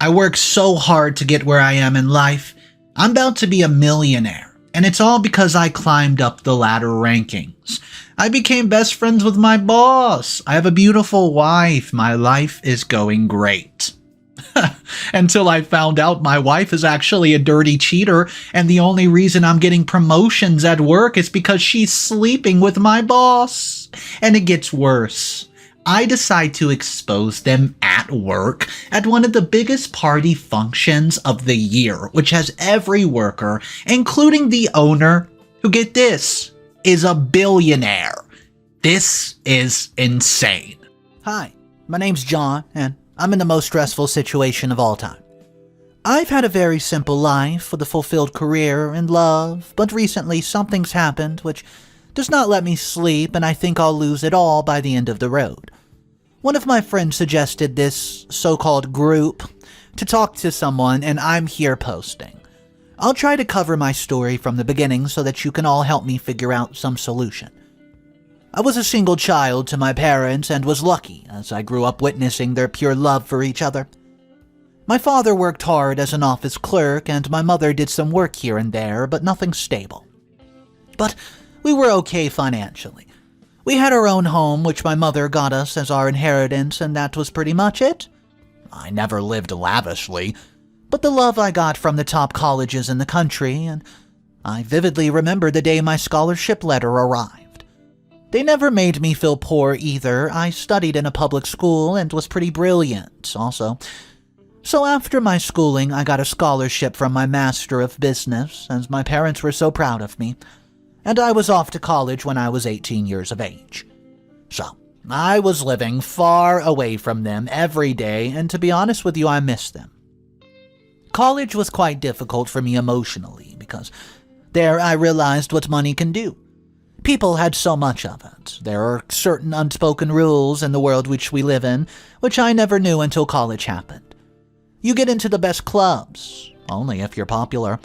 I worked so hard to get where I am in life. I'm about to be a millionaire, and it's all because I climbed up the ladder rankings. I became best friends with my boss. I have a beautiful wife. My life is going great. Until I found out my wife is actually a dirty cheater, and the only reason I'm getting promotions at work is because she's sleeping with my boss. And it gets worse. I decide to expose them at work at one of the biggest party functions of the year, which has every worker, including the owner, who, get this, is a billionaire. This is insane. Hi, my name's John, and I'm in the most stressful situation of all time. I've had a very simple life with a fulfilled career and love, but recently something's happened which does not let me sleep, and I think I'll lose it all by the end of the road. One of my friends suggested this so-called group to talk to someone, and I'm here posting. I'll try to cover my story from the beginning so that you can all help me figure out some solution. I was a single child to my parents and was lucky as I grew up witnessing their pure love for each other. My father worked hard as an office clerk, and my mother did some work here and there, but nothing stable. But we were okay financially. We had our own home, which my mother got us as our inheritance, and that was pretty much it. I never lived lavishly, but the love I got from the top colleges in the country, and I vividly remember the day my scholarship letter arrived. They never made me feel poor either. I studied in a public school and was pretty brilliant, also. So after my schooling, I got a scholarship from my Master of Business, as my parents were so proud of me. And I was off to college when I was 18 years of age. So, I was living far away from them every day, and to be honest with you, I missed them. College was quite difficult for me emotionally, because there I realized what money can do. People had so much of it. There are certain unspoken rules in the world which we live in, which I never knew until college happened. You get into the best clubs, only if you're popular.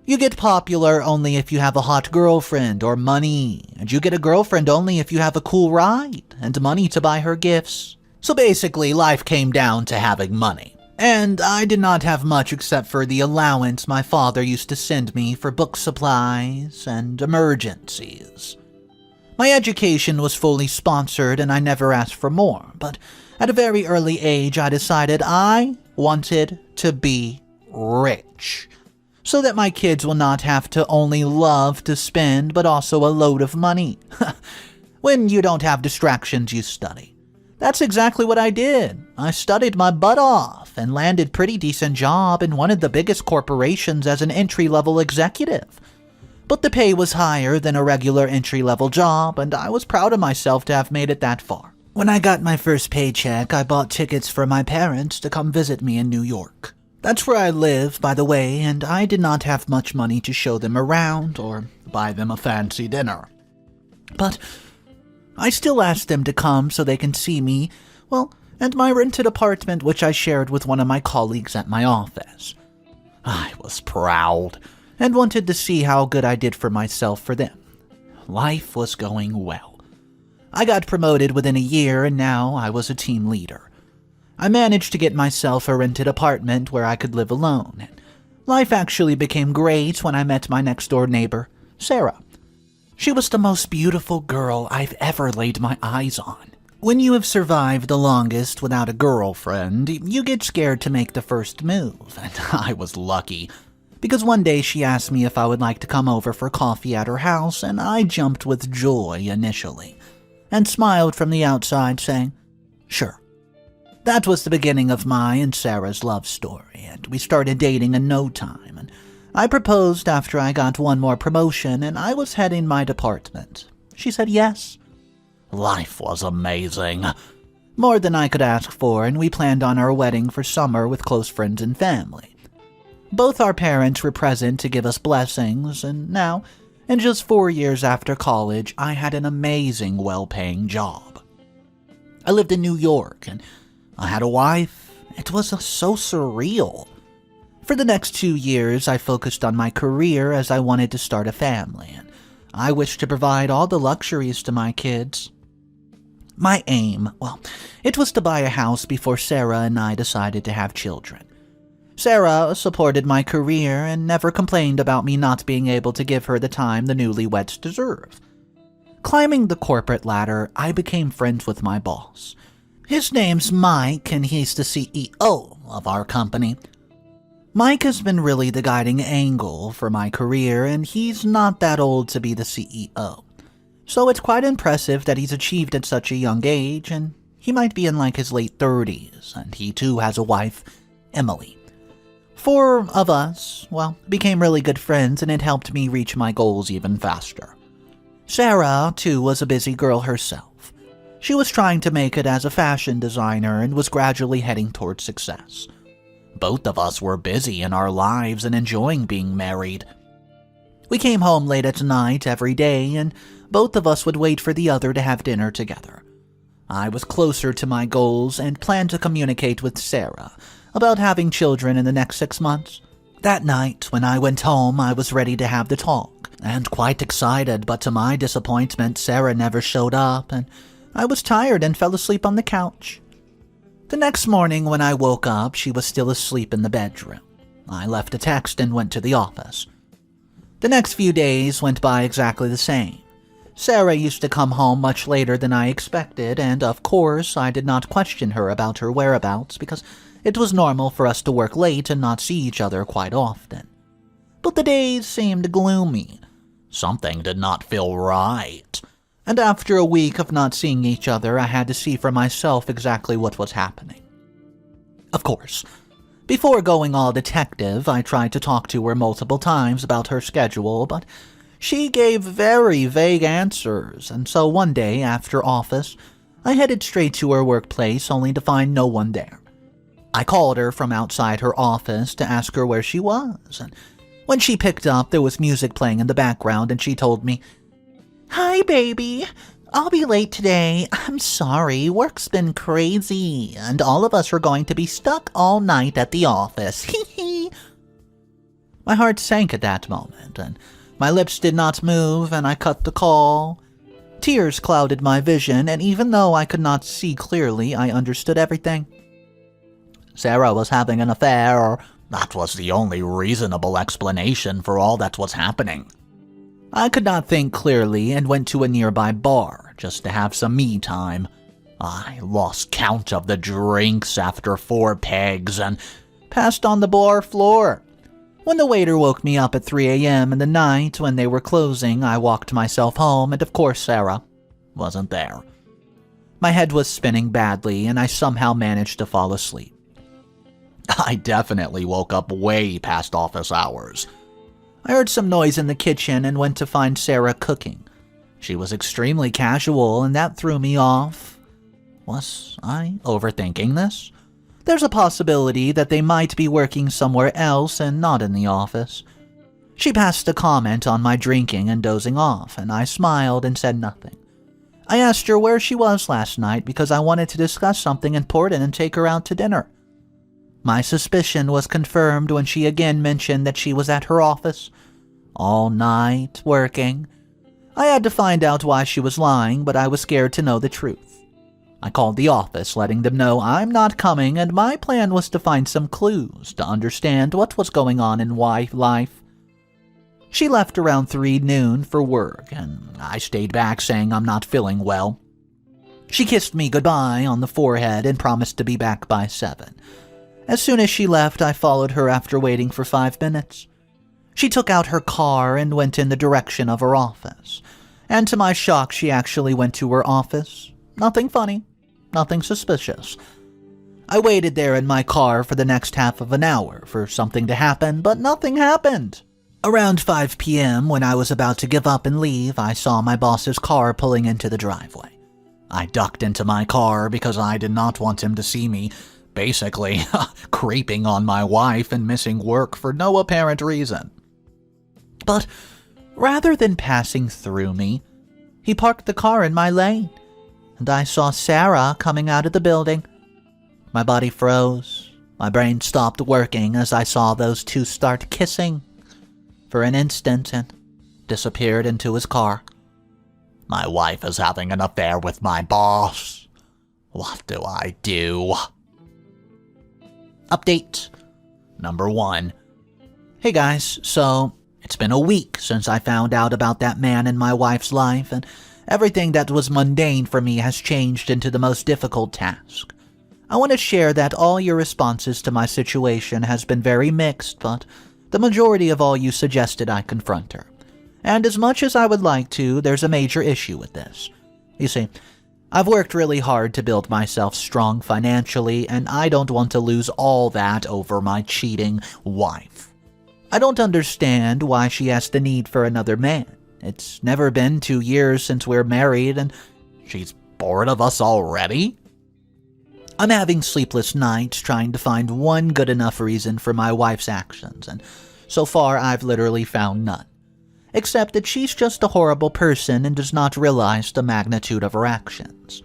You get popular only if you have a hot girlfriend or money, and you get a girlfriend only if you have a cool ride and money to buy her gifts. So basically, life came down to having money. And I did not have much except for the allowance my father used to send me for book supplies and emergencies. My education was fully sponsored and I never asked for more, but at a very early age I decided I wanted to be rich, so that my kids will not have to only love to spend, but also a load of money. When you don't have distractions, you study. That's exactly what I did. I studied my butt off and landed pretty decent job in one of the biggest corporations as an entry-level executive. But the pay was higher than a regular entry-level job, and I was proud of myself to have made it that far. When I got my first paycheck, I bought tickets for my parents to come visit me in New York. That's where I live, by the way, and I did not have much money to show them around or buy them a fancy dinner. But I still asked them to come so they can see me, well, and my rented apartment which I shared with one of my colleagues at my office. I was proud and wanted to see how good I did for myself for them. Life was going well. I got promoted within a year and now I was a team leader. I managed to get myself a rented apartment where I could live alone. Life actually became great when I met my next-door neighbor, Sarah. She was the most beautiful girl I've ever laid my eyes on. When you have survived the longest without a girlfriend, you get scared to make the first move, and I was lucky, because one day she asked me if I would like to come over for coffee at her house, and I jumped with joy initially, and smiled from the outside saying, "Sure." That was the beginning of my and Sarah's love story, and we started dating in no time, and I proposed after I got one more promotion and I was heading my department. She said yes. Life was amazing. More than I could ask for, and we planned on our wedding for summer with close friends and family. Both our parents were present to give us blessings, and now, in just 4 years after college, I had an amazing, well-paying job. I lived in New York, and I had a wife. It was so surreal. For the next 2 years, I focused on my career as I wanted to start a family, and I wished to provide all the luxuries to my kids. My aim, well, it was to buy a house before Sarah and I decided to have children. Sarah supported my career and never complained about me not being able to give her the time the newlyweds deserve. Climbing the corporate ladder, I became friends with my boss. His name's Mike, and he's the CEO of our company. Mike has been really the guiding angle for my career, and he's not that old to be the CEO. So it's quite impressive that he's achieved at such a young age, and he might be in like his late 30s, and he too has a wife, Emily. 4 of us, became really good friends, and it helped me reach my goals even faster. Sarah, too, was a busy girl herself. She was trying to make it as a fashion designer and was gradually heading towards success. Both of us were busy in our lives and enjoying being married. We came home late at night every day, and both of us would wait for the other to have dinner together. I was closer to my goals and planned to communicate with Sarah about having children in the next 6 months. That night, when I went home, I was ready to have the talk, and quite excited, but to my disappointment, Sarah never showed up, and I was tired and fell asleep on the couch. The next morning when I woke up, she was still asleep in the bedroom. I left a text and went to the office. The next few days went by exactly the same. Sarah used to come home much later than I expected, and of course, I did not question her about her whereabouts because it was normal for us to work late and not see each other quite often. But the days seemed gloomy. Something did not feel right. And after a week of not seeing each other, I had to see for myself exactly what was happening. Of course, before going all detective, I tried to talk to her multiple times about her schedule, but she gave very vague answers, and so one day after office, I headed straight to her workplace only to find no one there. I called her from outside her office to ask her where she was, and when she picked up, there was music playing in the background, and she told me, "Hi, baby. I'll be late today. I'm sorry. Work's been crazy, and all of us are going to be stuck all night at the office. Hee hee." My heart sank at that moment, and my lips did not move, and I cut the call. Tears clouded my vision, and even though I could not see clearly, I understood everything. Sarah was having an affair, or that was the only reasonable explanation for all that was happening. I could not think clearly and went to a nearby bar just to have some me time. I lost count of the drinks after 4 pegs and passed on the bar floor. When the waiter woke me up at 3 a.m. in the night when they were closing, I walked myself home, and of course Sarah wasn't there. My head was spinning badly, and I somehow managed to fall asleep. I definitely woke up way past office hours. I heard some noise in the kitchen and went to find Sarah cooking. She was extremely casual, and that threw me off. Was I overthinking this? There's a possibility that they might be working somewhere else and not in the office. She passed a comment on my drinking and dozing off, and I smiled and said nothing. I asked her where she was last night because I wanted to discuss something important and take her out to dinner. My suspicion was confirmed when she again mentioned that she was at her office, all night, working. I had to find out why she was lying, but I was scared to know the truth. I called the office, letting them know I'm not coming, and my plan was to find some clues to understand what was going on in wife life. She left around 3 noon for work, and I stayed back saying I'm not feeling well. She kissed me goodbye on the forehead and promised to be back by 7. As soon as she left, I followed her after waiting for 5 minutes. She took out her car and went in the direction of her office. And to my shock, she actually went to her office. Nothing funny, nothing suspicious. I waited there in my car for the next half of an hour for something to happen, but nothing happened. Around 5 p.m., when I was about to give up and leave, I saw my boss's car pulling into the driveway. I ducked into my car because I did not want him to see me, basically creeping on my wife and missing work for no apparent reason. But rather than passing through me, he parked the car in my lane, and I saw Sarah coming out of the building. My body froze. My brain stopped working as I saw those two start kissing for an instant and disappeared into his car. My wife is having an affair with my boss. What do I do? Update. Number 1. Hey guys, so it's been a week since I found out about that man in my wife's life, and everything that was mundane for me has changed into the most difficult task. I want to share that all your responses to my situation has been very mixed, but the majority of all you suggested I confront her. And as much as I would like to, there's a major issue with this. You see, I've worked really hard to build myself strong financially, and I don't want to lose all that over my cheating wife. I don't understand why she has the need for another man. It's never been 2 years since we're married, and she's bored of us already? I'm having sleepless nights trying to find one good enough reason for my wife's actions, and so far I've literally found none. Except that she's just a horrible person and does not realize the magnitude of her actions.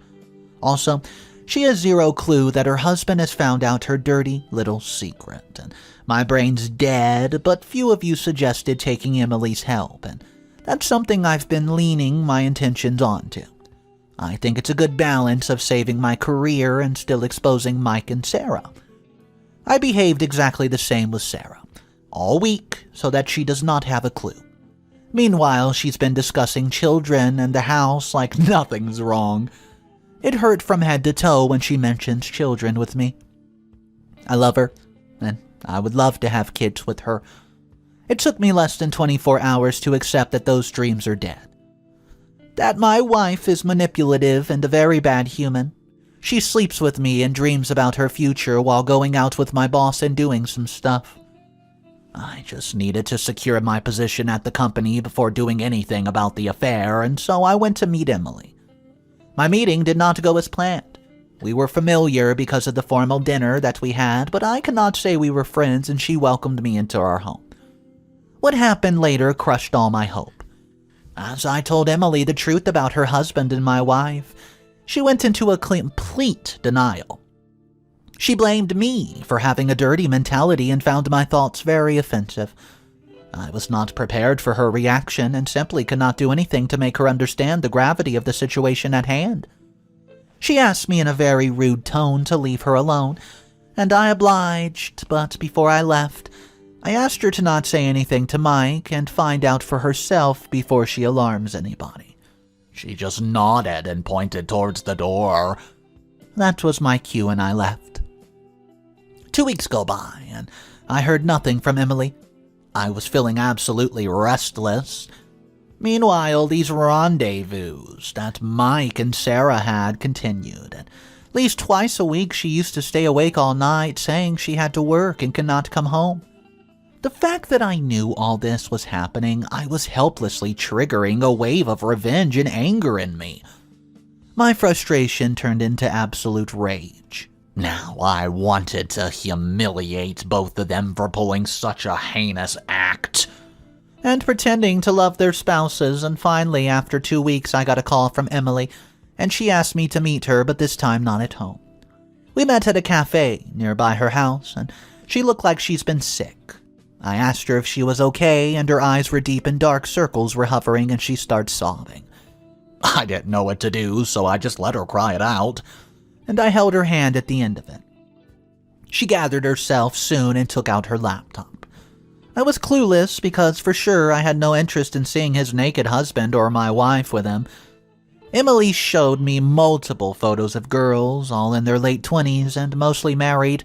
Also, she has zero clue that her husband has found out her dirty little secret, and my brain's dead, but few of you suggested taking Emily's help, and that's something I've been leaning my intentions onto. I think it's a good balance of saving my career and still exposing Mike and Sarah. I behaved exactly the same with Sarah, all week, so that she does not have a clue. Meanwhile, she's been discussing children and the house like nothing's wrong. It hurt from head to toe when she mentions children with me. I love her, and I would love to have kids with her. It took me less than 24 hours to accept that those dreams are dead. That my wife is manipulative and a very bad human. She sleeps with me and dreams about her future while going out with my boss and doing some stuff. I just needed to secure my position at the company before doing anything about the affair, and so I went to meet Emily. My meeting did not go as planned. We were familiar because of the formal dinner that we had, but I cannot say we were friends, and she welcomed me into our home. What happened later crushed all my hope. As I told Emily the truth about her husband and my wife, she went into a complete denial. She blamed me for having a dirty mentality and found my thoughts very offensive. I was not prepared for her reaction and simply could not do anything to make her understand the gravity of the situation at hand. She asked me in a very rude tone to leave her alone, and I obliged, but before I left, I asked her to not say anything to Mike and find out for herself before she alarms anybody. She just nodded and pointed towards the door. That was my cue and I left. 2 weeks go by, and I heard nothing from Emily. I was feeling absolutely restless. Meanwhile, these rendezvous that Mike and Sarah had continued. At least twice a week she used to stay awake all night, saying she had to work and could not come home. The fact that I knew all this was happening, I was helplessly triggering a wave of revenge and anger in me. My frustration turned into absolute rage. Now I wanted to humiliate both of them for pulling such a heinous act and pretending to love their spouses, and finally, after 2 weeks, I got a call from Emily, and she asked me to meet her, but this time not at home. We met at a cafe nearby her house, and she looked like she's been sick. I asked her if she was okay, and her eyes were deep and dark circles were hovering, and she starts sobbing. I didn't know what to do, so I just let her cry it out, and I held her hand at the end of it. She gathered herself soon and took out her laptop. I was clueless because for sure I had no interest in seeing his naked husband or my wife with him. Emily showed me multiple photos of girls, all in their late 20s and mostly married.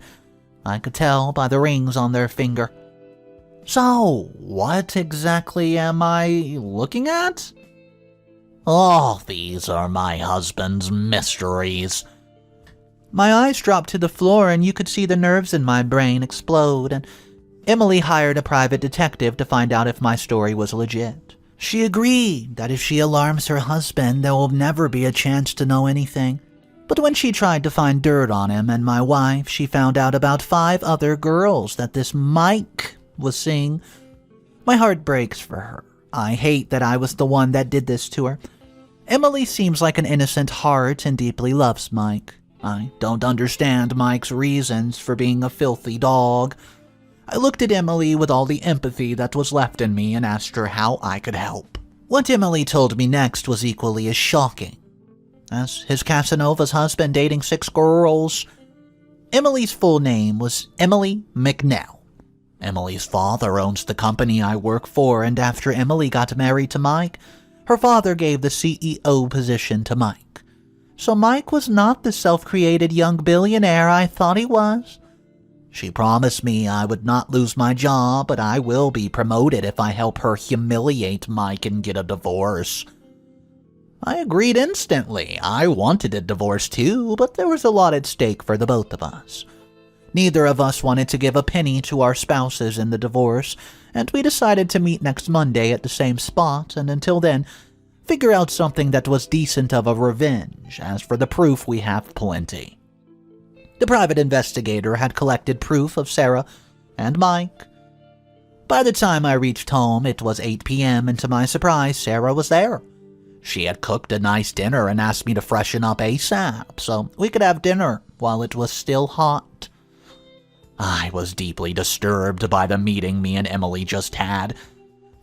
I could tell by the rings on their finger. So, what exactly am I looking at? Oh, these are my husband's mysteries. My eyes dropped to the floor and you could see the nerves in my brain explode, and Emily hired a private detective to find out if my story was legit. She agreed that if she alarms her husband, there will never be a chance to know anything. But when she tried to find dirt on him and my wife, she found out about 5 other girls that this Mike was seeing. My heart breaks for her. I hate that I was the one that did this to her. Emily seems like an innocent heart and deeply loves Mike. I don't understand Mike's reasons for being a filthy dog. I looked at Emily with all the empathy that was left in me and asked her how I could help. What Emily told me next was equally as shocking. As his Casanova's husband dating 6 girls. Emily's full name was Emily McNell. Emily's father owns the company I work for, and after Emily got married to Mike, her father gave the CEO position to Mike. So Mike was not the self-created young billionaire I thought he was. She promised me I would not lose my job, but I will be promoted if I help her humiliate Mike and get a divorce. I agreed instantly. I wanted a divorce too, but there was a lot at stake for the both of us. Neither of us wanted to give a penny to our spouses in the divorce, and we decided to meet next Monday at the same spot, and until then, figure out something that was decent of a revenge. As for the proof, we have plenty. The private investigator had collected proof of Sarah and Mike. By the time I reached home, it was 8 p.m., and to my surprise, Sarah was there. She had cooked a nice dinner and asked me to freshen up ASAP so we could have dinner while it was still hot. I was deeply disturbed by the meeting me and Emily just had.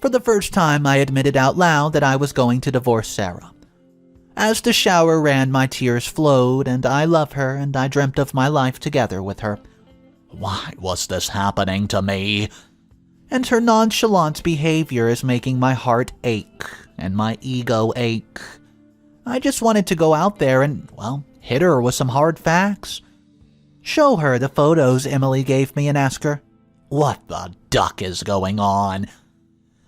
For the first time, I admitted out loud that I was going to divorce Sarah. As the shower ran, my tears flowed, and I love her, and I dreamt of my life together with her. Why was this happening to me? And her nonchalant behavior is making my heart ache, and my ego ache. I just wanted to go out there and, hit her with some hard facts. Show her the photos Emily gave me and ask her, what the duck is going on?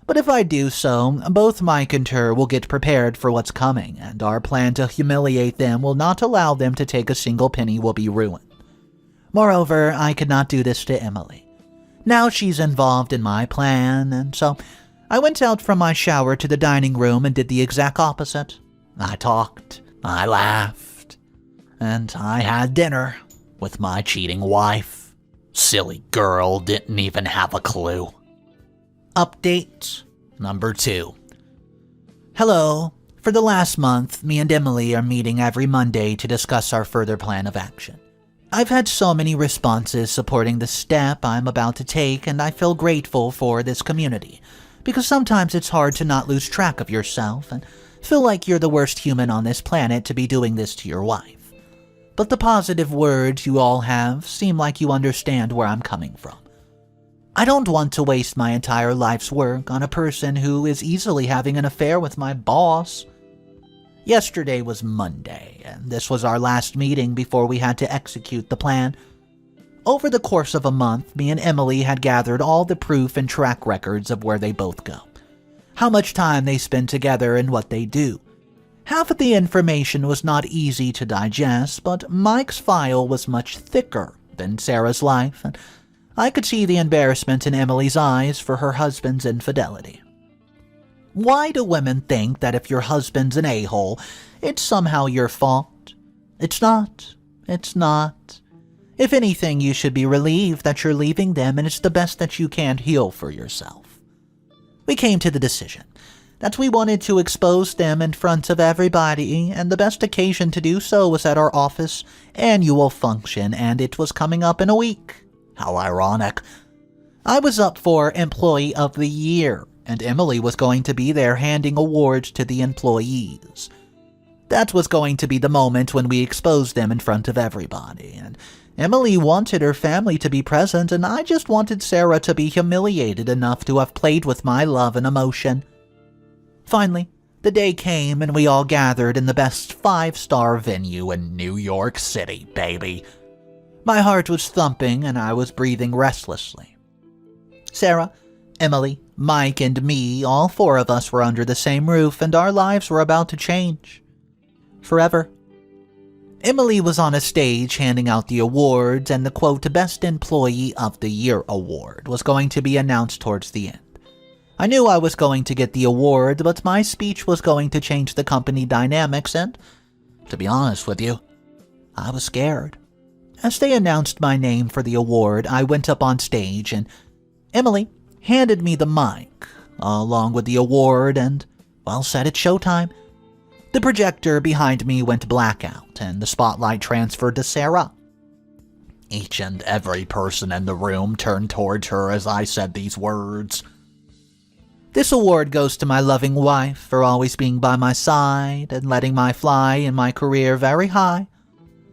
But if I do so, both Mike and her will get prepared for what's coming, and our plan to humiliate them will not allow them to take a single penny will be ruined. Moreover, I could not do this to Emily. Now she's involved in my plan, and so I went out from my shower to the dining room and did the exact opposite. I talked, I laughed, and I had dinner with my cheating wife. Silly girl didn't even have a clue. Update number 2. Hello. For the last month, me and Emily are meeting every Monday to discuss our further plan of action. I've had so many responses supporting the step I'm about to take, and I feel grateful for this community, because sometimes it's hard to not lose track of yourself and feel like you're the worst human on this planet to be doing this to your wife. But the positive words you all have seem like you understand where I'm coming from. I don't want to waste my entire life's work on a person who is easily having an affair with my boss. Yesterday was Monday, and this was our last meeting before we had to execute the plan. Over the course of a month, me and Emily had gathered all the proof and track records of where they both go, how much time they spend together, and what they do. Half of the information was not easy to digest, but Mike's file was much thicker than Sarah's life, and I could see the embarrassment in Emily's eyes for her husband's infidelity. Why do women think that if your husband's an a-hole, it's somehow your fault? It's not. It's not. If anything, you should be relieved that you're leaving them, and it's the best that you can heal for yourself. We came to the decision that we wanted to expose them in front of everybody, and the best occasion to do so was at our office annual function, and it was coming up in a week. How ironic. I was up for Employee of the Year, and Emily was going to be there handing awards to the employees. That was going to be the moment when we exposed them in front of everybody, and Emily wanted her family to be present, and I just wanted Sarah to be humiliated enough to have played with my love and emotion. Finally, the day came, and we all gathered in the best 5-star venue in New York City, baby. My heart was thumping, and I was breathing restlessly. Sarah, Emily, Mike, and me, all 4 of us were under the same roof, and our lives were about to change. Forever. Emily was on a stage handing out the awards, and the, quote, Best Employee of the Year award was going to be announced towards the end. I knew I was going to get the award, but my speech was going to change the company dynamics, and, to be honest with you, I was scared. As they announced my name for the award, I went up on stage, and Emily handed me the mic, along with the award, and, said it's showtime. The projector behind me went blackout, and the spotlight transferred to Sarah. Each and every person in the room turned towards her as I said these words. This award goes to my loving wife for always being by my side and letting me fly in my career very high.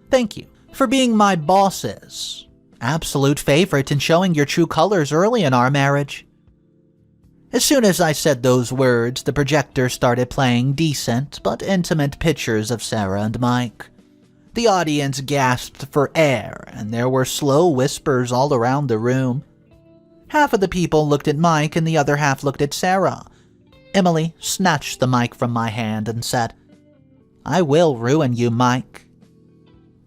Thank you for being my bosses absolute favorite in showing your true colors early in our marriage." As soon as I said those words, the projector started playing decent but intimate pictures of Sarah and Mike. The audience gasped for air, and there were slow whispers all around the room. Half of the people looked at Mike and the other half looked at Sarah. Emily snatched the mic from my hand and said, "I will ruin you, Mike."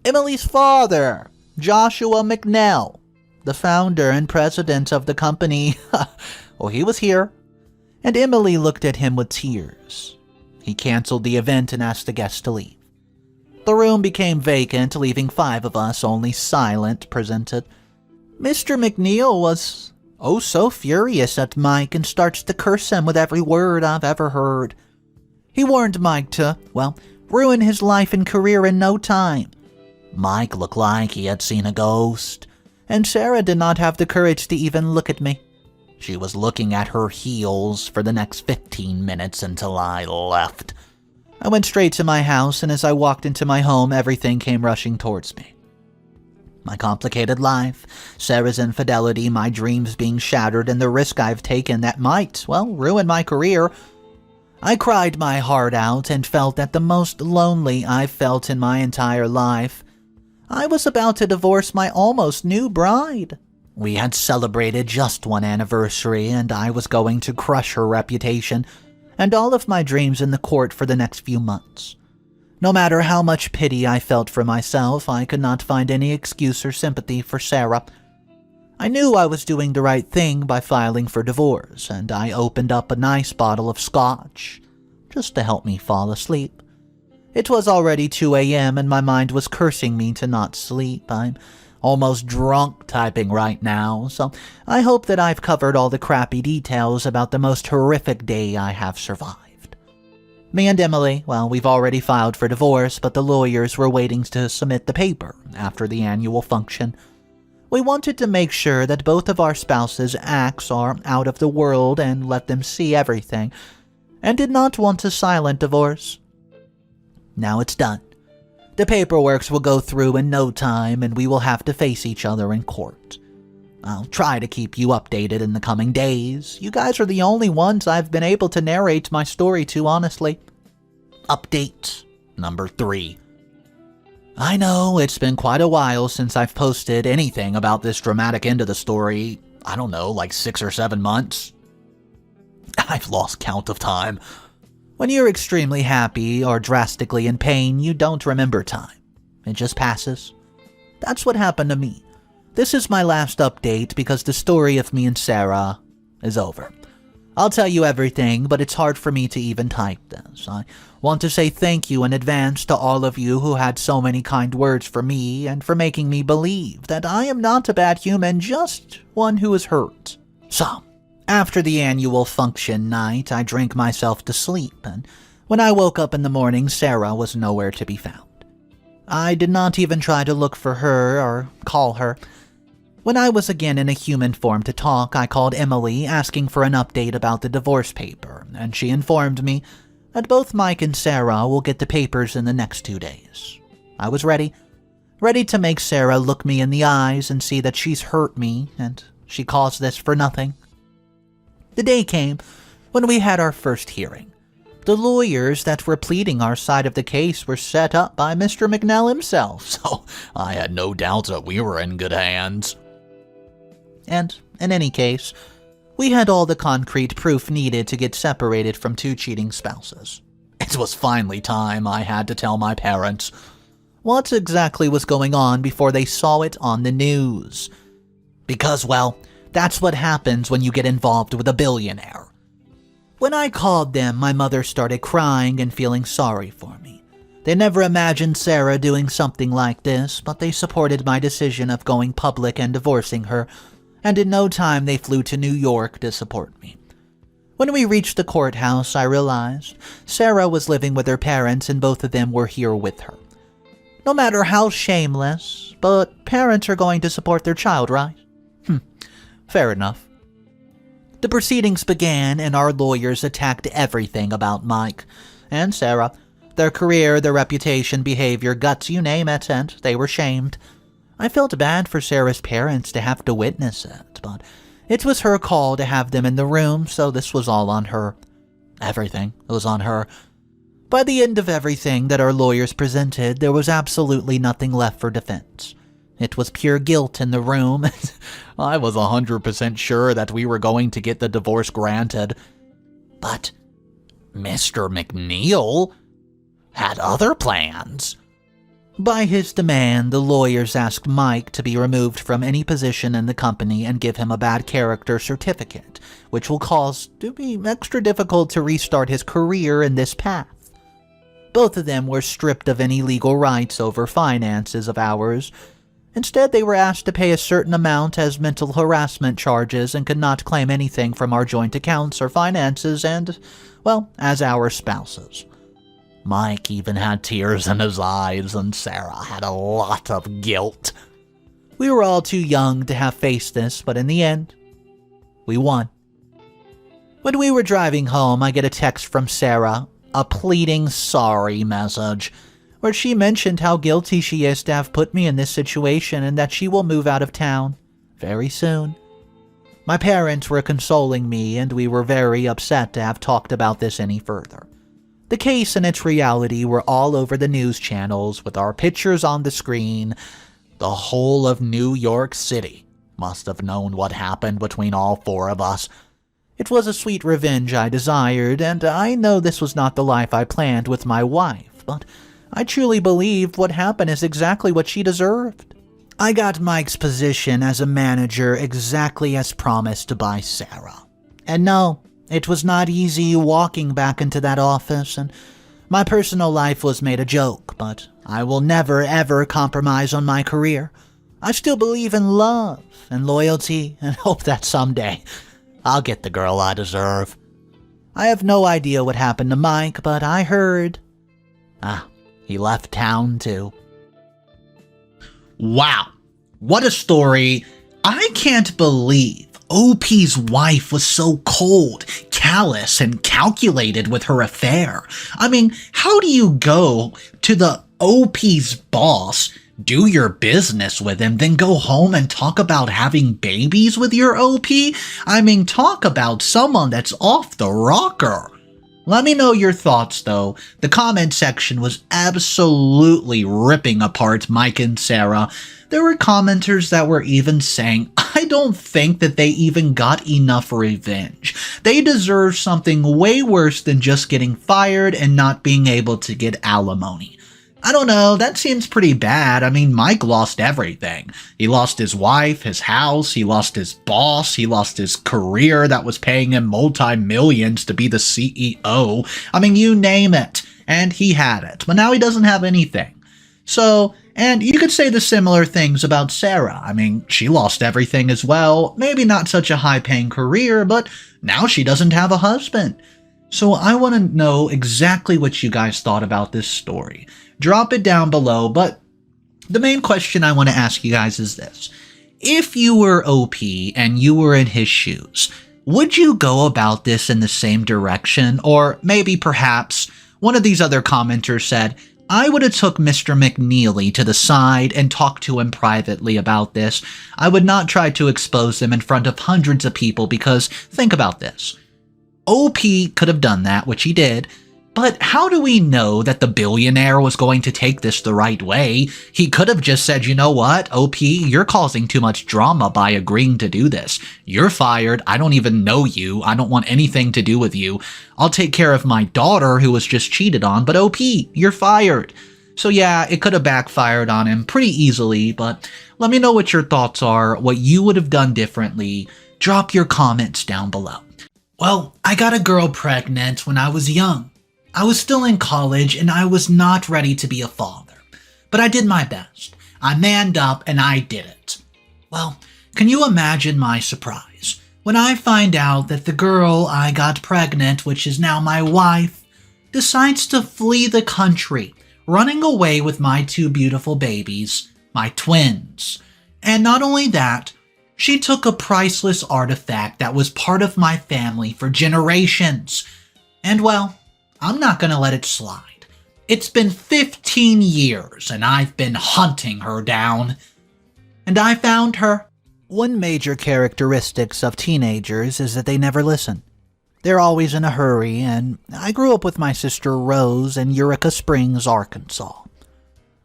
Emily's father, Joshua McNell, the founder and president of the company, well, he was here, and Emily looked at him with tears. He canceled the event and asked the guests to leave. The room became vacant, leaving 5 of us, only Silent presented. Mr. McNeil was so furious at Mike and starts to curse him with every word I've ever heard. He warned Mike to, ruin his life and career in no time. Mike looked like he had seen a ghost, and Sarah did not have the courage to even look at me. She was looking at her heels for the next 15 minutes until I left. I went straight to my house, and as I walked into my home, everything came rushing towards me. My complicated life, Sarah's infidelity, my dreams being shattered, and the risk I've taken that might, ruin my career. I cried my heart out and felt at the most lonely I've felt in my entire life. I was about to divorce my almost new bride. We had celebrated just 1 anniversary, and I was going to crush her reputation and all of my dreams in the court for the next few months. No matter how much pity I felt for myself, I could not find any excuse or sympathy for Sarah. I knew I was doing the right thing by filing for divorce, and I opened up a nice bottle of scotch, just to help me fall asleep. It was already 2 a.m. and my mind was cursing me to not sleep. I'm almost drunk typing right now, so I hope that I've covered all the crappy details about the most horrific day I have survived. Me and Emily, we've already filed for divorce, but the lawyers were waiting to submit the paper after the annual function. We wanted to make sure that both of our spouses' acts are out of the world and let them see everything, and did not want a silent divorce. Now it's done. The paperwork will go through in no time, and we will have to face each other in court. I'll try to keep you updated in the coming days. You guys are the only ones I've been able to narrate my story to, honestly. Update number 3. I know it's been quite a while since I've posted anything about this dramatic end of the story. I don't know, like 6 or 7 months. I've lost count of time. When you're extremely happy or drastically in pain, you don't remember time. It just passes. That's what happened to me. This is my last update because the story of me and Sarah is over. I'll tell you everything, but it's hard for me to even type this. I want to say thank you in advance to all of you who had so many kind words for me and for making me believe that I am not a bad human, just one who is hurt. So, after the annual function night, I drank myself to sleep, and when I woke up in the morning, Sarah was nowhere to be found. I did not even try to look for her or call her. When I was again in a human form to talk, I called Emily asking for an update about the divorce paper, and she informed me that both Mike and Sarah will get the papers in the next 2 days. I was ready to make Sarah look me in the eyes and see that she's hurt me, and she caused this for nothing. The day came when we had our first hearing. The lawyers that were pleading our side of the case were set up by Mr. McNell himself, so I had no doubt that we were in good hands. And, in any case, we had all the concrete proof needed to get separated from 2 cheating spouses. It was finally time I had to tell my parents what exactly was going on before they saw it on the news. Because, that's what happens when you get involved with a billionaire. When I called them, my mother started crying and feeling sorry for me. They never imagined Sarah doing something like this, but they supported my decision of going public and divorcing her, and in no time they flew to New York to support me. When we reached the courthouse, I realized Sarah was living with her parents and both of them were here with her. No matter how shameless, but parents are going to support their child, right? Fair enough. The proceedings began and our lawyers attacked everything about Mike and Sarah. Their career, their reputation, behavior, guts, you name it, and they were shamed. I felt bad for Sarah's parents to have to witness it, but it was her call to have them in the room, so this was all on her. Everything was on her. By the end of everything that our lawyers presented, there was absolutely nothing left for defense. It was pure guilt in the room. I was 100% sure that we were going to get the divorce granted. But Mr. McNeil had other plans. By his demand, the lawyers asked Mike to be removed from any position in the company and give him a bad character certificate, which will cause to be extra difficult to restart his career in this path. Both of them were stripped of any legal rights over finances of ours. Instead, they were asked to pay a certain amount as mental harassment charges and could not claim anything from our joint accounts or finances and, well, as our spouses. Mike even had tears in his eyes, and Sarah had a lot of guilt. We were all too young to have faced this, but in the end, we won. When we were driving home, I get a text from Sarah, a pleading sorry message, where she mentioned how guilty she is to have put me in this situation and that she will move out of town very soon. My parents were consoling me, and we were very upset to have talked about this any further. The case and its reality were all over the news channels with our pictures on the screen. The whole of New York City must have known what happened between all four of us. It was a sweet revenge I desired, and I know this was not the life I planned with my wife, but I truly believed what happened is exactly what she deserved. I got Mike's position as a manager exactly as promised by Sarah. And no, it was not easy walking back into that office, and my personal life was made a joke, but I will never ever compromise on my career. I still believe in love and loyalty and hope that someday I'll get the girl I deserve. I have no idea what happened to Mike, but I heard he left town too. Wow, what a story. I can't believe OP's wife was so cold, callous, and calculated with her affair. I mean, how do you go to the OP's boss, do your business with him, then go home and talk about having babies with your OP? I mean, talk about someone that's off the rocker. Let me know your thoughts, though. The comment section was absolutely ripping apart Mike and Sarah. There were commenters that were even saying, I don't think that they even got enough revenge. They deserve something way worse than just getting fired and not being able to get alimony. I don't know, that seems pretty bad. I mean, Mike lost everything. He lost his wife, his house, he lost his boss, he lost his career that was paying him multi-millions to be the CEO. I mean, you name it, and he had it. But now he doesn't have anything. So, and you could say the similar things about Sarah. I mean, she lost everything as well. Maybe not such a high-paying career, but now she doesn't have a husband. So I want to know exactly what you guys thought about this story. Drop it down below, but the main question I want to ask you guys is this. If you were OP and you were in his shoes, would you go about this in the same direction? Or maybe perhaps one of these other commenters said, I would have took Mr. McNeely to the side and talked to him privately about this. I would not try to expose him in front of hundreds of people because think about this. OP could have done that, which he did, but how do we know that the billionaire was going to take this the right way? He could have just said, you know what, OP, you're causing too much drama by agreeing to do this. You're fired. I don't even know you. I don't want anything to do with you. I'll take care of my daughter who was just cheated on, but OP, you're fired. So yeah, it could have backfired on him pretty easily, but let me know what your thoughts are, what you would have done differently. Drop your comments down below. Well, I got a girl pregnant when I was young. I was still in college and I was not ready to be a father. But I did my best. I manned up and I did it. Well, can you imagine my surprise when I find out that the girl I got pregnant, which is now my wife, decides to flee the country, running away with my two beautiful babies, my twins. And not only that, she took a priceless artifact that was part of my family for generations. And well, I'm not going to let it slide. It's been 15 years and I've been hunting her down. and I found her. One major characteristic of teenagers is that they never listen. They're always in a hurry, and I grew up with my sister Rose in Eureka Springs, Arkansas.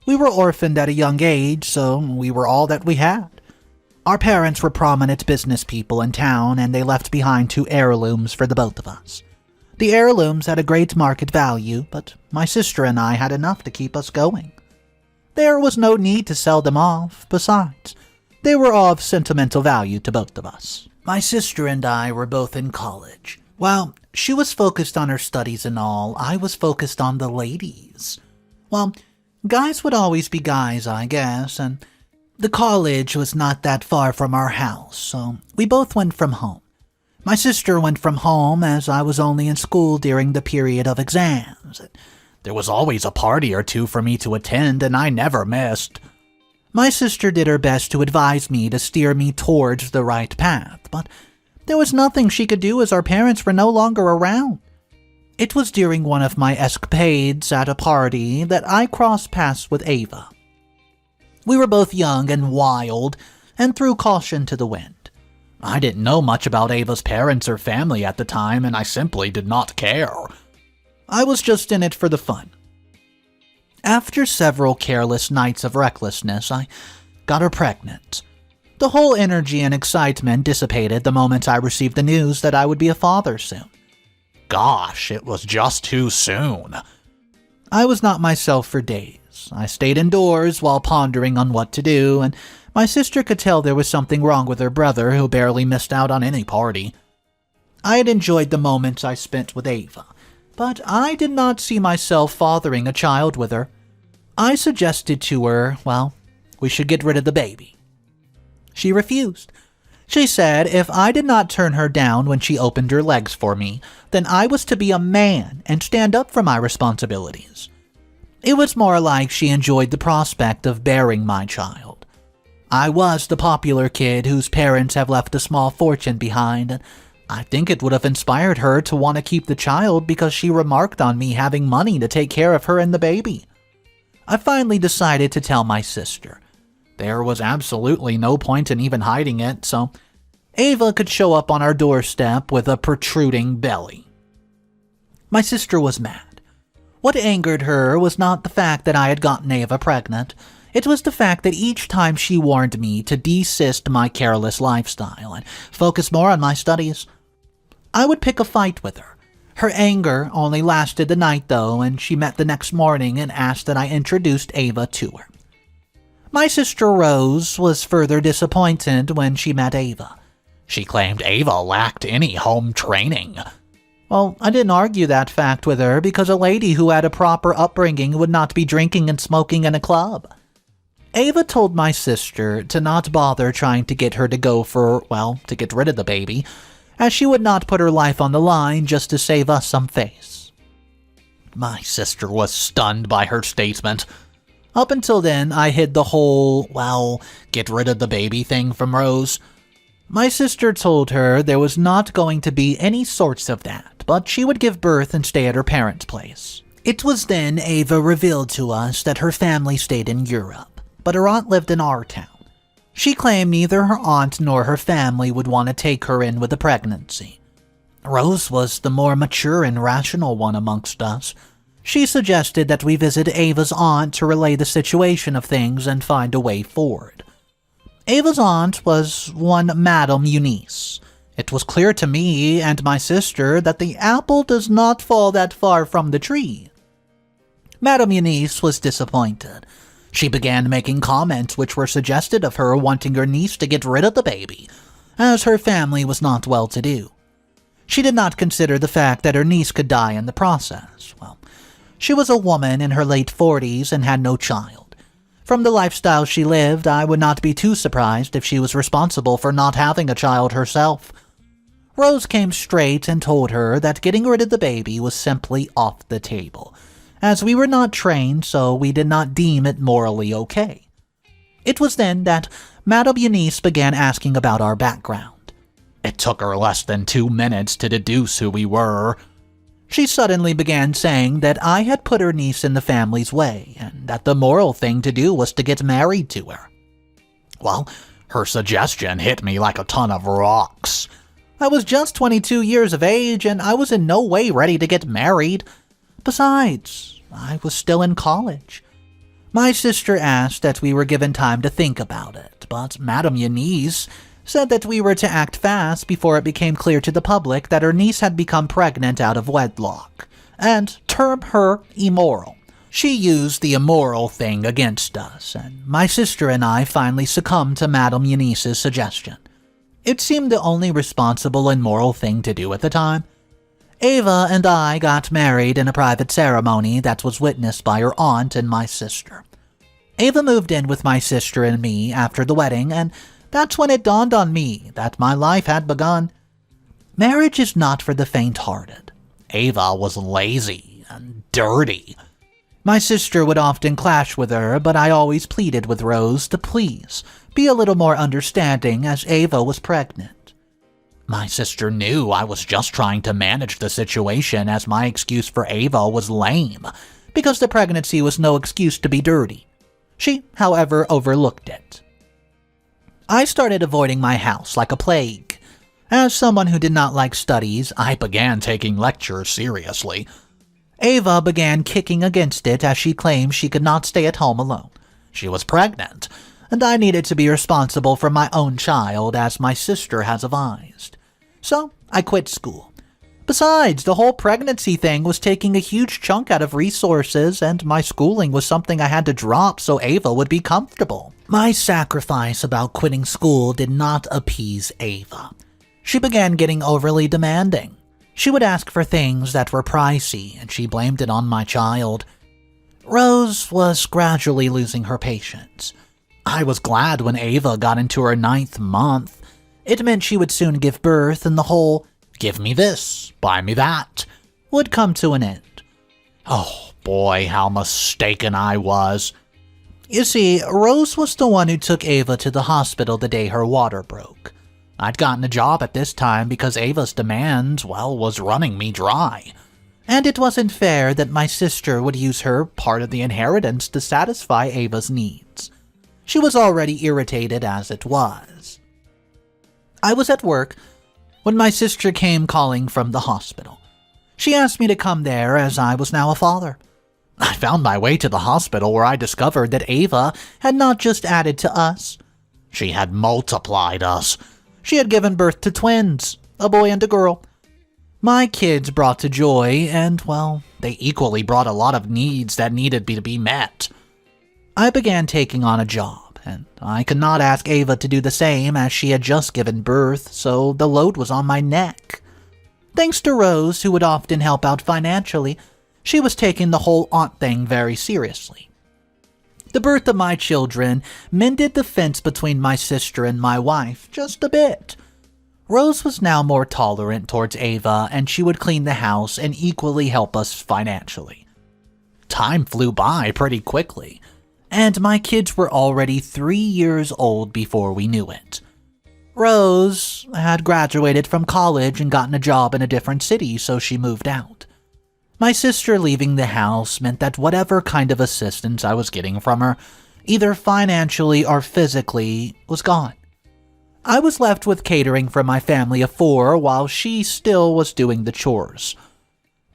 We were orphaned at a young age, so we were all that we had. Our parents were prominent business people in town, and they left behind 2 heirlooms for the both of us. The heirlooms had a great market value, but my sister and I had enough to keep us going. There was no need to sell them off. Besides, they were of sentimental value to both of us. My sister and I were both in college. While she was focused on her studies and all, I was focused on the ladies. Well, guys would always be guys, I guess, and the college was not that far from our house, so we both went from home. My sister went from home as I was only in school during the period of exams. There was always a party or two for me to attend, and I never missed. My sister did her best to advise me to steer me towards the right path, but there was nothing she could do as our parents were no longer around. It was during one of my escapades at a party that I crossed paths with Ava. We were both young and wild, and threw caution to the wind. I didn't know much about Ava's parents or family at the time, and I simply did not care. I was just in it for the fun. After several careless nights of recklessness, I got her pregnant. The whole energy and excitement dissipated the moment I received the news that I would be a father soon. Gosh, it was just too soon. I was not myself for days. I stayed indoors while pondering on what to do, and my sister could tell there was something wrong with her brother, who barely missed out on any party. I had enjoyed the moments I spent with Ava, but I did not see myself fathering a child with her. I suggested to her, we should get rid of the baby. She refused. She said if I did not turn her down when she opened her legs for me, then I was to be a man and stand up for my responsibilities. It was more like she enjoyed the prospect of bearing my child. I was the popular kid whose parents have left a small fortune behind, and I think it would have inspired her to want to keep the child because she remarked on me having money to take care of her and the baby. I finally decided to tell my sister. There was absolutely no point in even hiding it, so Ava could show up on our doorstep with a protruding belly. My sister was mad. What angered her was not the fact that I had gotten Ava pregnant. It was the fact that each time she warned me to desist my careless lifestyle and focus more on my studies, I would pick a fight with her. Her anger only lasted the night, though, and she met the next morning and asked that I introduced Ava to her. My sister Rose was further disappointed when she met Ava. She claimed Ava lacked any home training. Well, I didn't argue that fact with her because a lady who had a proper upbringing would not be drinking and smoking in a club. Ava told my sister to not bother trying to get her to go to get rid of the baby, as she would not put her life on the line just to save us some face. My sister was stunned by her statement. Up until then, I hid the whole, get rid of the baby thing from Rose. My sister told her there was not going to be any sorts of that, but she would give birth and stay at her parents' place. It was then Ava revealed to us that her family stayed in Europe, but her aunt lived in our town. She claimed neither her aunt nor her family would want to take her in with a pregnancy. Rose was the more mature and rational one amongst us. She suggested that we visit Ava's aunt to relay the situation of things and find a way forward. Ava's aunt was one Madame Eunice. It was clear to me and my sister that the apple does not fall that far from the tree. Madame Eunice was disappointed. She began making comments which were suggestive of her wanting her niece to get rid of the baby, as her family was not well-to-do. She did not consider the fact that her niece could die in the process. She was a woman in her late 40s and had no child. From the lifestyle she lived, I would not be too surprised if she was responsible for not having a child herself. Rose came straight and told her that getting rid of the baby was simply off the table, as we were not trained, so we did not deem it morally okay. It was then that Madame Eunice began asking about our background. It took her less than 2 minutes to deduce who we were. She suddenly began saying that I had put her niece in the family's way, and that the moral thing to do was to get married to her. Well, her suggestion hit me like a ton of rocks. I was just 22 years of age, and I was in no way ready to get married. Besides, I was still in college. My sister asked that we were given time to think about it, but Madame Eunice said that we were to act fast before it became clear to the public that her niece had become pregnant out of wedlock, and term her immoral. She used the immoral thing against us, and my sister and I finally succumbed to Madame Eunice's suggestion. It seemed the only responsible and moral thing to do at the time. Ava and I got married in a private ceremony that was witnessed by her aunt and my sister. Ava moved in with my sister and me after the wedding, and that's when it dawned on me that my life had begun. Marriage is not for the faint-hearted. Ava was lazy and dirty. My sister would often clash with her, but I always pleaded with Rose to please be a little more understanding as Ava was pregnant. My sister knew I was just trying to manage the situation as my excuse for Ava was lame, because the pregnancy was no excuse to be dirty. She, however, overlooked it. I started avoiding my house like a plague. As someone who did not like studies, I began taking lectures seriously. Ava began kicking against it as she claimed she could not stay at home alone. She was pregnant, and I needed to be responsible for my own child as my sister has advised. So I quit school. Besides, the whole pregnancy thing was taking a huge chunk out of resources, and my schooling was something I had to drop so Ava would be comfortable. My sacrifice about quitting school did not appease Ava. She began getting overly demanding. She would ask for things that were pricey, and she blamed it on my child. Rose was gradually losing her patience. I was glad when Ava got into her 9th month. It meant she would soon give birth, and the whole "give me this, buy me that" would come to an end. Oh boy, how mistaken I was. You see, Rose was the one who took Ava to the hospital the day her water broke. I'd gotten a job at this time because Ava's demand, was running me dry. And it wasn't fair that my sister would use her part of the inheritance to satisfy Ava's needs. She was already irritated as it was. I was at work when my sister came calling from the hospital. She asked me to come there as I was now a father. I found my way to the hospital where I discovered that Ava had not just added to us. She had multiplied us. She had given birth to twins, a boy and a girl. My kids brought to joy, and, they equally brought a lot of needs that needed to be met. I began taking on a job, and I could not ask Ava to do the same as she had just given birth, so the load was on my neck. Thanks to Rose, who would often help out financially, she was taking the whole aunt thing very seriously. The birth of my children mended the fence between my sister and my wife just a bit. Rose was now more tolerant towards Ava, and she would clean the house and equally help us financially. Time flew by pretty quickly, and my kids were already 3 years old before we knew it. Rose had graduated from college and gotten a job in a different city, so she moved out. My sister leaving the house meant that whatever kind of assistance I was getting from her, either financially or physically, was gone. I was left with catering for my family of 4 while she still was doing the chores.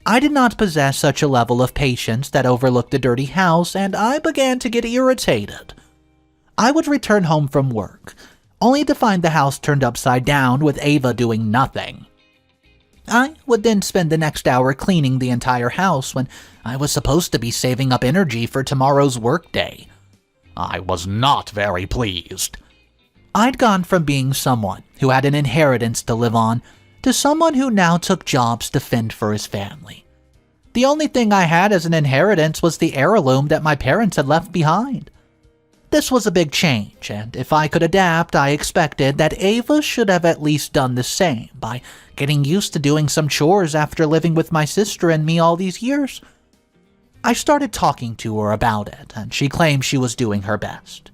I did not possess such a level of patience that overlooked the dirty house, and I began to get irritated. I would return home from work, only to find the house turned upside down with Ava doing nothing. I would then spend the next hour cleaning the entire house when I was supposed to be saving up energy for tomorrow's workday. I was not very pleased. I'd gone from being someone who had an inheritance to live on to someone who now took jobs to fend for his family. The only thing I had as an inheritance was the heirloom that my parents had left behind. This was a big change, and if I could adapt, I expected that Ava should have at least done the same by getting used to doing some chores after living with my sister and me all these years. I started talking to her about it, and she claimed she was doing her best.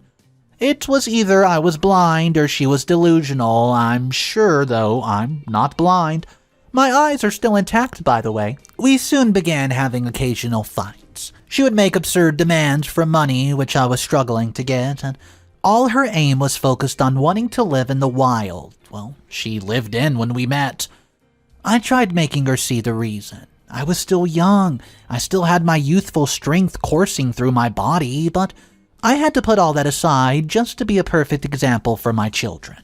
It was either I was blind or she was delusional. I'm sure, though, I'm not blind. My eyes are still intact, by the way. We soon began having occasional fights. She would make absurd demands for money, which I was struggling to get, and All her aim was focused on wanting to live in the wild. Well, she lived in when we met. I tried making her see the reason. I was still young. I still had my youthful strength coursing through my body, but I had to put all that aside just to be a perfect example for my children.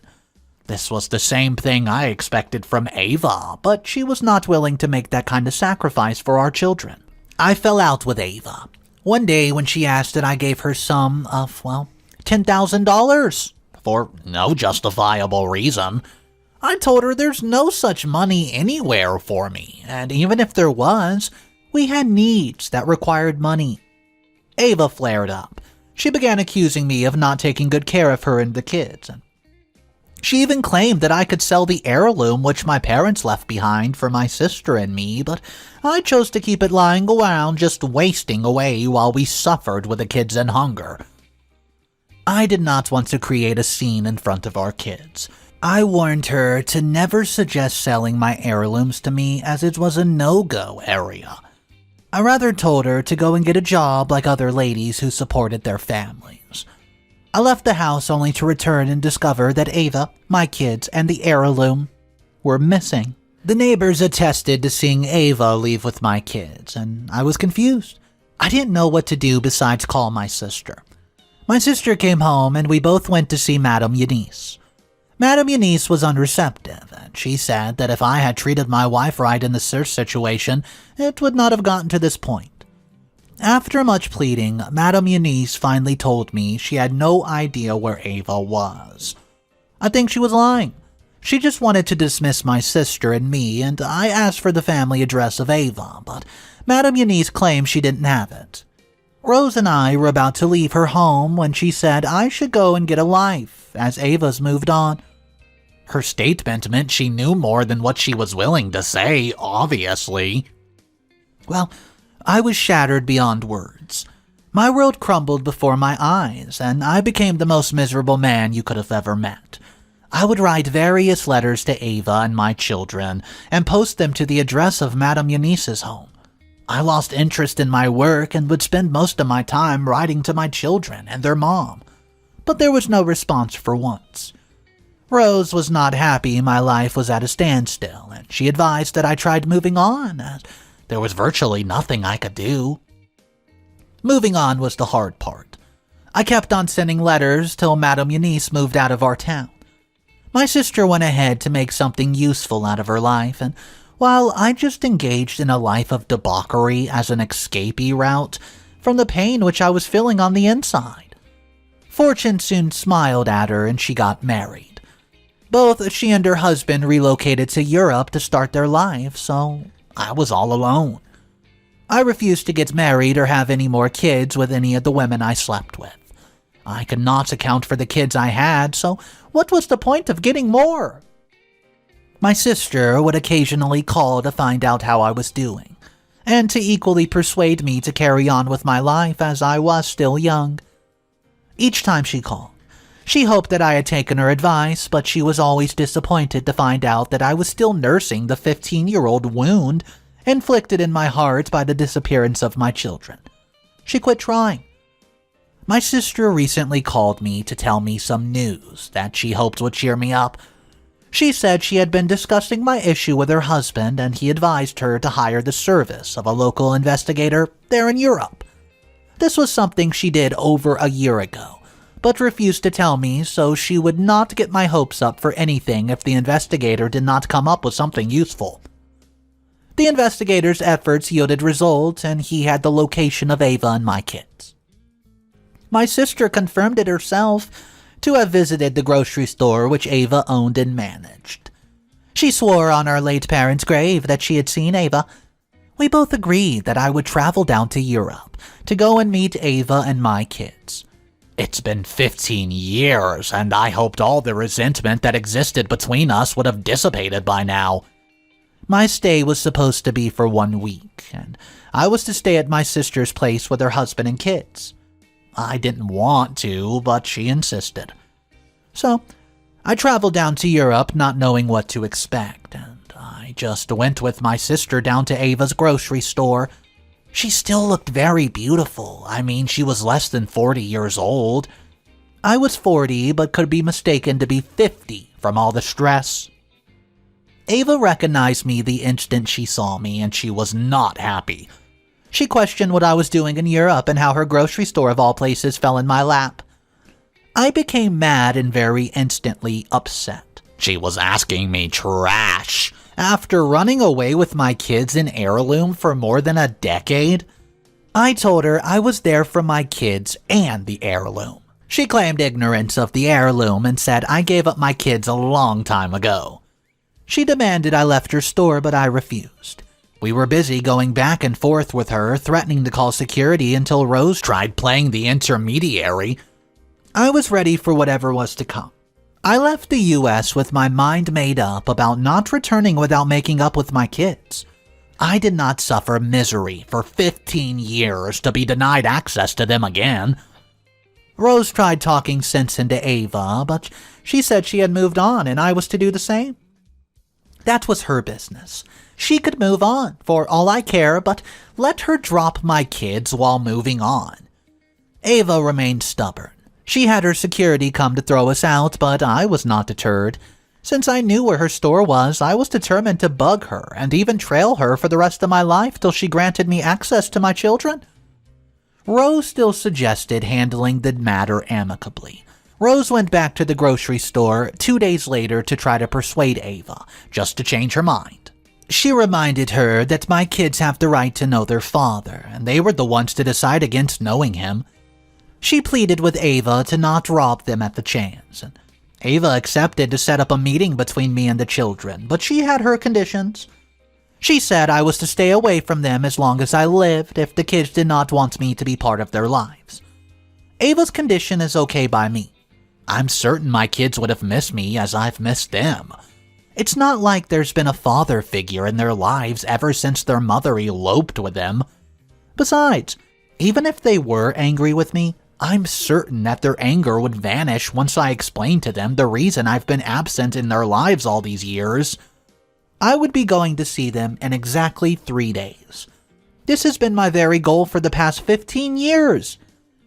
This was the same thing I expected from Ava, but she was not willing to make that kind of sacrifice for our children. I fell out with Ava. One day when she asked that I gave her some of, $10,000 for no justifiable reason, I told her there's no such money anywhere for me, and even if there was, we had needs that required money. Ava flared up. She began accusing me of not taking good care of her and the kids. She even claimed that I could sell the heirloom which my parents left behind for my sister and me, but I chose to keep it lying around just wasting away while we suffered with the kids and hunger. I did not want to create a scene in front of our kids. I warned her to never suggest selling my heirlooms to me as it was a no-go area. I rather told her to go and get a job like other ladies who supported their families. I left the house only to return and discover that Ava, my kids, and the heirloom were missing. The neighbors attested to seeing Ava leave with my kids, and I was confused. I didn't know what to do besides call my sister. My sister came home and we both went to see Madame Eunice. Madame Eunice was unreceptive, and she said that if I had treated my wife right in this situation, it would not have gotten to this point. After much pleading, Madame Eunice finally told me she had no idea where Ava was. I think she was lying. She just wanted to dismiss my sister and me, and I asked for the family address of Ava, but Madame Eunice claimed she didn't have it. Rose and I were about to leave her home when she said I should go and get a life, as Ava's moved on. Her statement meant she knew more than what she was willing to say, obviously. Well, I was shattered beyond words. My world crumbled before my eyes, and I became the most miserable man you could have ever met. I would write various letters to Ava and my children, and post them to the address of Madame Eunice's home. I lost interest in my work and would spend most of my time writing to my children and their mom. But there was no response for once. Rose was not happy my life was at a standstill, and she advised that I tried moving on, as there was virtually nothing I could do. Moving on was the hard part. I kept on sending letters till Madame Eunice moved out of our town. My sister went ahead to make something useful out of her life, and while I just engaged in a life of debauchery as an escapee route from the pain which I was feeling on the inside. Fortune soon smiled at her and she got married. Both she and her husband relocated to Europe to start their lives, so I was all alone. I refused to get married or have any more kids with any of the women I slept with. I could not account for the kids I had, so what was the point of getting more? My sister would occasionally call to find out how I was doing, and to equally persuade me to carry on with my life as I was still young. Each time she called, she hoped that I had taken her advice, but she was always disappointed to find out that I was still nursing the 15-year-old wound inflicted in my heart by the disappearance of my children. She quit trying. My sister recently called me to tell me some news that she hoped would cheer me up. She said she had been discussing my issue with her husband and he advised her to hire the service of a local investigator there in Europe. This was something she did over a year ago, but refused to tell me, so she would not get my hopes up for anything if the investigator did not come up with something useful. The investigator's efforts yielded results, and he had the location of Ava and my kids. My sister confirmed it herself to have visited the grocery store which Ava owned and managed. She swore on our late parents' grave that she had seen Ava. We both agreed that I would travel down to Europe to go and meet Ava and my kids. It's been 15 years, and I hoped all the resentment that existed between us would have dissipated by now. My stay was supposed to be for 1 week, and I was to stay at my sister's place with her husband and kids. I didn't want to, but she insisted. So, I traveled down to Europe not knowing what to expect, and I just went with my sister down to Ava's grocery store. She still looked very beautiful. I mean, she was less than 40 years old. I was 40 but could be mistaken to be 50 from all the stress. Ava recognized me the instant she saw me, and she was not happy. She questioned what I was doing in Europe and how her grocery store of all places fell in my lap. I became mad and very instantly upset. She was asking me trash after running away with my kids in heirloom for more than a decade. I told her I was there for my kids and the heirloom. She claimed ignorance of the heirloom and said I gave up my kids a long time ago. She demanded I left her store, but I refused. We were busy going back and forth with her, threatening to call security until Rose tried playing the intermediary. I was ready for whatever was to come. I left the US with my mind made up about not returning without making up with my kids. I did not suffer misery for 15 years to be denied access to them again. Rose tried talking sense into Ava, but she said she had moved on and I was to do the same. That was her business. She could move on, for all I care, but let her drop my kids while moving on. Ava remained stubborn. She had her security come to throw us out, but I was not deterred. Since I knew where her store was, I was determined to bug her and even trail her for the rest of my life till she granted me access to my children. Rose still suggested handling the matter amicably. Rose went back to the grocery store 2 days later to try to persuade Ava, just to change her mind. She reminded her that my kids have the right to know their father, and they were the ones to decide against knowing him. She pleaded with Ava to not rob them at the chance, and Ava accepted to set up a meeting between me and the children, but she had her conditions. She said I was to stay away from them as long as I lived if the kids did not want me to be part of their lives. Ava's condition is okay by me. I'm certain my kids would have missed me as I've missed them. It's not like there's been a father figure in their lives ever since their mother eloped with them. Besides, even if they were angry with me, I'm certain that their anger would vanish once I explained to them the reason I've been absent in their lives all these years. I would be going to see them in exactly 3 days. This has been my very goal for the past 15 years,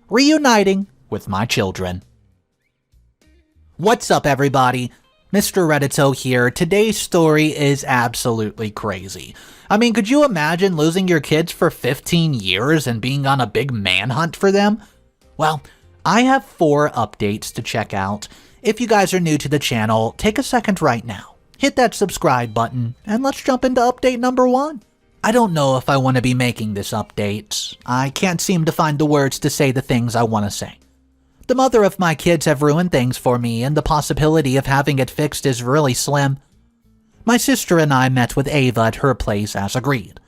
reuniting with my children. What's up, everybody? Mr. Reddito here. Today's story is absolutely crazy. I mean, could you imagine losing your kids for 15 years and being on a big manhunt for them? Well, I have 4 updates to check out. If you guys are new to the channel, take a second right now. Hit that subscribe button, and let's jump into update number 1. I don't know if I want to be making this update. I can't seem to find the words to say the things I want to say. The mother of my kids have ruined things for me, and the possibility of having it fixed is really slim. My sister and I met with Ava at her place as agreed.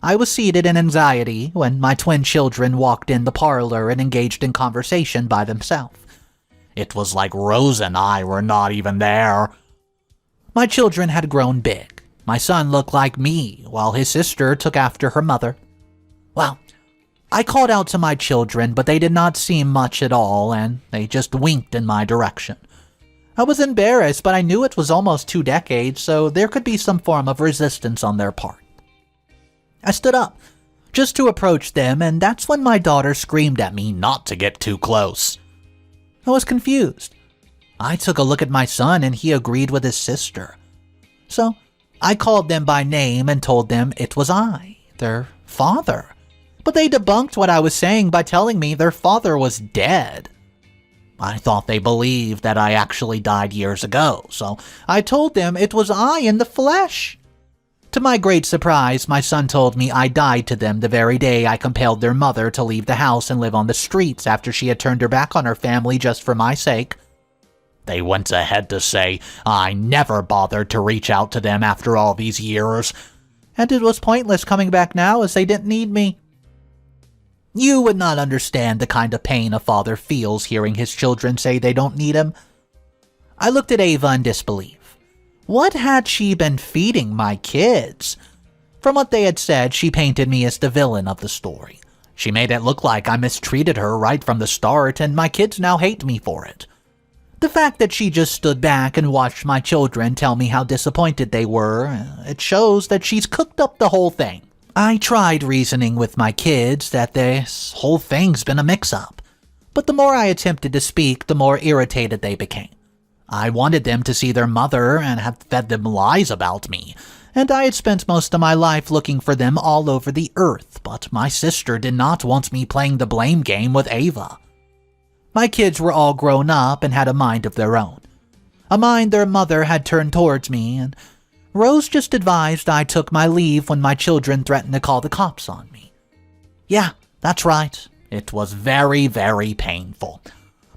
I was seated in anxiety when my twin children walked in the parlor and engaged in conversation by themselves. It was like Rose and I were not even there. My children had grown big. My son looked like me, while his sister took after her mother. Well, I called out to my children, but they did not seem much at all, and they just winked in my direction. I was embarrassed, but I knew it was almost 2 decades, so there could be some form of resistance on their part. I stood up, just to approach them, and that's when my daughter screamed at me not to get too close. I was confused. I took a look at my son, and he agreed with his sister. So I called them by name and told them it was I, their father. But they debunked what I was saying by telling me their father was dead. I thought they believed that I actually died years ago, so I told them it was I in the flesh. To my great surprise, my son told me I died to them the very day I compelled their mother to leave the house and live on the streets after she had turned her back on her family just for my sake. They went ahead to say I never bothered to reach out to them after all these years, and it was pointless coming back now as they didn't need me. You would not understand the kind of pain a father feels hearing his children say they don't need him. I looked at Ava in disbelief. What had she been feeding my kids? From what they had said, she painted me as the villain of the story. She made it look like I mistreated her right from the start, and my kids now hate me for it. The fact that she just stood back and watched my children tell me how disappointed they were, it shows that she's cooked up the whole thing. I tried reasoning with my kids that this whole thing's been a mix-up. But the more I attempted to speak, the more irritated they became. I wanted them to see their mother and had fed them lies about me, and I had spent most of my life looking for them all over the earth, but my sister did not want me playing the blame game with Ava. My kids were all grown up and had a mind of their own, a mind their mother had turned towards me, and Rose just advised I took my leave when my children threatened to call the cops on me. Yeah, that's right. It was very, very painful.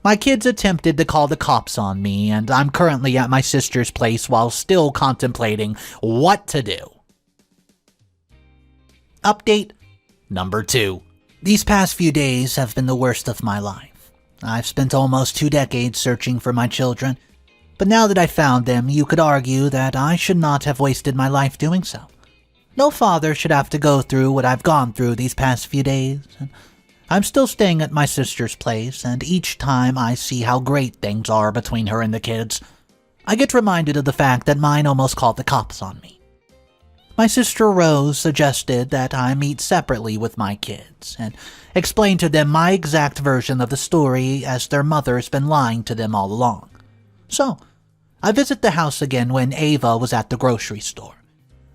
My kids attempted to call the cops on me, and I'm currently at my sister's place while still contemplating what to do. Update number 2. These past few days have been the worst of my life. I've spent almost 2 decades searching for my children, but now that I found them, you could argue that I should not have wasted my life doing so. No father should have to go through what I've gone through these past few days. I'm still staying at my sister's place, and each time I see how great things are between her and the kids, I get reminded of the fact that mine almost called the cops on me. My sister Rose suggested that I meet separately with my kids and explain to them my exact version of the story, as their mother has been lying to them all along. So, I visit the house again when Ava was at the grocery store.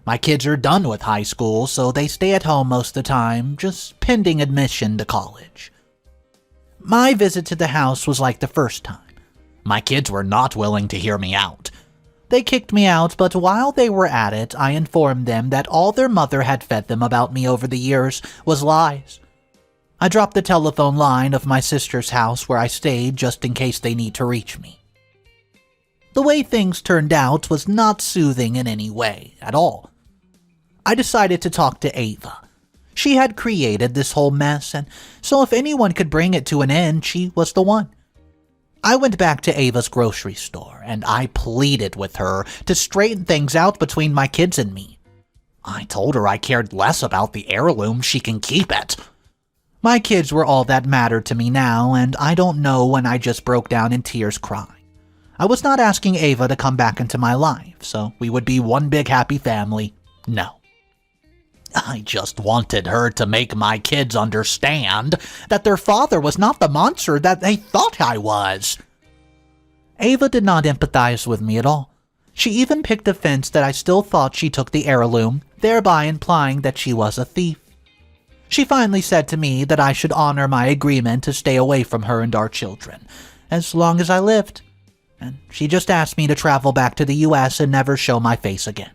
My kids are done with high school, so they stay at home most of the time, just pending admission to college. My visit to the house was like the first time. My kids were not willing to hear me out. They kicked me out, but while they were at it, I informed them that all their mother had fed them about me over the years was lies. I dropped the telephone line of my sister's house where I stayed just in case they need to reach me. The way things turned out was not soothing in any way at all. I decided to talk to Ava. She had created this whole mess, and so if anyone could bring it to an end, she was the one. I went back to Ava's grocery store, and I pleaded with her to straighten things out between my kids and me. I told her I cared less about the heirloom, she can keep it. My kids were all that mattered to me now, and I don't know when I just broke down in tears crying. I was not asking Ava to come back into my life, so we would be one big happy family. No. I just wanted her to make my kids understand that their father was not the monster that they thought I was. Ava did not empathize with me at all. She even picked offense that I still thought she took the heirloom, thereby implying that she was a thief. She finally said to me that I should honor my agreement to stay away from her and our children, as long as I lived, and she just asked me to travel back to the US and never show my face again.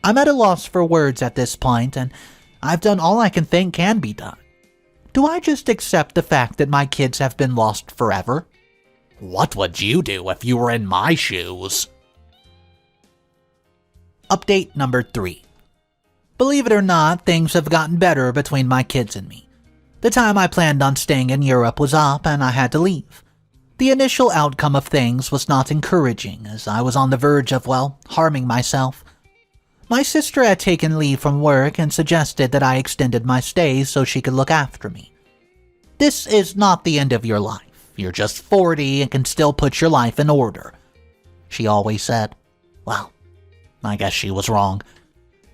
I'm at a loss for words at this point, and I've done all I can think can be done. Do I just accept the fact that my kids have been lost forever? What would you do if you were in my shoes? Update number 3. Believe it or not, things have gotten better between my kids and me. The time I planned on staying in Europe was up, and I had to leave. The initial outcome of things was not encouraging, as I was on the verge of, harming myself. My sister had taken leave from work and suggested that I extended my stay so she could look after me. This is not the end of your life. You're just 40 and can still put your life in order, she always said. Well, I guess she was wrong.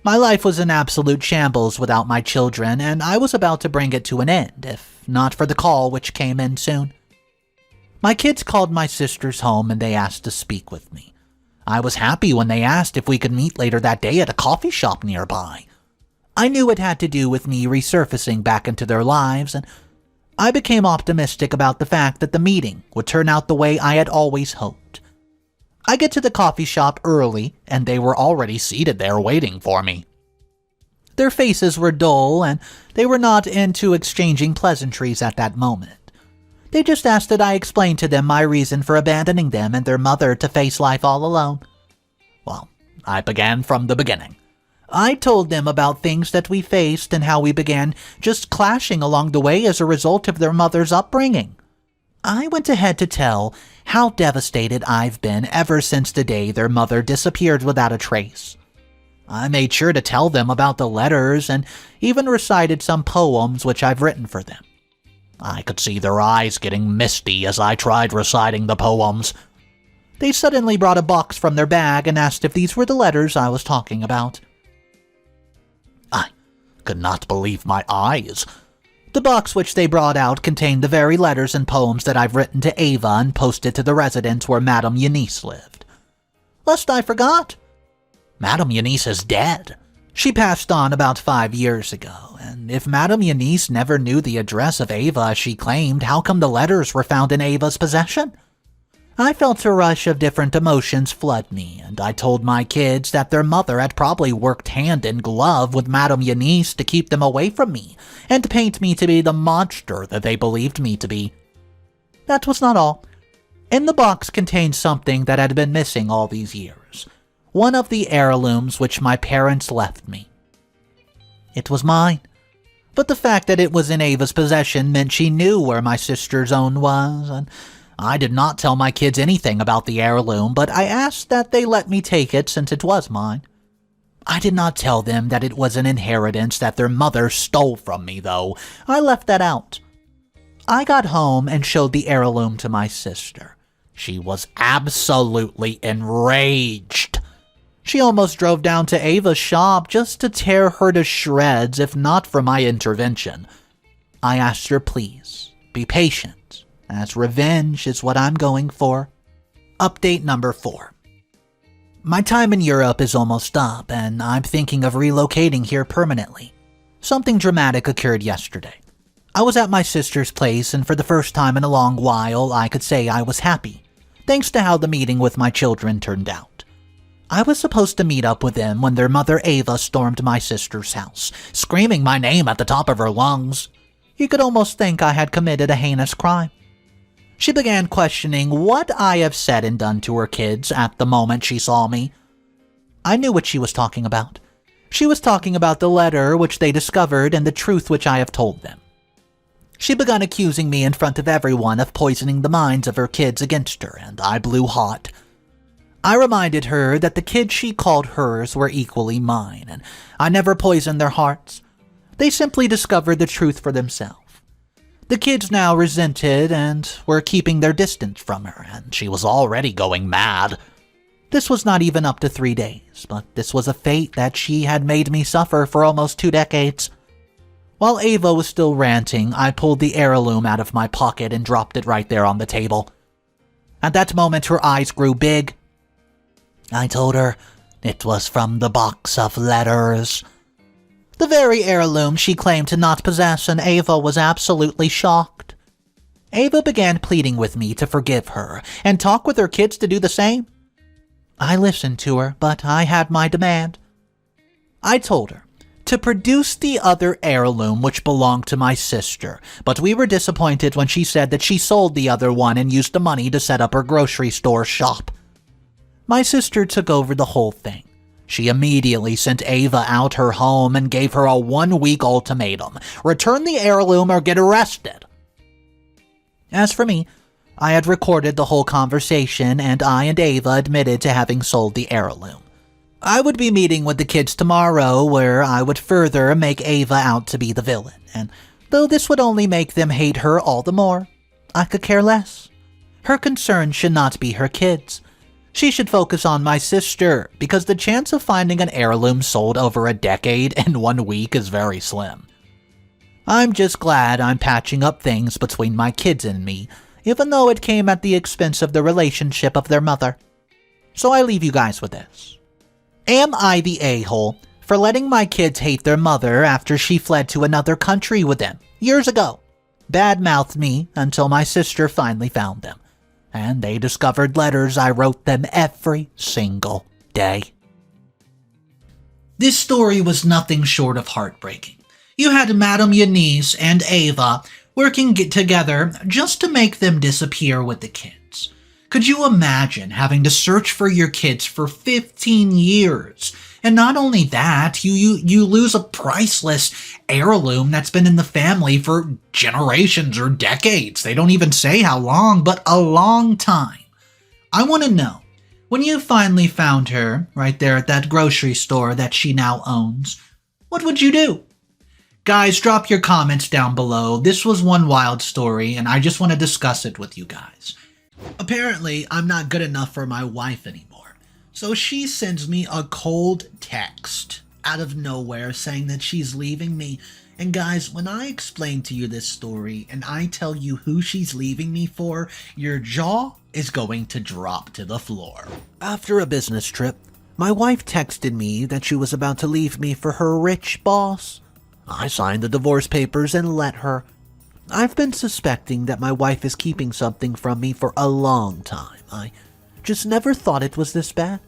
My life was in absolute shambles without my children, and I was about to bring it to an end, if not for the call which came in soon. My kids called my sister's home and they asked to speak with me. I was happy when they asked if we could meet later that day at a coffee shop nearby. I knew it had to do with me resurfacing back into their lives, and I became optimistic about the fact that the meeting would turn out the way I had always hoped. I get to the coffee shop early, and they were already seated there waiting for me. Their faces were dull, and they were not into exchanging pleasantries at that moment. They just asked that I explain to them my reason for abandoning them and their mother to face life all alone. Well, I began from the beginning. I told them about things that we faced and how we began just clashing along the way as a result of their mother's upbringing. I went ahead to tell how devastated I've been ever since the day their mother disappeared without a trace. I made sure to tell them about the letters and even recited some poems which I've written for them. I could see their eyes getting misty as I tried reciting the poems. They suddenly brought a box from their bag and asked if these were the letters I was talking about. I could not believe my eyes. The box which they brought out contained the very letters and poems that I've written to Ava and posted to the residence where Madame Eunice lived. Lest I forgot, Madame Eunice is dead. She passed on about 5 years ago, and if Madame Eunice never knew the address of Ava as she claimed, how come the letters were found in Ava's possession? I felt a rush of different emotions flood me, and I told my kids that their mother had probably worked hand in glove with Madame Eunice to keep them away from me, and to paint me to be the monster that they believed me to be. That was not all. In the box contained something that had been missing all these years. One of the heirlooms which my parents left me. It was mine, but the fact that it was in Ava's possession meant she knew where my sister's own was, and I did not tell my kids anything about the heirloom, but I asked that they let me take it since it was mine. I did not tell them that it was an inheritance that their mother stole from me, though. I left that out. I got home and showed the heirloom to my sister. She was absolutely enraged. She almost drove down to Ava's shop just to tear her to shreds if not for my intervention. I asked her, please, be patient, as revenge is what I'm going for. Update number 4. My time in Europe is almost up, and I'm thinking of relocating here permanently. Something dramatic occurred yesterday. I was at my sister's place, and for the first time in a long while, I could say I was happy, thanks to how the meeting with my children turned out. I was supposed to meet up with them when their mother Ava stormed my sister's house, screaming my name at the top of her lungs. You could almost think I had committed a heinous crime. She began questioning what I have said and done to her kids at the moment she saw me. I knew what she was talking about. She was talking about the letter which they discovered and the truth which I have told them. She began accusing me in front of everyone of poisoning the minds of her kids against her, and I blew hot. I reminded her that the kids she called hers were equally mine, and I never poisoned their hearts. They simply discovered the truth for themselves. The kids now resented and were keeping their distance from her, and she was already going mad. This was not even up to 3 days, but this was a fate that she had made me suffer for almost 2 decades. While Ava was still ranting, I pulled the heirloom out of my pocket and dropped it right there on the table. At that moment, her eyes grew big. I told her it was from the box of letters. The very heirloom she claimed to not possess, and Ava was absolutely shocked. Ava began pleading with me to forgive her and talk with her kids to do the same. I listened to her, but I had my demand. I told her to produce the other heirloom which belonged to my sister, but we were disappointed when she said that she sold the other one and used the money to set up her grocery store shop. My sister took over the whole thing. She immediately sent Ava out her home and gave her a 1-week ultimatum. Return the heirloom or get arrested. As for me, I had recorded the whole conversation, and I and Ava admitted to having sold the heirloom. I would be meeting with the kids tomorrow, where I would further make Ava out to be the villain, and though this would only make them hate her all the more, I could care less. Her concern should not be her kids. She should focus on my sister, because the chance of finding an heirloom sold over a decade in 1 week is very slim. I'm just glad I'm patching up things between my kids and me, even though it came at the expense of the relationship of their mother. So I leave you guys with this. Am I the a-hole for letting my kids hate their mother after she fled to another country with them years ago? Bad-mouthed me until my sister finally found them, and they discovered letters I wrote them every single day. This story was nothing short of heartbreaking. You had Madame Eunice and Ava working together just to make them disappear with the kids. Could you imagine having to search for your kids for 15 years? And not only that, you lose a priceless heirloom that's been in the family for generations or decades. They don't even say how long, but a long time. I want to know, when you finally found her right there at that grocery store that she now owns, what would you do? Guys, drop your comments down below. This was one wild story, and I just want to discuss it with you guys. Apparently, I'm not good enough for my wife anymore. So she sends me a cold text out of nowhere saying that she's leaving me And guys, when I explain to you this story and I tell you who she's leaving me for, your jaw is going to drop to the floor. After a business trip, my wife texted me that she was about to leave me for her rich boss. I signed the divorce papers and let her. I've been suspecting that my wife is keeping something from me for a long time. I just never thought it was this bad.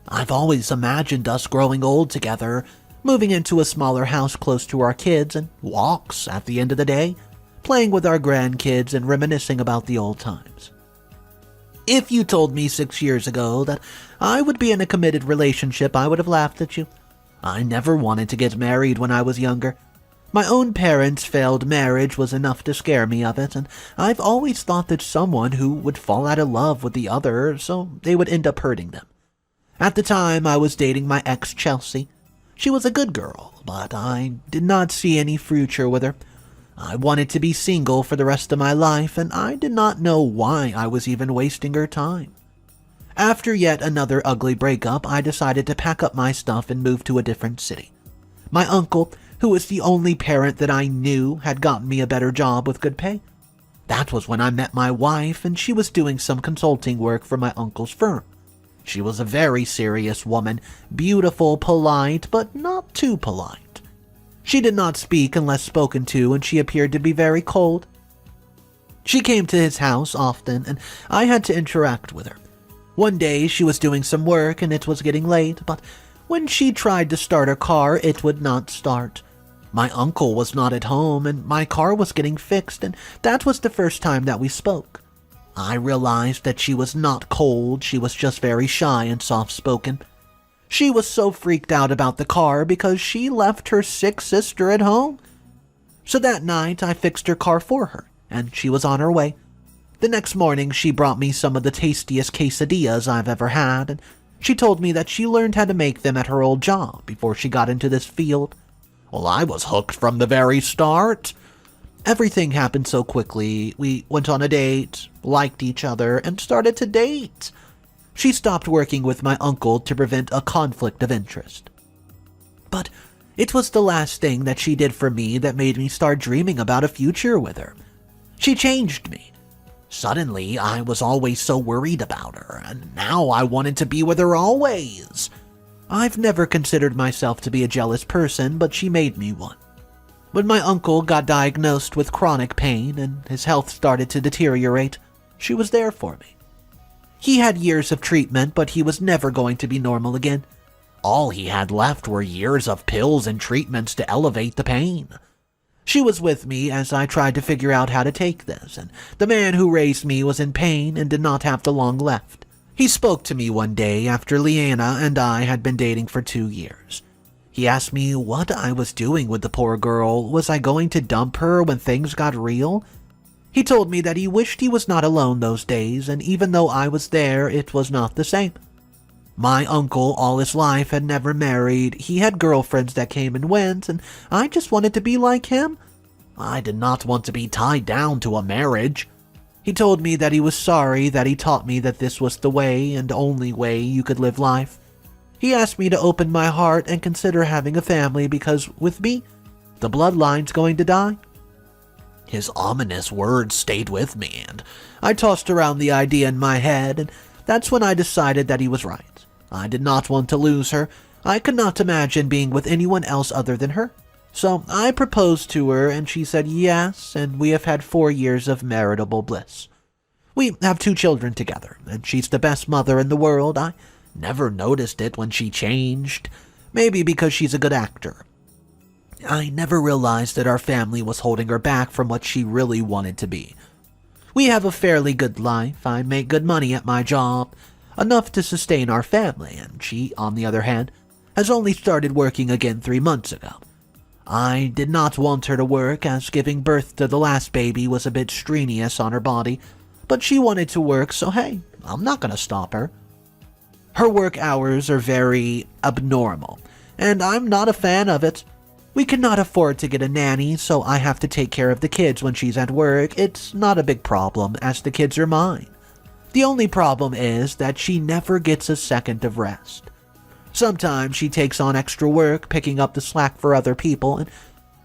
I've always imagined us growing old together, moving into a smaller house close to our kids and walks at the end of the day, playing with our grandkids and reminiscing about the old times. If you told me 6 years ago that I would be in a committed relationship, I would have laughed at you. I never wanted to get married when I was younger. My own parents' failed marriage was enough to scare me of it, and I've always thought that someone who would fall out of love with the other, so they would end up hurting them. At the time, I was dating my ex Chelsea. She was a good girl, but I did not see any future with her. I wanted to be single for the rest of my life, and I did not know why I was even wasting her time. After yet another ugly breakup, I decided to pack up my stuff and move to a different city. My uncle, who was the only parent that I knew, had gotten me a better job with good pay. That was when I met my wife, and she was doing some consulting work for my uncle's firm. She was a very serious woman, beautiful, polite, but not too polite. She did not speak unless spoken to, and she appeared to be very cold. She came to his house often, and I had to interact with her. One day she was doing some work and it was getting late, but when she tried to start her car, it would not start. My uncle was not at home and my car was getting fixed, and that was the first time that we spoke. I realized that she was not cold, she was just very shy and soft-spoken. She was so freaked out about the car because she left her sick sister at home. So that night I fixed her car for her, and she was on her way. The next morning she brought me some of the tastiest quesadillas I've ever had, and she told me that she learned how to make them at her old job before she got into this field. Well, I was hooked from the very start. Everything happened so quickly. We went on a date, liked each other, and started to date. She stopped working with my uncle to prevent a conflict of interest. But it was the last thing that she did for me that made me start dreaming about a future with her. She changed me. Suddenly, I was always so worried about her, and now I wanted to be with her always. I've never considered myself to be a jealous person, but she made me one. When my uncle got diagnosed with chronic pain and his health started to deteriorate, she was there for me. He had years of treatment, but he was never going to be normal again. All he had left were years of pills and treatments to elevate the pain. She was with me as I tried to figure out how to take this, and the man who raised me was in pain and did not have the long left. He spoke to me one day after Leanna and I had been dating for 2 years. He asked me what I was doing with the poor girl. Was I going to dump her when things got real? He told me that he wished he was not alone those days, and even though I was there, it was not the same. My uncle all his life had never married. He had girlfriends that came and went, and I just wanted to be like him. I did not want to be tied down to a marriage. He told me that he was sorry that he taught me that this was the way and only way you could live life. He asked me to open my heart and consider having a family because, with me, the bloodline's going to die. His ominous words stayed with me, and I tossed around the idea in my head, and that's when I decided that he was right. I did not want to lose her. I could not imagine being with anyone else other than her. So I proposed to her, and she said yes, and we have had 4 years of maritable bliss. We have 2 children together, and she's the best mother in the world. I never noticed it when she changed, maybe because she's a good actor. I never realized that our family was holding her back from what she really wanted to be. We have a fairly good life. I make good money at my job, enough to sustain our family, and she, on the other hand, has only started working again 3 months ago. I did not want her to work, as giving birth to the last baby was a bit strenuous on her body, but she wanted to work, so hey, I'm not going to stop her. Her work hours are very abnormal, and I'm not a fan of it. We cannot afford to get a nanny, so I have to take care of the kids when she's at work. It's not a big problem, as the kids are mine. The only problem is that she never gets a second of rest. Sometimes she takes on extra work, picking up the slack for other people, and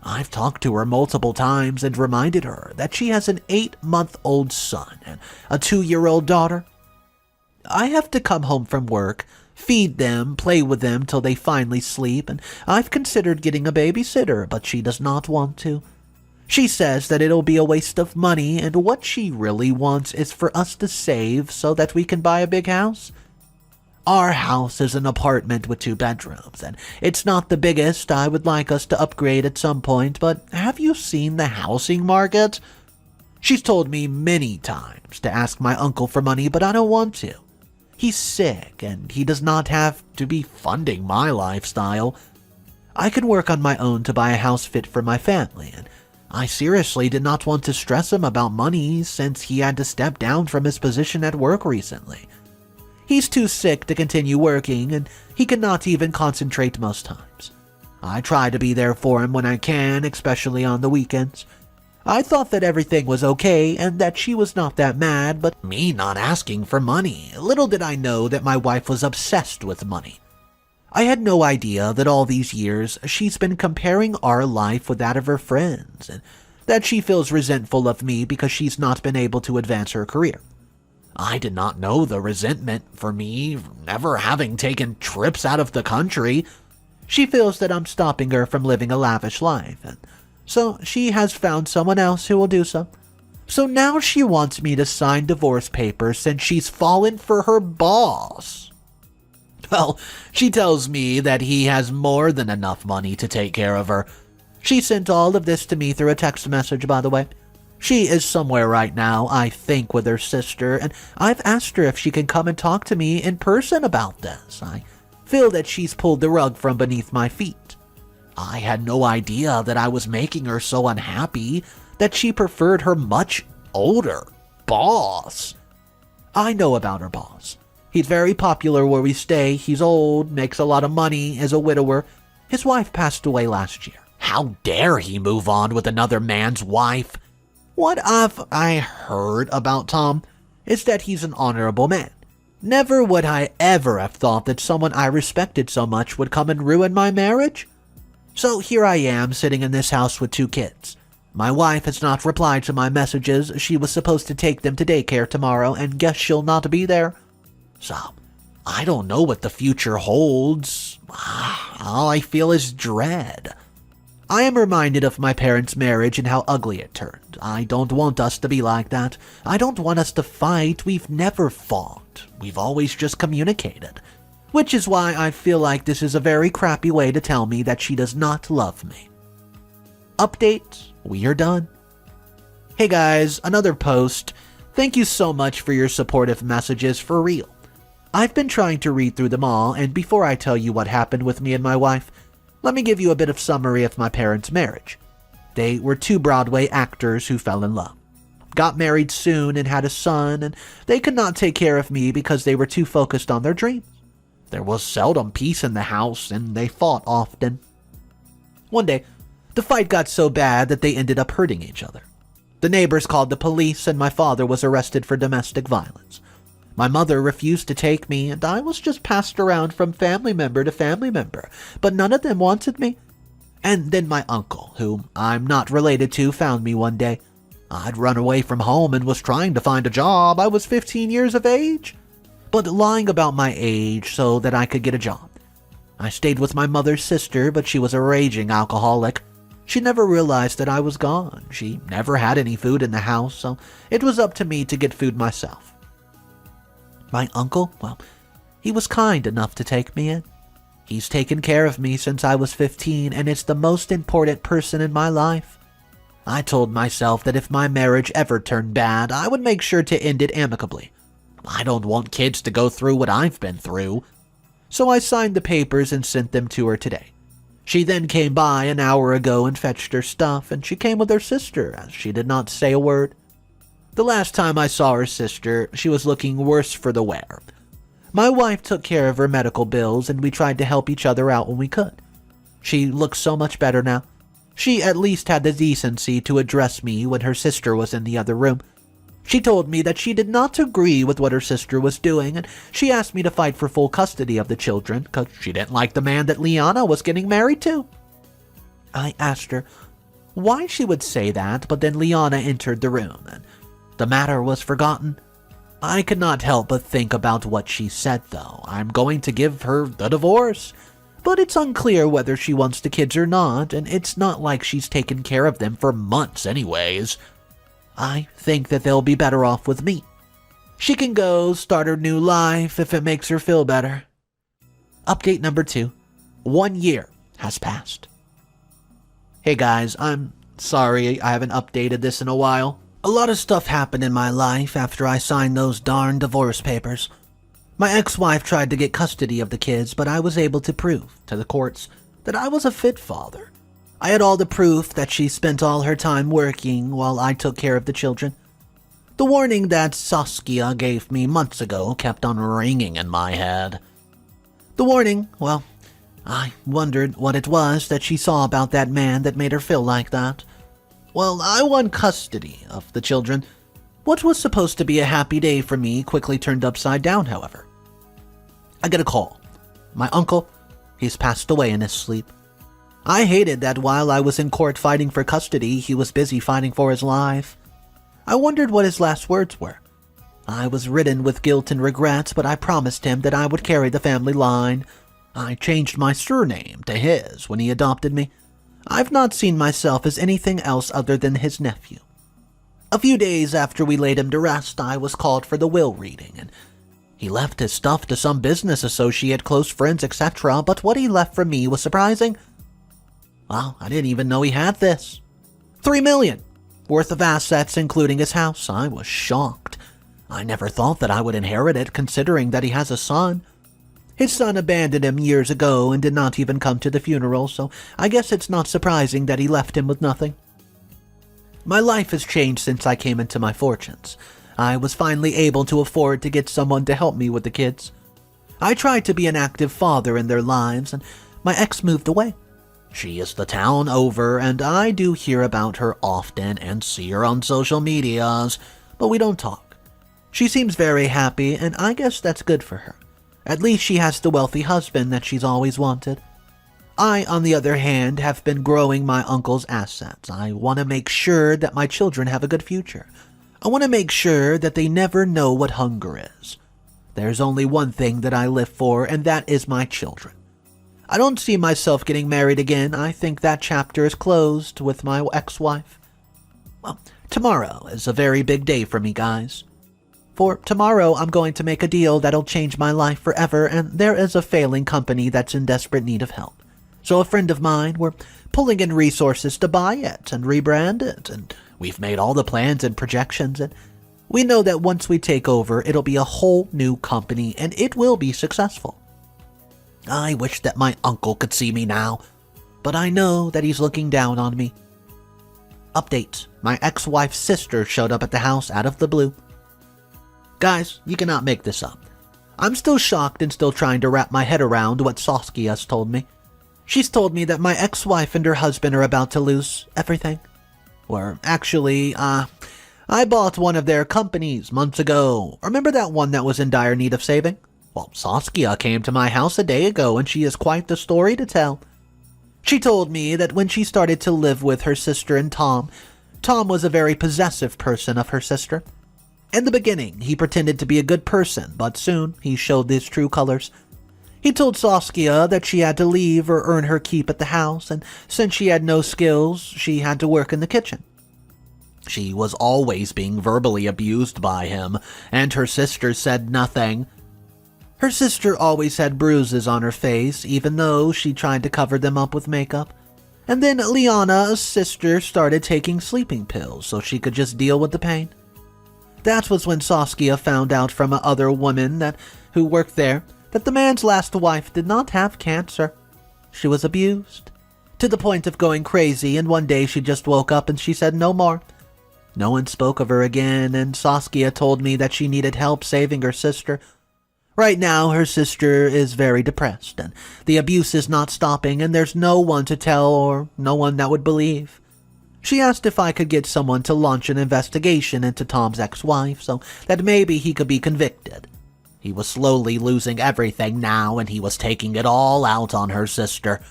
I've talked to her multiple times and reminded her that she has an 8-month-old son and a 2-year-old daughter. I have to come home from work, feed them, play with them till they finally sleep, and I've considered getting a babysitter, but she does not want to. She says that it'll be a waste of money, and what she really wants is for us to save so that we can buy a big house. Our house is an apartment with 2 bedrooms, and it's not the biggest. I would like us to upgrade at some point, but have you seen the housing market? She's told me many times to ask my uncle for money, but I don't want to. He's sick, and he does not have to be funding my lifestyle. I can work on my own to buy a house fit for my family, and I seriously did not want to stress him about money since he had to step down from his position at work recently. He's too sick to continue working, and he cannot even concentrate most times. I try to be there for him when I can, especially on the weekends. I thought that everything was okay and that she was not that mad, but me not asking for money. Little did I know that my wife was obsessed with money. I had no idea that all these years she's been comparing our life with that of her friends, and that she feels resentful of me because she's not been able to advance her career. I did not know the resentment for me never having taken trips out of the country. She feels that I'm stopping her from living a lavish life, and so she has found someone else who will do so. So now she wants me to sign divorce papers since she's fallen for her boss. Well, she tells me that he has more than enough money to take care of her. She sent all of this to me through a text message, by the way. She is somewhere right now, I think, with her sister, and I've asked her if she can come and talk to me in person about this. I feel that she's pulled the rug from beneath my feet. I had no idea that I was making her so unhappy that she preferred her much older boss. I know about her boss. He's very popular where we stay. He's old, makes a lot of money, is a widower. His wife passed away last year. How dare he move on with another man's wife? What I heard about Tom is that he's an honorable man. Never would I ever have thought that someone I respected so much would come and ruin my marriage. So here I am sitting in this house with 2 kids. My wife has not replied to my messages. She was supposed to take them to daycare tomorrow, and guess she'll not be there. So, I don't know what the future holds. All I feel is dread. I am reminded of my parents' marriage and how ugly it turned. I don't want us to be like that. I don't want us to fight. We've never fought. We've always just communicated. Which is why I feel like this is a very crappy way to tell me that she does not love me. Update, we are done. Hey guys, another post. Thank you so much for your supportive messages, for real. I've been trying to read through them all, and before I tell you what happened with me and my wife, let me give you a bit of summary of my parents' marriage. They were 2 Broadway actors who fell in love, got married soon and had a son, and they could not take care of me because they were too focused on their dreams. There was seldom peace in the house, and they fought often. One day, the fight got so bad that they ended up hurting each other. The neighbors called the police, and my father was arrested for domestic violence. My mother refused to take me, and I was just passed around from family member to family member, but none of them wanted me. And then my uncle, whom I'm not related to, found me one day. I'd run away from home and was trying to find a job. I was 15 years of age, but lying about my age so that I could get a job. I stayed with my mother's sister, but she was a raging alcoholic. She never realized that I was gone. She never had any food in the house, so it was up to me to get food myself. My uncle, well, he was kind enough to take me in. He's taken care of me since I was 15, and it's the most important person in my life. I told myself that if my marriage ever turned bad, I would make sure to end it amicably. I don't want kids to go through what I've been through. So I signed the papers and sent them to her today. She then came by an hour ago and fetched her stuff, and she came with her sister, as she did not say a word. The last time I saw her sister, she was looking worse for the wear. My wife took care of her medical bills, and we tried to help each other out when we could. She looks so much better now. She at least had the decency to address me when her sister was in the other room. She told me that she did not agree with what her sister was doing, and she asked me to fight for full custody of the children because she didn't like the man that Liana was getting married to. I asked her, why she would say that, but then Liana entered the room, and the matter was forgotten. I could not help but think about what she said, though. I'm going to give her the divorce, but it's unclear whether she wants the kids or not, and it's not like she's taken care of them for months anyways. I think that they'll be better off with me. She can go start her new life if it makes her feel better. Update number 2. 1 year has passed. Hey guys, I'm sorry I haven't updated this in a while. A lot of stuff happened in my life after I signed those darn divorce papers. My ex-wife tried to get custody of the kids, but I was able to prove to the courts that I was a fit father. I had all the proof that she spent all her time working while I took care of the children. The warning that Saskia gave me months ago kept on ringing in my head. The warning, well, I wondered what it was that she saw about that man that made her feel like that. Well, I won custody of the children. What was supposed to be a happy day for me quickly turned upside down, however. I get a call. My uncle, he's passed away in his sleep. I hated that while I was in court fighting for custody, he was busy fighting for his life. I wondered what his last words were. I was ridden with guilt and regrets, but I promised him that I would carry the family line. I changed my surname to his when he adopted me. I've not seen myself as anything else other than his nephew. A few days after we laid him to rest, I was called for the will reading, and he left his stuff to some business associate, close friends, etc., but what he left for me was surprising. Well, I didn't even know he had this. $3 million worth of assets, including his house. I was shocked. I never thought that I would inherit it, considering that he has a son. His son abandoned him years ago and did not even come to the funeral, so I guess it's not surprising that he left him with nothing. My life has changed since I came into my fortunes. I was finally able to afford to get someone to help me with the kids. I tried to be an active father in their lives, and my ex moved away. She is the town over, and I do hear about her often and see her on social medias, but we don't talk. She seems very happy, and I guess that's good for her. At least she has the wealthy husband that she's always wanted. I, on the other hand, have been growing my uncle's assets. I want to make sure that my children have a good future. I want to make sure that they never know what hunger is. There's only one thing that I live for, and that is my children. I don't see myself getting married again. I think that chapter is closed with my ex-wife. Well, tomorrow is a very big day for me, guys. For tomorrow, I'm going to make a deal that'll change my life forever, and there is a failing company that's in desperate need of help. So a friend of mine, we're pulling in resources to buy it and rebrand it, and we've made all the plans and projections, and we know that once we take over, it'll be a whole new company, and it will be successful. I wish that my uncle could see me now, but I know that he's looking down on me. Update: my ex-wife's sister showed up at the house out of the blue. Guys, you cannot make this up. I'm still shocked and still trying to wrap my head around what Saskia's told me. She's told me that my ex-wife and her husband are about to lose everything. Or actually, I bought one of their companies months ago. Remember that one that was in dire need of saving? Well, Saskia came to my house a day ago and she has quite the story to tell. She told me that when she started to live with her sister and Tom was a very possessive person of her sister. In the beginning, he pretended to be a good person, but soon he showed his true colors. He told Saskia that she had to leave or earn her keep at the house, and since she had no skills, she had to work in the kitchen. She was always being verbally abused by him, and her sister said nothing. Her sister always had bruises on her face, even though she tried to cover them up with makeup. And then Liana's sister started taking sleeping pills so she could just deal with the pain. That was when Saskia found out from another woman who worked there that the man's last wife did not have cancer. She was abused, to the point of going crazy, and one day she just woke up and she said no more. No one spoke of her again, and Saskia told me that she needed help saving her sister. Right now, her sister is very depressed, and the abuse is not stopping, and there's no one to tell or no one that would believe. She asked if I could get someone to launch an investigation into Tom's ex-wife so that maybe he could be convicted. He was slowly losing everything now, and he was taking it all out on her sister.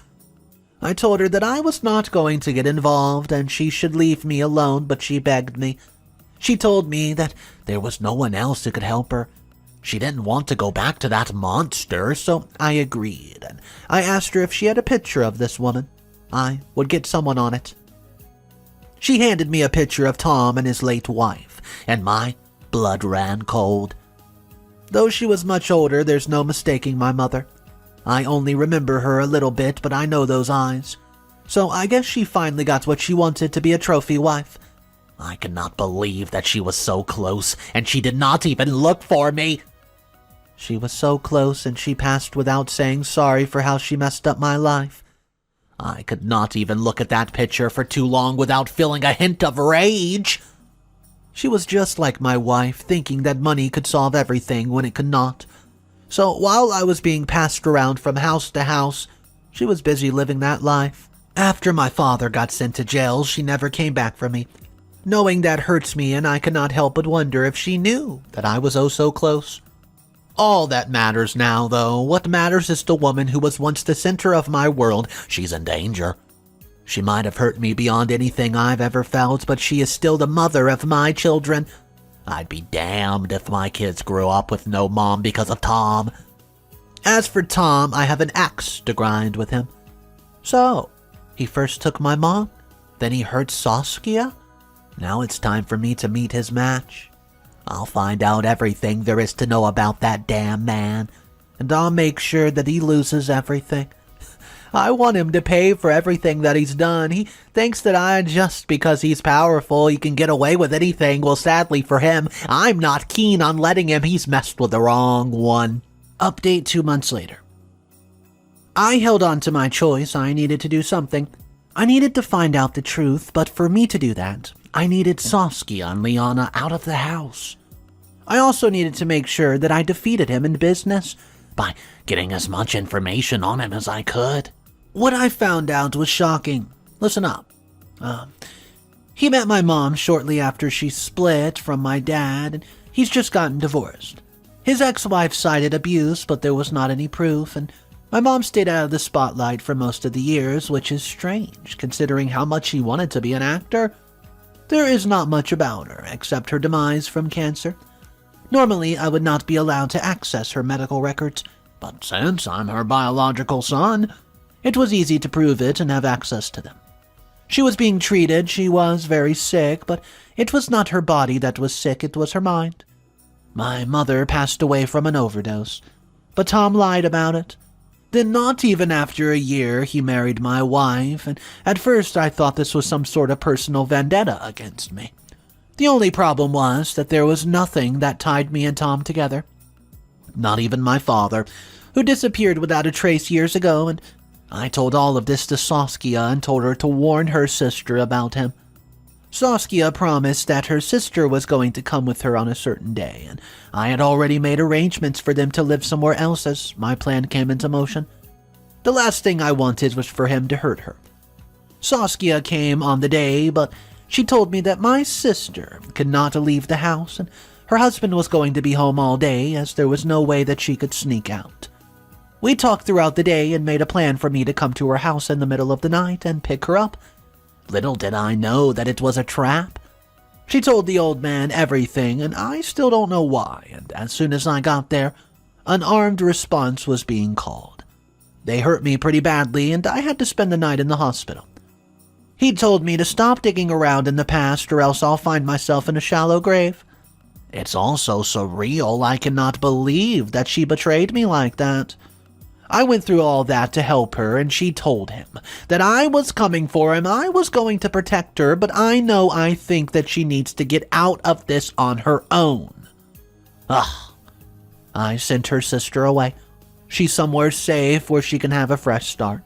I told her that I was not going to get involved and she should leave me alone, but she begged me. She told me that there was no one else who could help her. She didn't want to go back to that monster, so I agreed, and I asked her if she had a picture of this woman. I would get someone on it. She handed me a picture of Tom and his late wife, and my blood ran cold. Though she was much older, there's no mistaking my mother. I only remember her a little bit, but I know those eyes. So I guess she finally got what she wanted, to be a trophy wife. I cannot believe that she was so close, and she did not even look for me. She was so close, and she passed without saying sorry for how she messed up my life. I could not even look at that picture for too long without feeling a hint of rage. She was just like my wife, thinking that money could solve everything when it could not. So while I was being passed around from house to house, she was busy living that life. After my father got sent to jail, she never came back for me. Knowing that hurts me, and I cannot help but wonder if she knew that I was oh so close. All that matters now, though, what matters is the woman who was once the center of my world. She's in danger. She might have hurt me beyond anything I've ever felt, but she is still the mother of my children. I'd be damned if my kids grew up with no mom because of Tom. As for Tom, I have an axe to grind with him. So, he first took my mom, then he hurt Saskia. Now it's time for me to meet his match. I'll find out everything there is to know about that damn man, and I'll make sure that he loses everything. I want him to pay for everything that he's done. He thinks that just because he's powerful, he can get away with anything. Well, sadly for him, I'm not keen on letting him. He's messed with the wrong one. Update 2 months later. I held on to my choice. I needed to do something. I needed to find out the truth, but for me to do that, I needed Saskia and Liana out of the house. I also needed to make sure that I defeated him in business by getting as much information on him as I could. What I found out was shocking. Listen up. He met my mom shortly after she split from my dad, and he's just gotten divorced. His ex-wife cited abuse, but there was not any proof, and my mom stayed out of the spotlight for most of the years, which is strange, considering how much she wanted to be an actor. There is not much about her, except her demise from cancer. Normally, I would not be allowed to access her medical records, but since I'm her biological son, it was easy to prove it and have access to them. She was being treated, she was very sick, but it was not her body that was sick, it was her mind. My mother passed away from an overdose, but Tom lied about it. Then not even after a year, he married my wife, and at first I thought this was some sort of personal vendetta against me. The only problem was that there was nothing that tied me and Tom together. Not even my father, who disappeared without a trace years ago, and I told all of this to Saskia and told her to warn her sister about him. Saskia promised that her sister was going to come with her on a certain day, and I had already made arrangements for them to live somewhere else as my plan came into motion. The last thing I wanted was for him to hurt her. Saskia came on the day, but she told me that my sister could not leave the house, and her husband was going to be home all day, as there was no way that she could sneak out. We talked throughout the day and made a plan for me to come to her house in the middle of the night and pick her up. Little did I know that it was a trap. She told the old man everything, and I still don't know why, and as soon as I got there, an armed response was being called. They hurt me pretty badly, and I had to spend the night in the hospital. He told me to stop digging around in the past or else I'll find myself in a shallow grave. It's all so surreal, I cannot believe that she betrayed me like that. I went through all that to help her, and she told him that I was coming for him, I was going to protect her, but I think that she needs to get out of this on her own. I sent her sister away. She's somewhere safe where she can have a fresh start.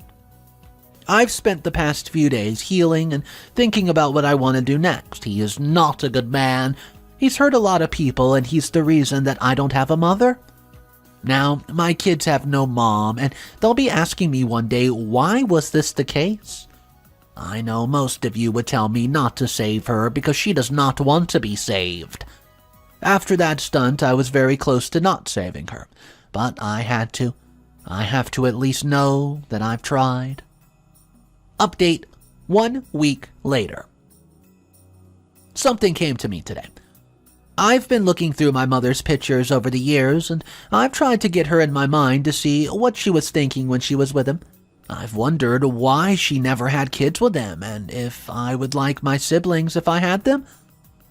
I've spent the past few days healing and thinking about what I want to do next. He is not a good man. He's hurt a lot of people, and he's the reason that I don't have a mother. Now, my kids have no mom, and they'll be asking me one day, why was this the case? I know most of you would tell me not to save her because she does not want to be saved. After that stunt, I was very close to not saving her, but I had to. I have to at least know that I've tried. Update 1 week later. Something came to me today. I've been looking through my mother's pictures over the years, and I've tried to get her in my mind to see what she was thinking when she was with him. I've wondered why she never had kids with them, and if I would like my siblings if I had them.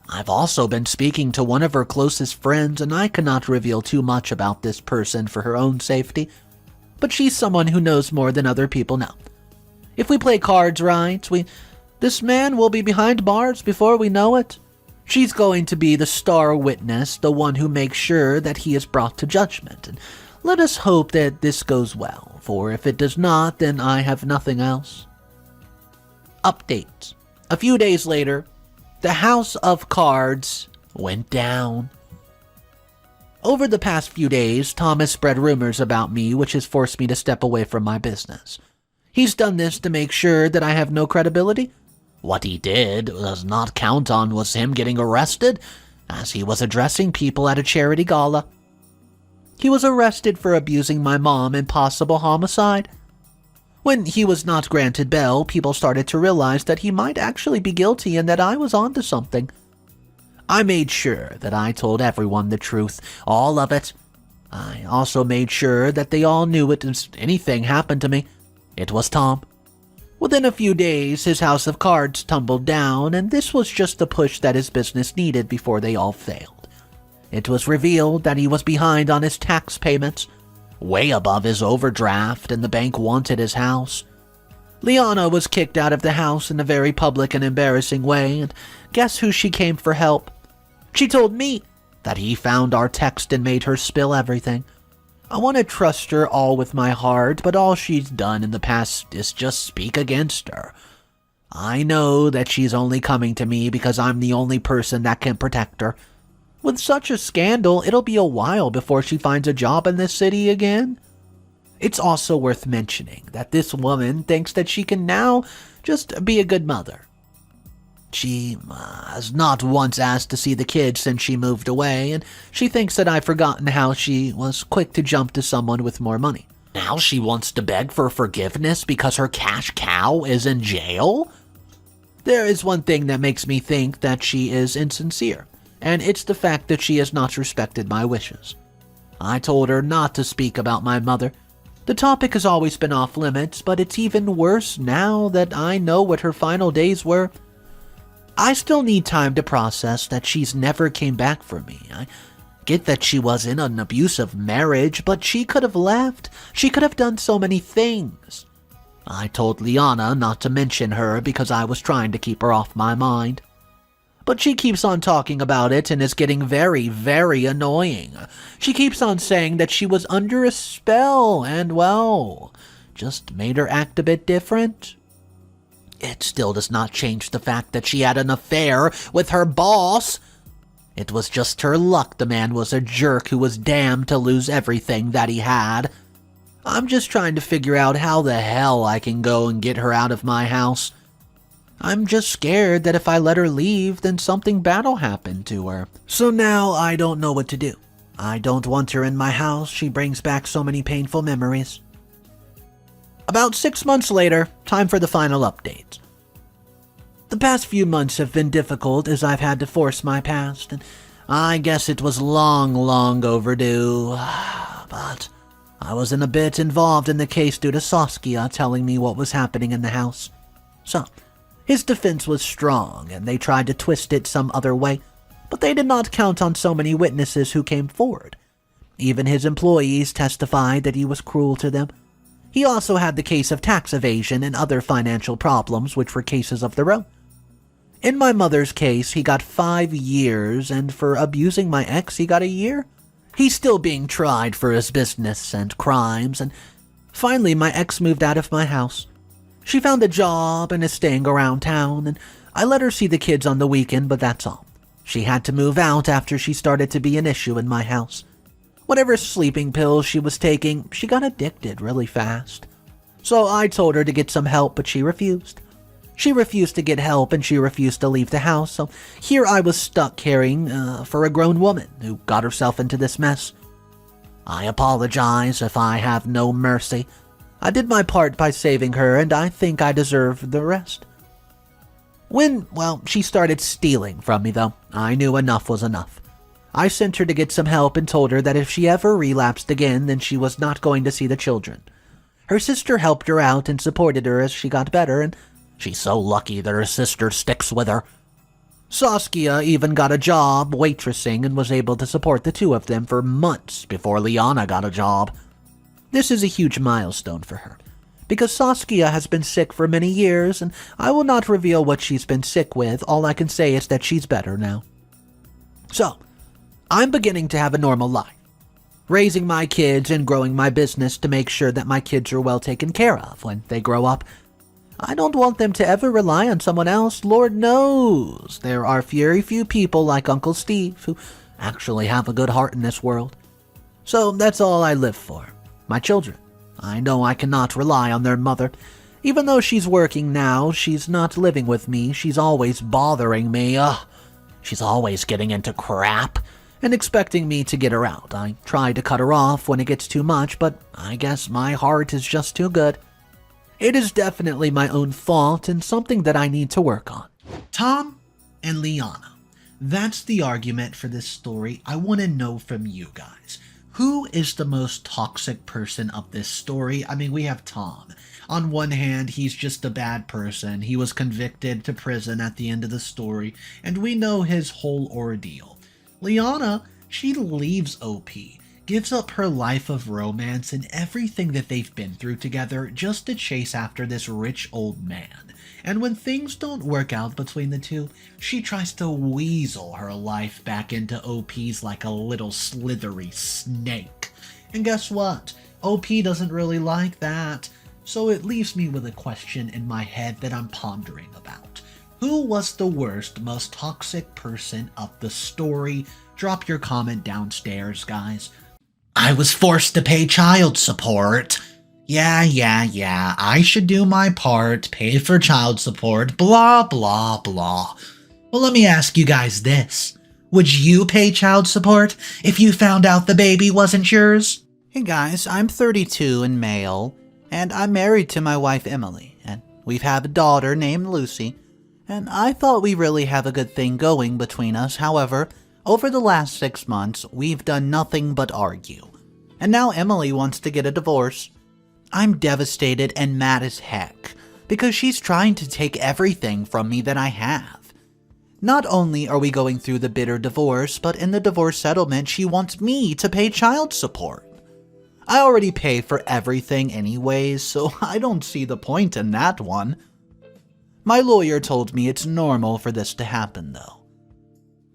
I've also been speaking to one of her closest friends, and I cannot reveal too much about this person for her own safety, but she's someone who knows more than other people know. If we play cards right, this man will be behind bars before we know it. She's going to be the star witness, the one who makes sure that he is brought to judgment. And let us hope that this goes well, for if it does not, then I have nothing else. Update. A few days later, the house of cards went down. Over the past few days, Tom has spread rumors about me, which has forced me to step away from my business. He's done this to make sure that I have no credibility. What he does not count on was him getting arrested, as he was addressing people at a charity gala. He was arrested for abusing my mom and possible homicide. When he was not granted bail, people started to realize that he might actually be guilty and that I was onto something. I made sure that I told everyone the truth, all of it. I also made sure that they all knew it if anything happened to me. It was Tom. Within a few days, his house of cards tumbled down, and this was just the push that his business needed before they all failed. It was revealed that he was behind on his tax payments, way above his overdraft, and the bank wanted his house. Liana was kicked out of the house in a very public and embarrassing way, and guess who she came for help? She told me that he found our text and made her spill everything. I want to trust her all with my heart, but all she's done in the past is just speak against her. I know that she's only coming to me because I'm the only person that can protect her. With such a scandal, it'll be a while before she finds a job in this city again. It's also worth mentioning that this woman thinks that she can now just be a good mother. She has not once asked to see the kids since she moved away, and she thinks that I've forgotten how she was quick to jump to someone with more money. Now she wants to beg for forgiveness because her cash cow is in jail? There is one thing that makes me think that she is insincere, and it's the fact that she has not respected my wishes. I told her not to speak about my mother. The topic has always been off limits, but it's even worse now that I know what her final days were. I still need time to process that she's never came back for me. I get that she was in an abusive marriage, but she could have left. She could have done so many things. I told Liana not to mention her because I was trying to keep her off my mind. But she keeps on talking about it and is getting very, very annoying. She keeps on saying that she was under a spell and, well, just made her act a bit different. It still does not change the fact that she had an affair with her boss. It was just her luck the man was a jerk who was damned to lose everything that he had. I'm just trying to figure out how the hell I can go and get her out of my house. I'm just scared that if I let her leave, then something bad will happen to her. So now I don't know what to do. I don't want her in my house. She brings back so many painful memories. About 6 months later, time for the final update. The past few months have been difficult as I've had to force my past, and I guess it was long overdue. But I was in a bit involved in the case due to Saskia telling me what was happening in the house. So, his defense was strong, and they tried to twist it some other way, but they did not count on so many witnesses who came forward. Even his employees testified that he was cruel to them. He also had the case of tax evasion and other financial problems, which were cases of their own. In my mother's case, he got 5 years, and for abusing my ex, he got a year. He's still being tried for his business and crimes, and finally my ex moved out of my house. She found a job and is staying around town, and I let her see the kids on the weekend, but that's all. She had to move out after she started to be an issue in my house. Whatever sleeping pills she was taking, she got addicted really fast. So I told her to get some help, but she refused. She refused to get help and she refused to leave the house, so here I was stuck caring for a grown woman who got herself into this mess. I apologize if I have no mercy. I did my part by saving her, and I think I deserve the rest. She started stealing from me, though, I knew enough was enough. I sent her to get some help and told her that if she ever relapsed again, then she was not going to see the children. Her sister helped her out and supported her as she got better, and she's so lucky that her sister sticks with her. Saskia even got a job waitressing and was able to support the two of them for months before Liana got a job. This is a huge milestone for her, because Saskia has been sick for many years, and I will not reveal what she's been sick with. All I can say is that she's better now. So, I'm beginning to have a normal life, raising my kids and growing my business to make sure that my kids are well taken care of when they grow up. I don't want them to ever rely on someone else. Lord knows there are very few people like Uncle Steve who actually have a good heart in this world. So that's all I live for. My children. I know I cannot rely on their mother. Even though she's working now, she's not living with me. She's always bothering me. She's always getting into crap and expecting me to get her out. I try to cut her off when it gets too much, but I guess my heart is just too good. It is definitely my own fault and something that I need to work on. Tom and Liana. That's the argument for this story. I want to know from you guys. Who is the most toxic person of this story? I mean, we have Tom. On one hand, he's just a bad person. He was convicted to prison at the end of the story, and we know his whole ordeal. Liana, she leaves OP, gives up her life of romance and everything that they've been through together just to chase after this rich old man. And when things don't work out between the two, she tries to weasel her life back into OP's like a little slithery snake. And guess what? OP doesn't really like that. So it leaves me with a question in my head that I'm pondering about. Who was the worst, most toxic person of the story? Drop your comment downstairs, guys. I was forced to pay child support. Yeah, I should do my part, pay for child support, blah, blah, blah. Well, let me ask you guys this. Would you pay child support if you found out the baby wasn't yours? Hey guys, I'm 32 and male, and I'm married to my wife Emily, and we've had a daughter named Lucy, and I thought we really have a good thing going between us. However, over the last 6 months, we've done nothing but argue. And now Emily wants to get a divorce. I'm devastated and mad as heck, because she's trying to take everything from me that I have. Not only are we going through the bitter divorce, but in the divorce settlement, she wants me to pay child support. I already pay for everything anyways, so I don't see the point in that one. My lawyer told me it's normal for this to happen, though.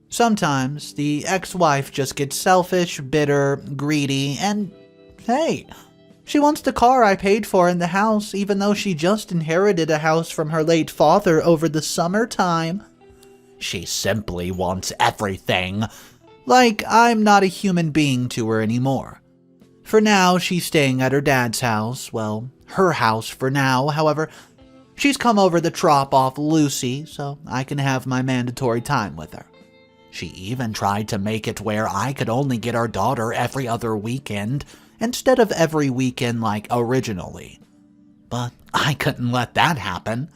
Sometimes, the ex-wife just gets selfish, bitter, greedy, and hey, she wants the car I paid for in the house even though she just inherited a house from her late father over the summertime. She simply wants everything. Like I'm not a human being to her anymore. For now, she's staying at her dad's house. Well, her house for now. However, she's come over to drop off Lucy so I can have my mandatory time with her. She even tried to make it where I could only get our daughter every other weekend, instead of every weekend like originally. But I couldn't let that happen.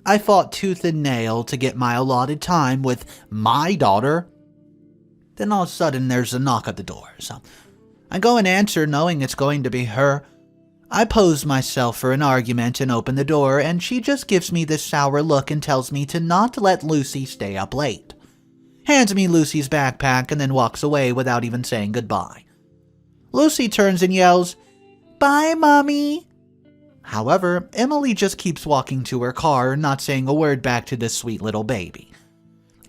I fought tooth and nail to get my allotted time with my daughter. Then all of a sudden there's a knock at the door, so I go and answer knowing it's going to be her. I pose myself for an argument and open the door, and she just gives me this sour look and tells me to not let Lucy stay up late. Hands me Lucy's backpack and then walks away without even saying goodbye. Lucy turns and yells, "Bye, Mommy!" However, Emily just keeps walking to her car, not saying a word back to this sweet little baby.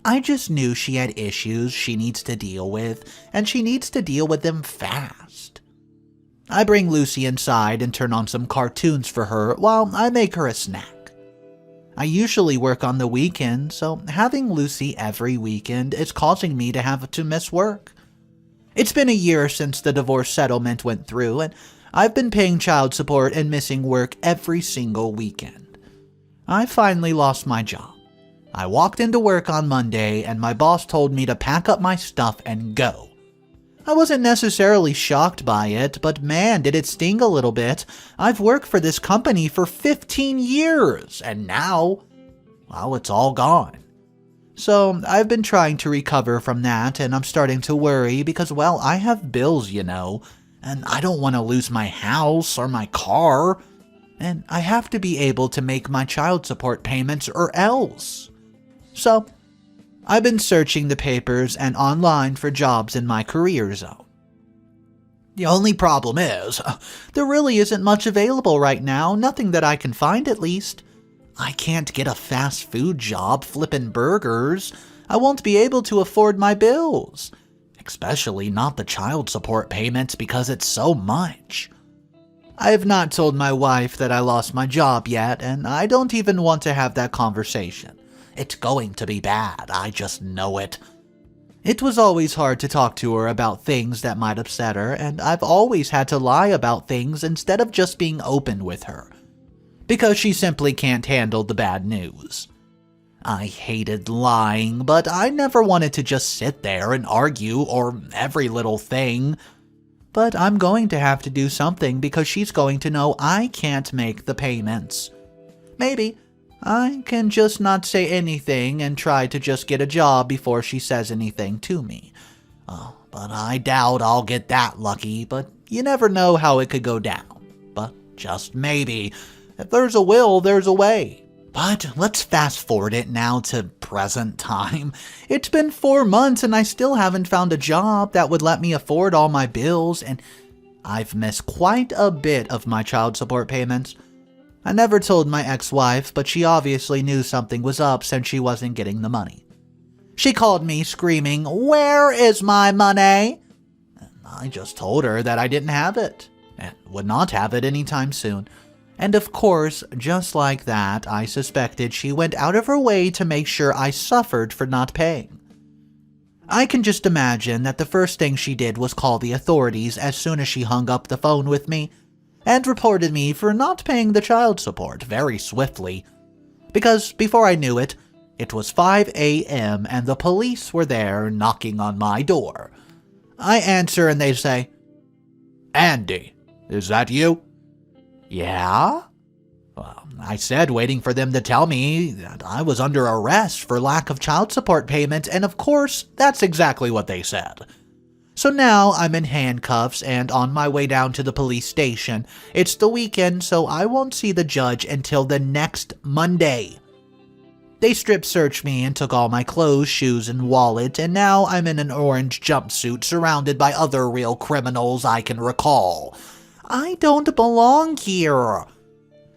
I just knew she had issues she needs to deal with, and she needs to deal with them fast. I bring Lucy inside and turn on some cartoons for her while I make her a snack. I usually work on the weekend, so having Lucy every weekend is causing me to have to miss work. It's been a year since the divorce settlement went through, and I've been paying child support and missing work every single weekend. I finally lost my job. I walked into work on Monday, and my boss told me to pack up my stuff and go. I wasn't necessarily shocked by it, but man, did it sting a little bit. I've worked for this company for 15 years, and now, well, it's all gone. So I've been trying to recover from that, and I'm starting to worry because, well, I have bills, and I don't want to lose my house or my car, and I have to be able to make my child support payments or else. So I've been searching the papers and online for jobs in my career zone. The only problem is, there really isn't much available right now, nothing that I can find at least. I can't get a fast food job flipping burgers. I won't be able to afford my bills, especially not the child support payments because it's so much. I have not told my wife that I lost my job yet, and I don't even want to have that conversation. It's going to be bad, I just know it. It was always hard to talk to her about things that might upset her, and I've always had to lie about things instead of just being open with her, because she simply can't handle the bad news. I hated lying, but I never wanted to just sit there and argue or every little thing. But I'm going to have to do something because she's going to know I can't make the payments. Maybe I can just not say anything and try to just get a job before she says anything to me. But I doubt I'll get that lucky, but you never know how it could go down. But just maybe. If there's a will, there's a way. But let's fast forward it now to present time. It's been 4 months and I still haven't found a job that would let me afford all my bills, and I've missed quite a bit of my child support payments. I never told my ex-wife, but she obviously knew something was up since she wasn't getting the money. She called me screaming, "Where is my money?" And I just told her that I didn't have it, and would not have it anytime soon. And of course, just like that, I suspected she went out of her way to make sure I suffered for not paying. I can just imagine that the first thing she did was call the authorities as soon as she hung up the phone with me, and reported me for not paying the child support very swiftly. Because before I knew it, it was 5 a.m. and the police were there knocking on my door. I answer and they say, "Andy, is that you?" "Yeah?" Well, I said, waiting for them to tell me that I was under arrest for lack of child support payment, and of course, that's exactly what they said. So now I'm in handcuffs and on my way down to the police station. It's the weekend, so I won't see the judge until the next Monday. They strip searched me and took all my clothes, shoes, and wallet, and now I'm in an orange jumpsuit surrounded by other real criminals I can recall. I don't belong here.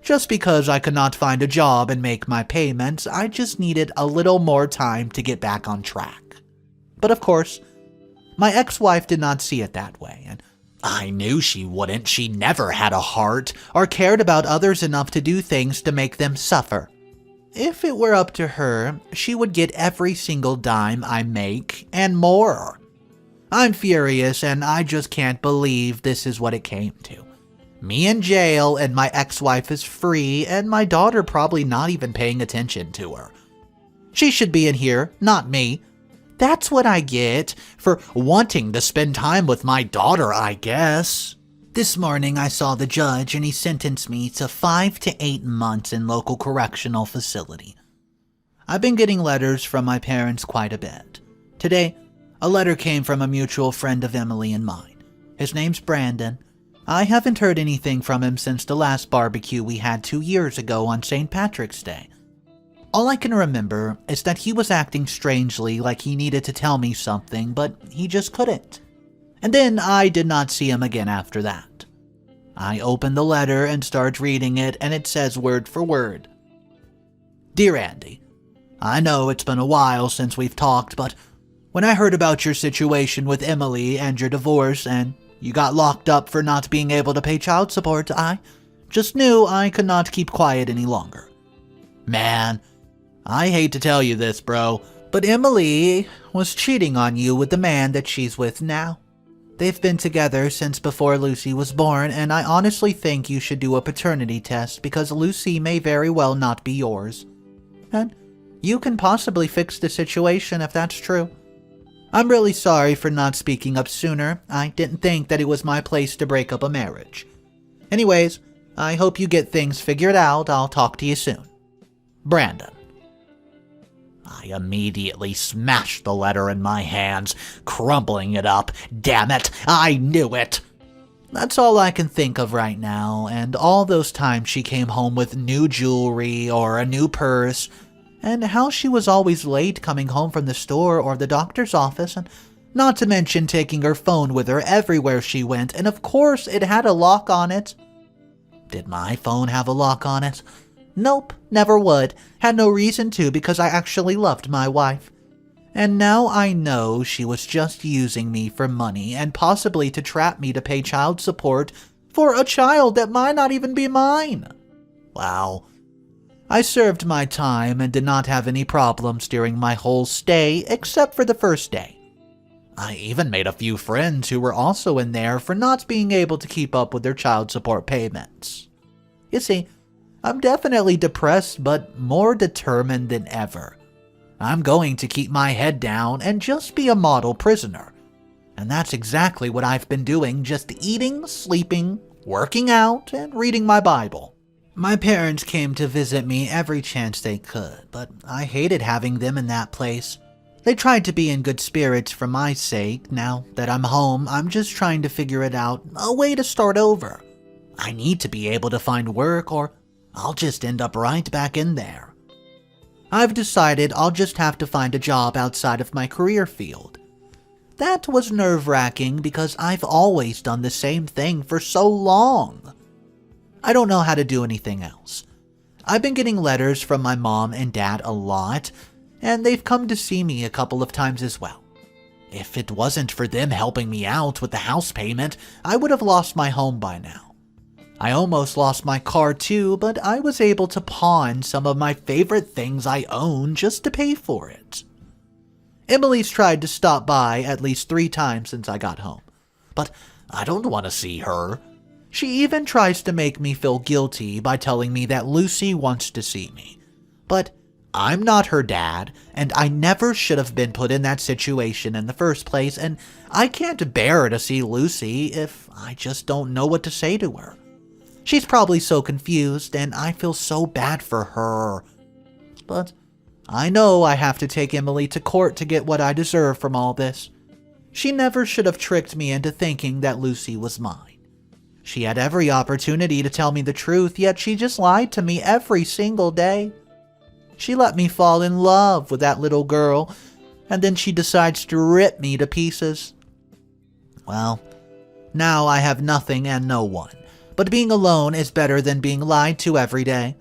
Just because I could not find a job and make my payments, I just needed a little more time to get back on track. But of course, my ex-wife did not see it that way, and I knew she wouldn't. She never had a heart or cared about others enough to do things to make them suffer. If it were up to her, she would get every single dime I make and more. I'm furious, and I just can't believe this is what it came to. Me in jail, and my ex-wife is free, and my daughter probably not even paying attention to her. She should be in here, not me. That's what I get for wanting to spend time with my daughter, I guess. This morning I saw the judge and he sentenced me to 5 to 8 months in local correctional facility. I've been getting letters from my parents quite a bit. Today, a letter came from a mutual friend of Emily and mine. His name's Brandon. I haven't heard anything from him since the last barbecue we had 2 years ago on St. Patrick's Day. All I can remember is that he was acting strangely, like he needed to tell me something, but he just couldn't. And then I did not see him again after that. I opened the letter and started reading it, and it says word for word. "Dear Andy, I know it's been a while since we've talked, but when I heard about your situation with Emily and your divorce, and you got locked up for not being able to pay child support, I just knew I could not keep quiet any longer. Man, I hate to tell you this, bro, but Emily was cheating on you with the man that she's with now. They've been together since before Lucy was born, and I honestly think you should do a paternity test because Lucy may very well not be yours. And you can possibly fix the situation if that's true. I'm really sorry for not speaking up sooner. I didn't think that it was my place to break up a marriage. Anyways, I hope you get things figured out. I'll talk to you soon. Brandon. I immediately smashed the letter in my hands, crumpling it up. Damn it, I knew it! That's all I can think of right now, and all those times she came home with new jewelry or a new purse, and how she was always late coming home from the store or the doctor's office, and not to mention taking her phone with her everywhere she went, and of course it had a lock on it. Did my phone have a lock on it? Nope, never would. Had no reason to because I actually loved my wife. And now I know she was just using me for money and possibly to trap me to pay child support for a child that might not even be mine. Wow. I served my time and did not have any problems during my whole stay except for the first day. I even made a few friends who were also in there for not being able to keep up with their child support payments. You see, I'm definitely depressed but more determined than ever. I'm going to keep my head down and just be a model prisoner. And that's exactly what I've been doing, just eating, sleeping, working out, and reading my Bible. My parents came to visit me every chance they could, but I hated having them in that place. They tried to be in good spirits for my sake. Now that I'm home, I'm just trying to figure it out, a way to start over. I need to be able to find work or I'll just end up right back in there. I've decided I'll just have to find a job outside of my career field. That was nerve-wracking because I've always done the same thing for so long. I don't know how to do anything else. I've been getting letters from my mom and dad a lot, and they've come to see me a couple of times as well. If it wasn't for them helping me out with the house payment, I would have lost my home by now. I almost lost my car too, but I was able to pawn some of my favorite things I own just to pay for it. Emily's tried to stop by at least 3 times since I got home, but I don't want to see her. She even tries to make me feel guilty by telling me that Lucy wants to see me. But I'm not her dad, and I never should have been put in that situation in the first place, and I can't bear to see Lucy if I just don't know what to say to her. She's probably so confused, and I feel so bad for her. But I know I have to take Emily to court to get what I deserve from all this. She never should have tricked me into thinking that Lucy was mine. She had every opportunity to tell me the truth, yet she just lied to me every single day. She let me fall in love with that little girl, and then she decides to rip me to pieces. Well, now I have nothing and no one. But being alone is better than being lied to every day.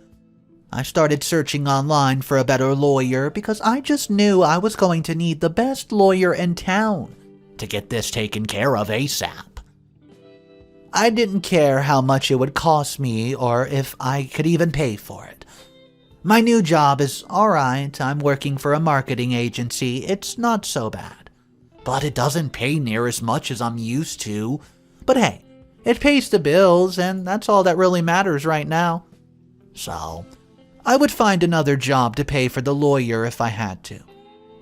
I started searching online for a better lawyer because I just knew I was going to need the best lawyer in town to get this taken care of ASAP. I didn't care how much it would cost me or if I could even pay for it. My new job is alright. I'm working for a marketing agency. It's not so bad. But it doesn't pay near as much as I'm used to. But hey, it pays the bills, and that's all that really matters right now. So, I would find another job to pay for the lawyer if I had to.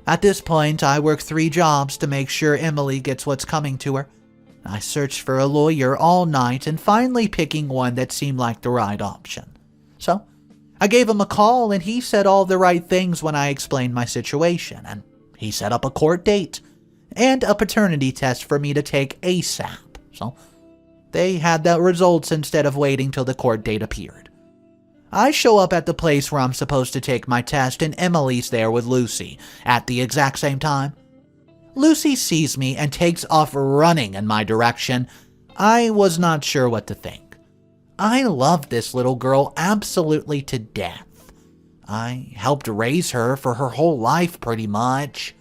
At this point, I work 3 jobs to make sure Emily gets what's coming to her. I searched for a lawyer all night and finally picking one that seemed like the right option. So, I gave him a call and he said all the right things when I explained my situation, and he set up a court date and a paternity test for me to take ASAP. So, they had the results instead of waiting till the court date appeared. I show up at the place where I'm supposed to take my test and Emily's there with Lucy at the exact same time. Lucy sees me and takes off running in my direction. I was not sure what to think. I love this little girl absolutely to death. I helped raise her for her whole life pretty much.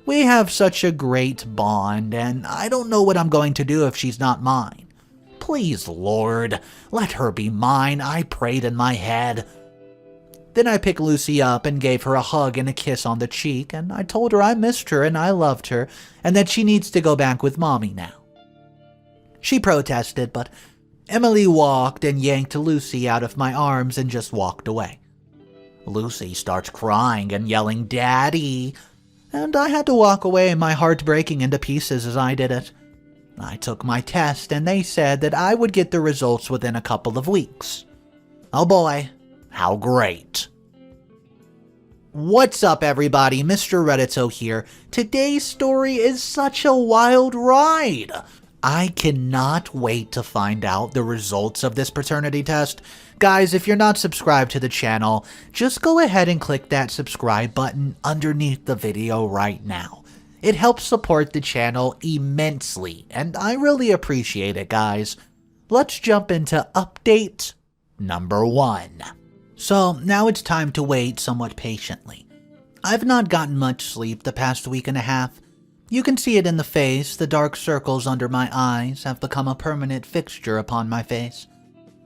We have such a great bond, and I don't know what I'm going to do if she's not mine. Please, Lord, let her be mine, I prayed in my head. Then I picked Lucy up and gave her a hug and a kiss on the cheek, and I told her I missed her and I loved her, and that she needs to go back with Mommy now. She protested, but Emily walked and yanked Lucy out of my arms and just walked away. Lucy starts crying and yelling, "Daddy!" and I had to walk away, my heart breaking into pieces as I did it. I took my test, and they said that I would get the results within a couple of weeks. Oh boy, how great. What's up, everybody? Mr. Reddito here. Today's story is such a wild ride. I cannot wait to find out the results of this paternity test. Guys, if you're not subscribed to the channel, just go ahead and click that subscribe button underneath the video right now. It helps support the channel immensely, and I really appreciate it, guys. Let's jump into update number 1. So now it's time to wait somewhat patiently. I've not gotten much sleep the past week and a half. You can see it in the face. The dark circles under my eyes have become a permanent fixture upon my face.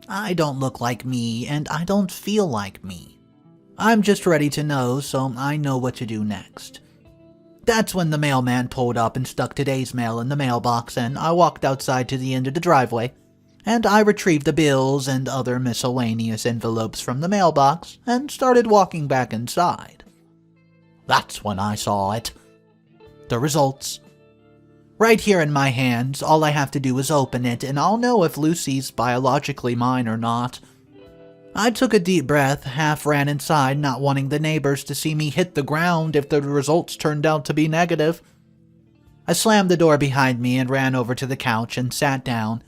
I don't look like me, and I don't feel like me. I'm just ready to know, so I know what to do next. That's when the mailman pulled up and stuck today's mail in the mailbox, and I walked outside to the end of the driveway, and I retrieved the bills and other miscellaneous envelopes from the mailbox and started walking back inside. That's when I saw it. The results. Right here in my hands, all I have to do is open it, and I'll know if Lucy's biologically mine or not. I took a deep breath, half ran inside, not wanting the neighbors to see me hit the ground if the results turned out to be negative. I slammed the door behind me and ran over to the couch and sat down,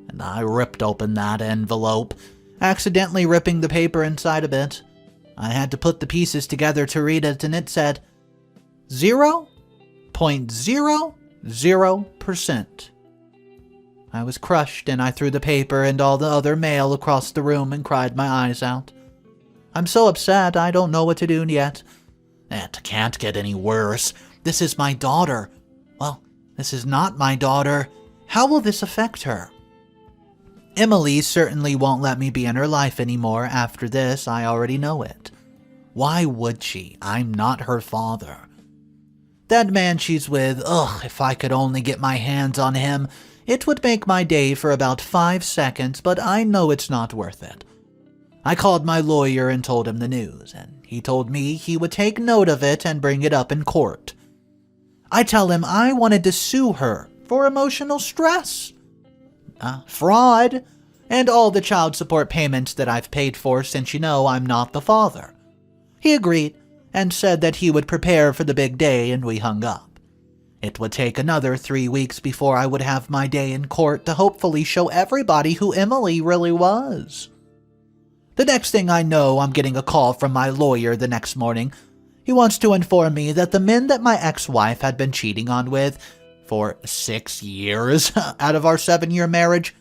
and I ripped open that envelope, accidentally ripping the paper inside a bit. I had to put the pieces together to read it, and it said 0.000%. I was crushed, and I threw the paper and all the other mail across the room and cried my eyes out. I'm so upset, I don't know what to do yet. It can't get any worse. This is my daughter. Well, this is not my daughter. How will this affect her? Emily certainly won't let me be in her life anymore after this. I already know it. Why would she? I'm not her father. That man she's with, if I could only get my hands on him, it would make my day for about 5 seconds, but I know it's not worth it. I called my lawyer and told him the news, and he told me he would take note of it and bring it up in court. I tell him I wanted to sue her for emotional stress, fraud, and all the child support payments that I've paid for since you know I'm not the father. He agreed and said that he would prepare for the big day, and we hung up. It would take another 3 weeks before I would have my day in court to hopefully show everybody who Emily really was. The next thing I know, I'm getting a call from my lawyer the next morning. He wants to inform me that the men that my ex-wife had been cheating on with for 6 years out of our 7-year marriage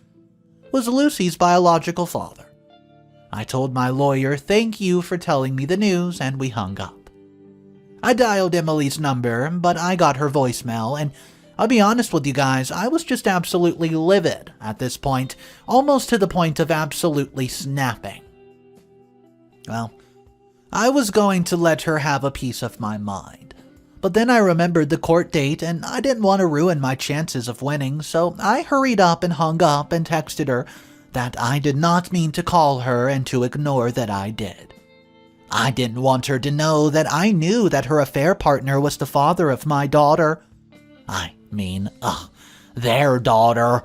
was Lucy's biological father. I told my lawyer thank you for telling me the news, and we hung up. I dialed Emily's number, but I got her voicemail, and I'll be honest with you guys, I was just absolutely livid at this point, almost to the point of absolutely snapping. Well, I was going to let her have a piece of my mind, but then I remembered the court date, and I didn't want to ruin my chances of winning, so I hurried up and hung up and texted her that I did not mean to call her and to ignore that I did. I didn't want her to know that I knew that her affair partner was the father of my daughter. Their daughter.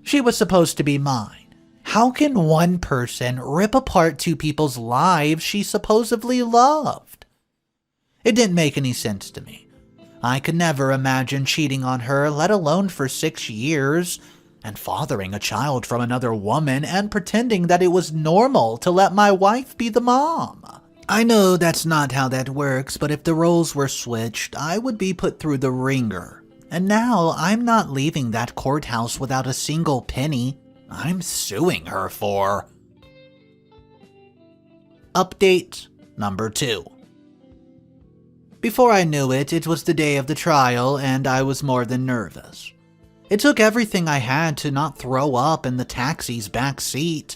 She was supposed to be mine. How can one person rip apart 2 people's lives she supposedly loved? It didn't make any sense to me. I could never imagine cheating on her, let alone for 6 years, and fathering a child from another woman and pretending that it was normal to let my wife be the mom. I know that's not how that works, but if the roles were switched, I would be put through the ringer. And now I'm not leaving that courthouse without a single penny. I'm suing her for. Update number 2. Before I knew it, it was the day of the trial, and I was more than nervous. It took everything I had to not throw up in the taxi's back seat.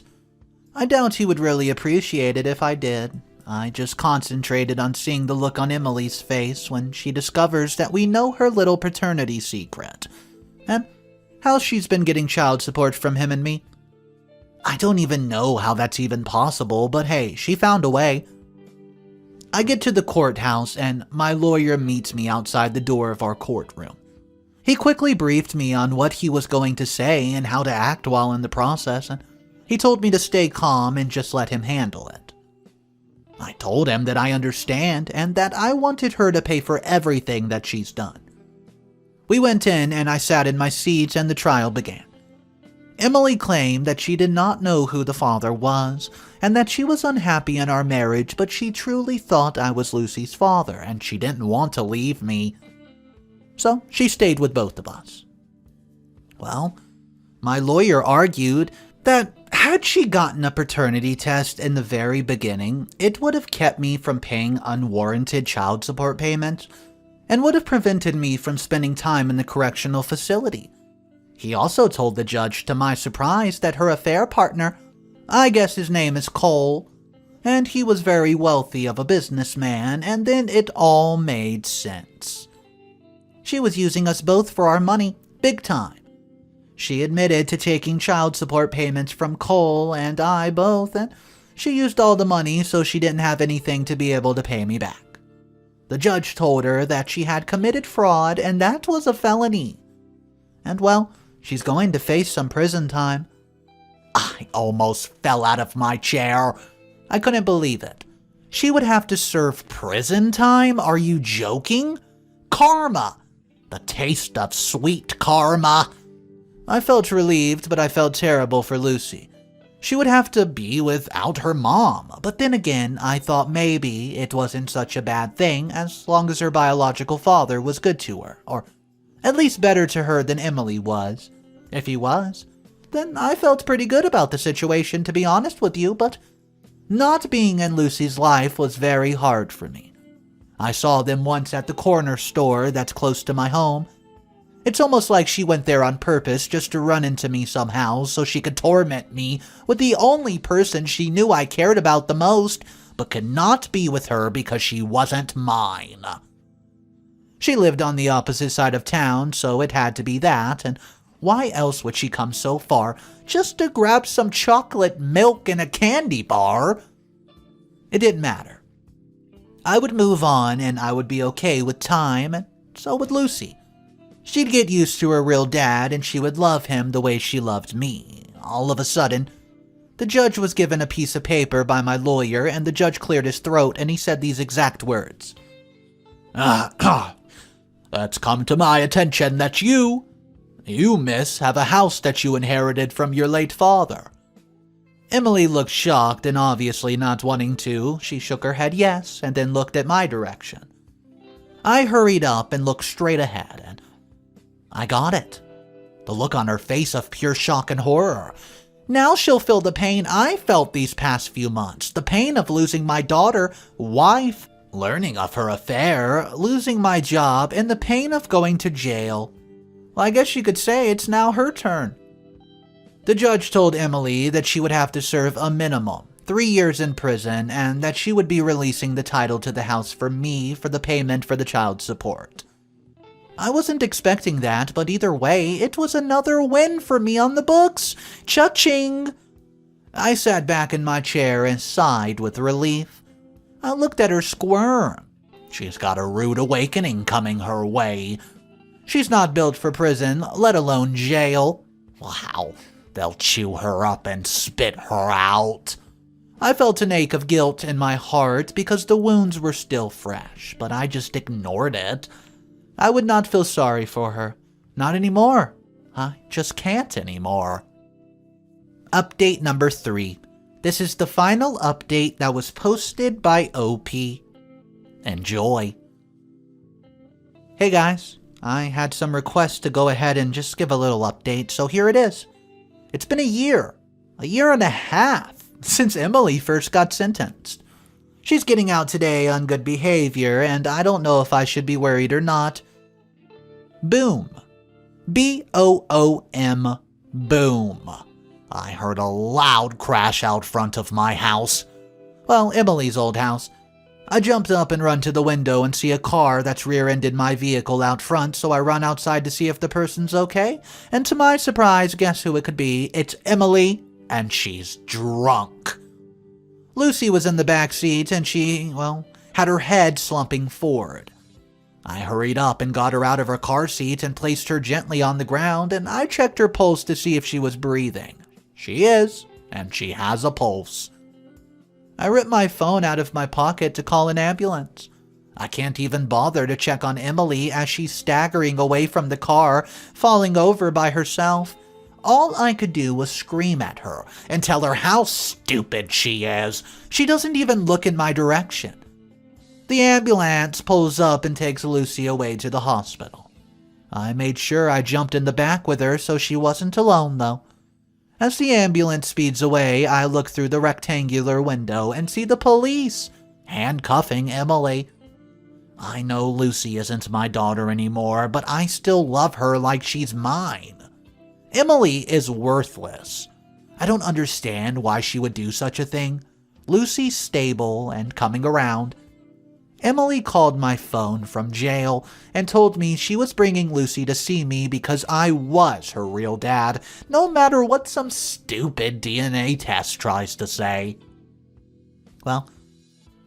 I doubt he would really appreciate it if I did. I just concentrated on seeing the look on Emily's face when she discovers that we know her little paternity secret, and how she's been getting child support from him and me. I don't even know how that's even possible, but hey, she found a way. I get to the courthouse and my lawyer meets me outside the door of our courtroom. He quickly briefed me on what he was going to say and how to act while in the process, and he told me to stay calm and just let him handle it. I told him that I understand and that I wanted her to pay for everything that she's done. We went in and I sat in my seat and the trial began. Emily claimed that she did not know who the father was and that she was unhappy in our marriage, but she truly thought I was Lucy's father and she didn't want to leave me. So she stayed with both of us. Well, my lawyer argued that had she gotten a paternity test in the very beginning, it would have kept me from paying unwarranted child support payments and would have prevented me from spending time in the correctional facility. He also told the judge, to my surprise, that her affair partner, I guess his name is Cole, and he was very wealthy of a businessman, and then it all made sense. She was using us both for our money, big time. She admitted to taking child support payments from Cole and I both, and she used all the money so she didn't have anything to be able to pay me back. The judge told her that she had committed fraud and that was a felony. And well, she's going to face some prison time. I almost fell out of my chair. I couldn't believe it. She would have to serve prison time? Are you joking? Karma! The taste of sweet karma. I felt relieved, but I felt terrible for Lucy. She would have to be without her mom, but then again, I thought maybe it wasn't such a bad thing as long as her biological father was good to her, or at least better to her than Emily was. If he was, then I felt pretty good about the situation, to be honest with you, but not being in Lucy's life was very hard for me. I saw them once at the corner store that's close to my home. It's almost like she went there on purpose just to run into me somehow so she could torment me with the only person she knew I cared about the most, but could not be with her because she wasn't mine. She lived on the opposite side of town, so it had to be that, and why else would she come so far just to grab some chocolate milk and a candy bar? It didn't matter. I would move on and I would be okay with time, and so would Lucy. She'd get used to her real dad and she would love him the way she loved me. All of a sudden, the judge was given a piece of paper by my lawyer and the judge cleared his throat and he said these exact words. It's come to my attention that you, miss, have a house that you inherited from your late father. Emily looked shocked and obviously not wanting to. She shook her head yes and then looked at my direction. I hurried up and looked straight ahead and I got it. The look on her face of pure shock and horror. Now she'll feel the pain I felt these past few months. The pain of losing my daughter, wife, learning of her affair, losing my job, and the pain of going to jail. Well, I guess you could say it's now her turn. The judge told Emily that she would have to serve a minimum, 3 years in prison, and that she would be releasing the title to the house for me for the payment for the child support. I wasn't expecting that, but either way, it was another win for me on the books. Cha-ching! I sat back in my chair and sighed with relief. I looked at her squirm. She's got a rude awakening coming her way. She's not built for prison, let alone jail. Wow, they'll chew her up and spit her out. I felt an ache of guilt in my heart because the wounds were still fresh, but I just ignored it. I would not feel sorry for her. Not anymore. I just can't anymore. Update number 3. This is the final update that was posted by OP. Enjoy. Hey guys, I had some requests to go ahead and just give a little update, so here it is. It's been a year and a half, since Emily first got sentenced. She's getting out today on good behavior, and I don't know if I should be worried or not. Boom. B-O-O-M. Boom. I heard a loud crash out front of my house. Well, Emily's old house. I jumped up and run to the window and see a car that's rear-ended my vehicle out front, so I run outside to see if the person's okay. And to my surprise, guess who it could be? It's Emily, and she's drunk. Lucy was in the back seat, and she, had her head slumping forward. I hurried up and got her out of her car seat and placed her gently on the ground, and I checked her pulse to see if she was breathing. She is, and she has a pulse. I ripped my phone out of my pocket to call an ambulance. I can't even bother to check on Emily as she's staggering away from the car, falling over by herself. All I could do was scream at her and tell her how stupid she is. She doesn't even look in my direction. The ambulance pulls up and takes Lucy away to the hospital. I made sure I jumped in the back with her so she wasn't alone, though. As the ambulance speeds away, I look through the rectangular window and see the police handcuffing Emily. I know Lucy isn't my daughter anymore, but I still love her like she's mine. Emily is worthless. I don't understand why she would do such a thing. Lucy's stable and coming around. Emily called my phone from jail and told me she was bringing Lucy to see me because I was her real dad, no matter what some stupid DNA test tries to say. Well,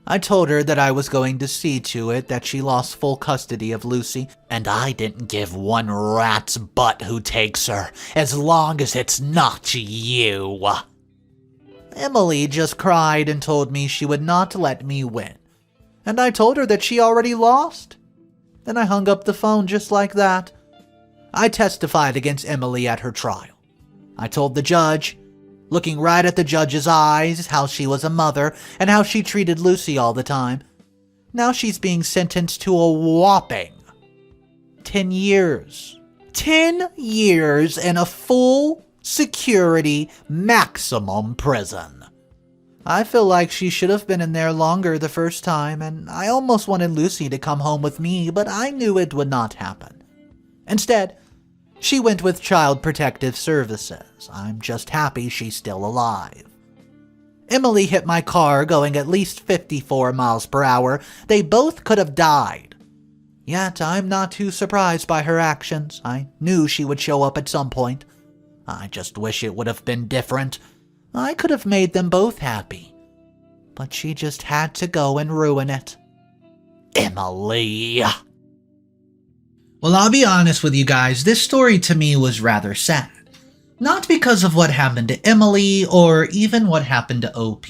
I told her that I was going to see to it that she lost full custody of Lucy, and I didn't give one rat's butt who takes her, as long as it's not you. Emily just cried and told me she would not let me win. And I told her that she already lost. Then I hung up the phone just like that. I testified against Emily at her trial. I told the judge, looking right at the judge's eyes, how she was a mother and how she treated Lucy all the time. Now she's being sentenced to a whopping 10 years. 10 years in a full security maximum prison. I feel like she should have been in there longer the first time, and I almost wanted Lucy to come home with me, but I knew it would not happen. Instead, she went with Child Protective Services. I'm just happy she's still alive. Emily hit my car going at least 54 miles per hour. They both could have died. Yet I'm not too surprised by her actions. I knew she would show up at some point. I just wish it would have been different. I could have made them both happy. But she just had to go and ruin it. Emily. Well, I'll be honest with you guys, this story to me was rather sad. Not because of what happened to Emily or even what happened to OP,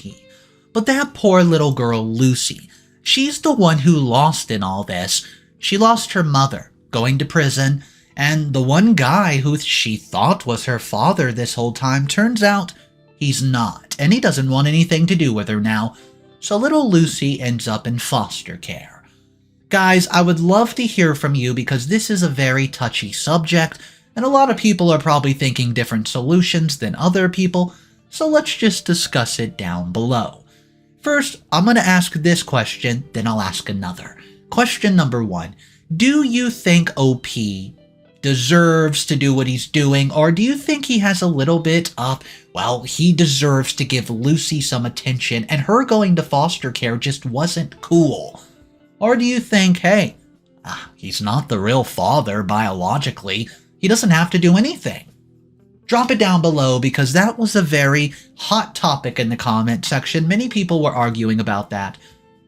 but that poor little girl Lucy. She's the one who lost in all this. She lost her mother, going to prison, and the one guy who she thought was her father this whole time turns out he's not, and he doesn't want anything to do with her now, so little Lucy ends up in foster care. Guys, I would love to hear from you because this is a very touchy subject, and a lot of people are probably thinking different solutions than other people, so let's just discuss it down below. First, I'm going to ask this question, then I'll ask another. Question number 1. Do you think OP deserves to do what he's doing, or do you think he has a little bit of, well, he deserves to give Lucy some attention and her going to foster care just wasn't cool? Or do you think, hey, he's not the real father biologically, he doesn't have to do anything? Drop it down below because that was a very hot topic in the comment section. Many people were arguing about that.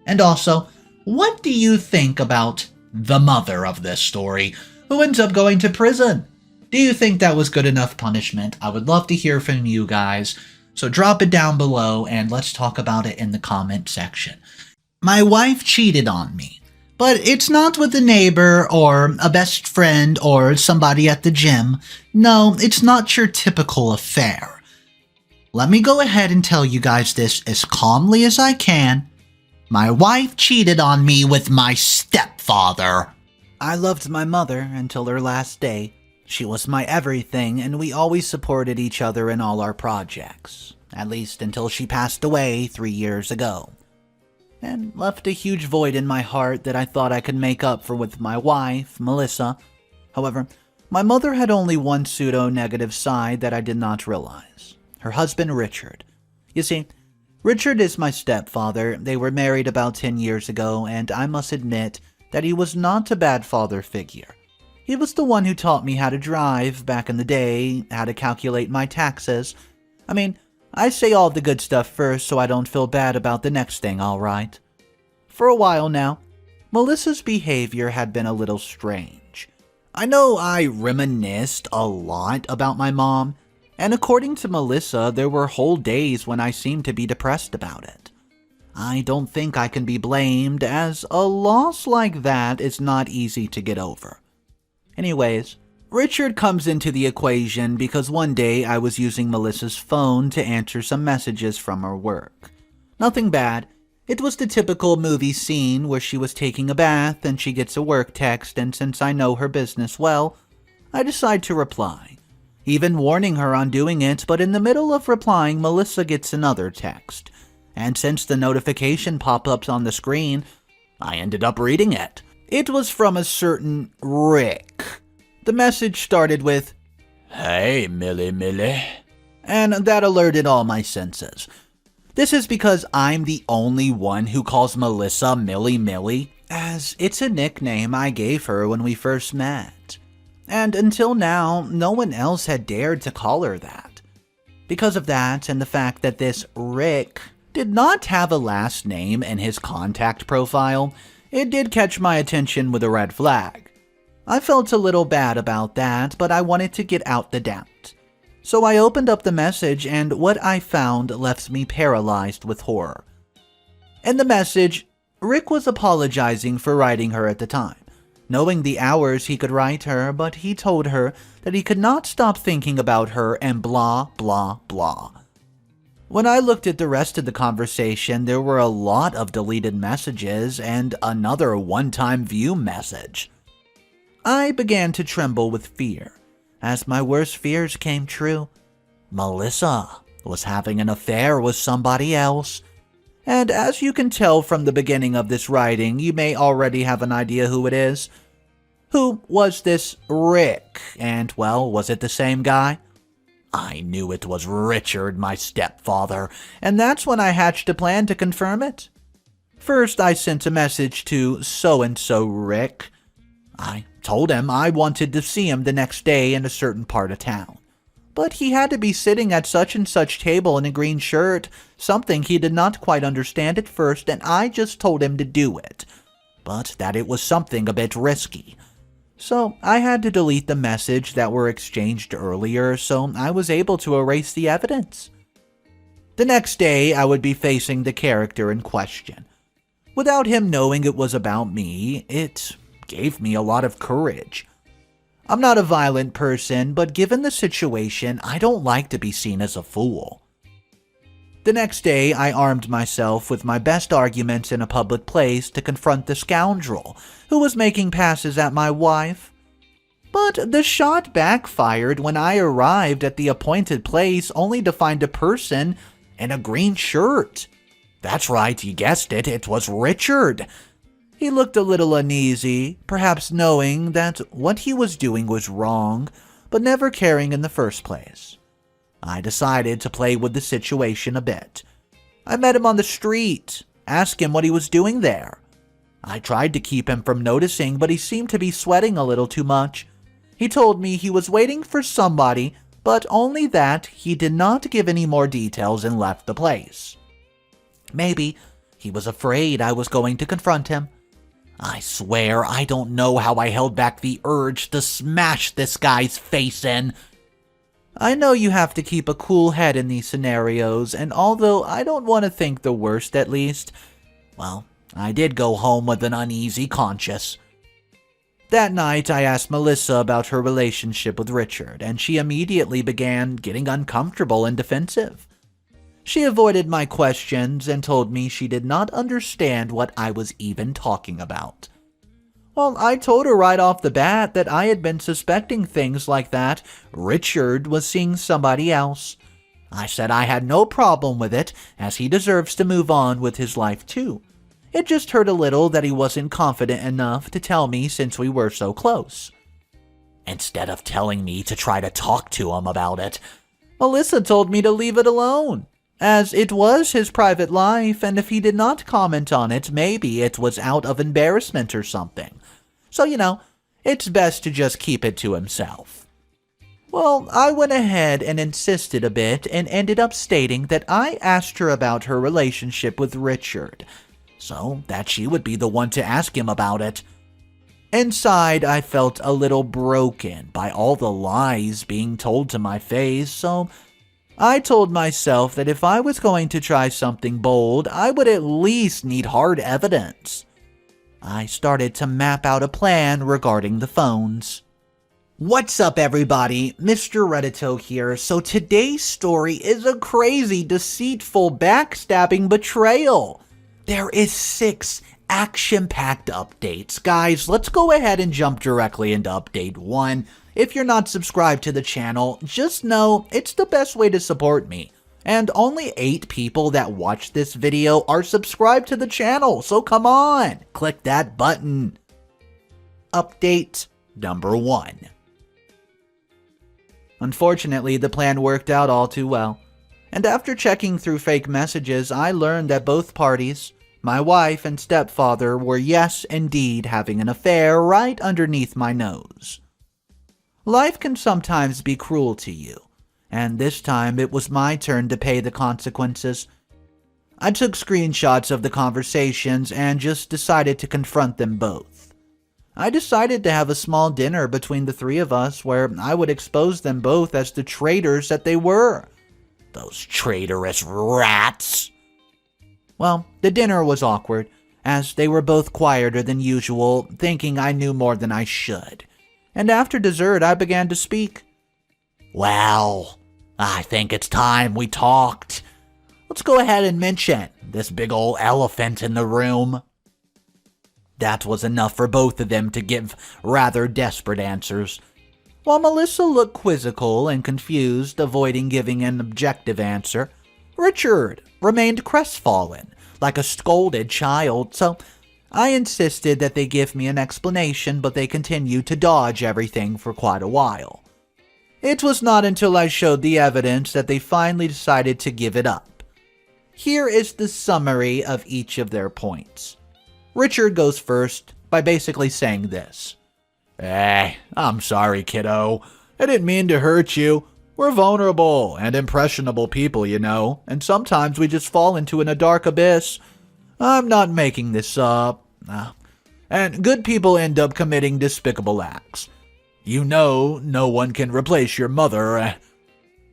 And also, what do you think about the mother of this story, who ends up going to prison? Do you think that was good enough punishment? I would love to hear from you guys. So drop it down below and let's talk about it in the comment section. My wife cheated on me, but it's not with a neighbor or a best friend or somebody at the gym. No, it's not your typical affair. Let me go ahead and tell you guys this as calmly as I can. My wife cheated on me with my stepfather. I loved my mother until her last day. She was my everything, and we always supported each other in all our projects, at least until she passed away 3 years ago, and left a huge void in my heart that I thought I could make up for with my wife, Melissa. However, my mother had only one pseudo-negative side that I did not realize. Her husband, Richard. You see, Richard is my stepfather. They were married about 10 years ago, and I must admit that he was not a bad father figure. He was the one who taught me how to drive back in the day, how to calculate my taxes. I mean, I say all the good stuff first so I don't feel bad about the next thing, alright? For a while now, Melissa's behavior had been a little strange. I know I reminisced a lot about my mom, and according to Melissa, there were whole days when I seemed to be depressed about it. I don't think I can be blamed, as a loss like that is not easy to get over. Anyways, Richard comes into the equation because one day I was using Melissa's phone to answer some messages from her work. Nothing bad. It was the typical movie scene where she was taking a bath and she gets a work text, and since I know her business well, I decide to reply, even warning her on doing it, but in the middle of replying, Melissa gets another text. And since the notification pop-ups on the screen, I ended up reading it. It was from a certain Rick. The message started with, "Hey, Millie," and that alerted all my senses. This is because I'm the only one who calls Melissa Millie, as it's a nickname I gave her when we first met. And until now, no one else had dared to call her that. Because of that, and the fact that this Rick did not have a last name in his contact profile, it did catch my attention with a red flag. I felt a little bad about that, but I wanted to get out the doubt. So I opened up the message, and what I found left me paralyzed with horror. In the message, Rick was apologizing for writing her at the time, knowing the hours he could write her, but he told her that he could not stop thinking about her and blah, blah, blah. When I looked at the rest of the conversation, there were a lot of deleted messages and another one-time view message. I began to tremble with fear, as my worst fears came true. Melissa was having an affair with somebody else. And as you can tell from the beginning of this writing, you may already have an idea who it is. Who was this Rick? And, well, was it the same guy? I knew it was Richard, my stepfather, and that's when I hatched a plan to confirm it. First, I sent a message to so-and-so Rick. I told him I wanted to see him the next day in a certain part of town. But he had to be sitting at such and such table in a green shirt, something he did not quite understand at first, and I just told him to do it, but that it was something a bit risky. So I had to delete the message that were exchanged earlier, so I was able to erase the evidence. The next day, I would be facing the character in question. Without him knowing it was about me, it gave me a lot of courage. I'm not a violent person, but given the situation, I don't like to be seen as a fool. The next day, I armed myself with my best arguments in a public place to confront the scoundrel who was making passes at my wife. But the shot backfired when I arrived at the appointed place only to find a person in a green shirt. That's right, you guessed it, it was Richard. He looked a little uneasy, perhaps knowing that what he was doing was wrong, but never caring in the first place. I decided to play with the situation a bit. I met him on the street, asked him what he was doing there. I tried to keep him from noticing, but he seemed to be sweating a little too much. He told me he was waiting for somebody, but only that he did not give any more details and left the place. Maybe he was afraid I was going to confront him. I swear I don't know how I held back the urge to smash this guy's face in. I know you have to keep a cool head in these scenarios, and although I don't want to think the worst at least, well, I did go home with an uneasy conscience. That night, I asked Melissa about her relationship with Richard, and she immediately began getting uncomfortable and defensive. She avoided my questions and told me she did not understand what I was even talking about. Well, I told her right off the bat that I had been suspecting things like that. Richard was seeing somebody else. I said I had no problem with it, as he deserves to move on with his life too. It just hurt a little that he wasn't confident enough to tell me since we were so close. Instead of telling me to try to talk to him about it, Melissa told me to leave it alone, as it was his private life, and if he did not comment on it, maybe it was out of embarrassment or something. So, it's best to just keep it to himself. Well, I went ahead and insisted a bit and ended up stating that I asked her about her relationship with Richard. so that she would be the one to ask him about it. Inside, I felt a little broken by all the lies being told to my face, so I told myself that if I was going to try something bold, I would at least need hard evidence. I started to map out a plan regarding the phones. What's up, everybody? Mr. Reddito here. So today's story is a crazy, deceitful, backstabbing betrayal. There is 6 action-packed updates. Guys, let's go ahead and jump directly into update 1. If you're not subscribed to the channel, just know it's the best way to support me. And only 8 people that watch this video are subscribed to the channel, so come on, click that button. Update number 1. Unfortunately, the plan worked out all too well. And after checking through fake messages, I learned that both parties, my wife and stepfather, were yes, indeed, having an affair right underneath my nose. Life can sometimes be cruel to you, and this time it was my turn to pay the consequences. I took screenshots of the conversations and just decided to confront them both. I decided to have a small dinner between the 3 of us where I would expose them both as the traitors that they were. Those traitorous rats! Well, the dinner was awkward, as they were both quieter than usual, thinking I knew more than I should. And after dessert, I began to speak. Well, I think it's time we talked. Let's go ahead and mention this big old elephant in the room. That was enough for both of them to give rather desperate answers. While Melissa looked quizzical and confused, avoiding giving an objective answer, Richard remained crestfallen, like a scolded child, so I insisted that they give me an explanation, but they continued to dodge everything for quite a while. It was not until I showed the evidence that they finally decided to give it up. Here is the summary of each of their points. Richard goes first by basically saying this. I'm sorry, kiddo. I didn't mean to hurt you. We're vulnerable and impressionable people, you know, and sometimes we just fall into a dark abyss. I'm not making this up. And good people end up committing despicable acts. You know, no one can replace your mother.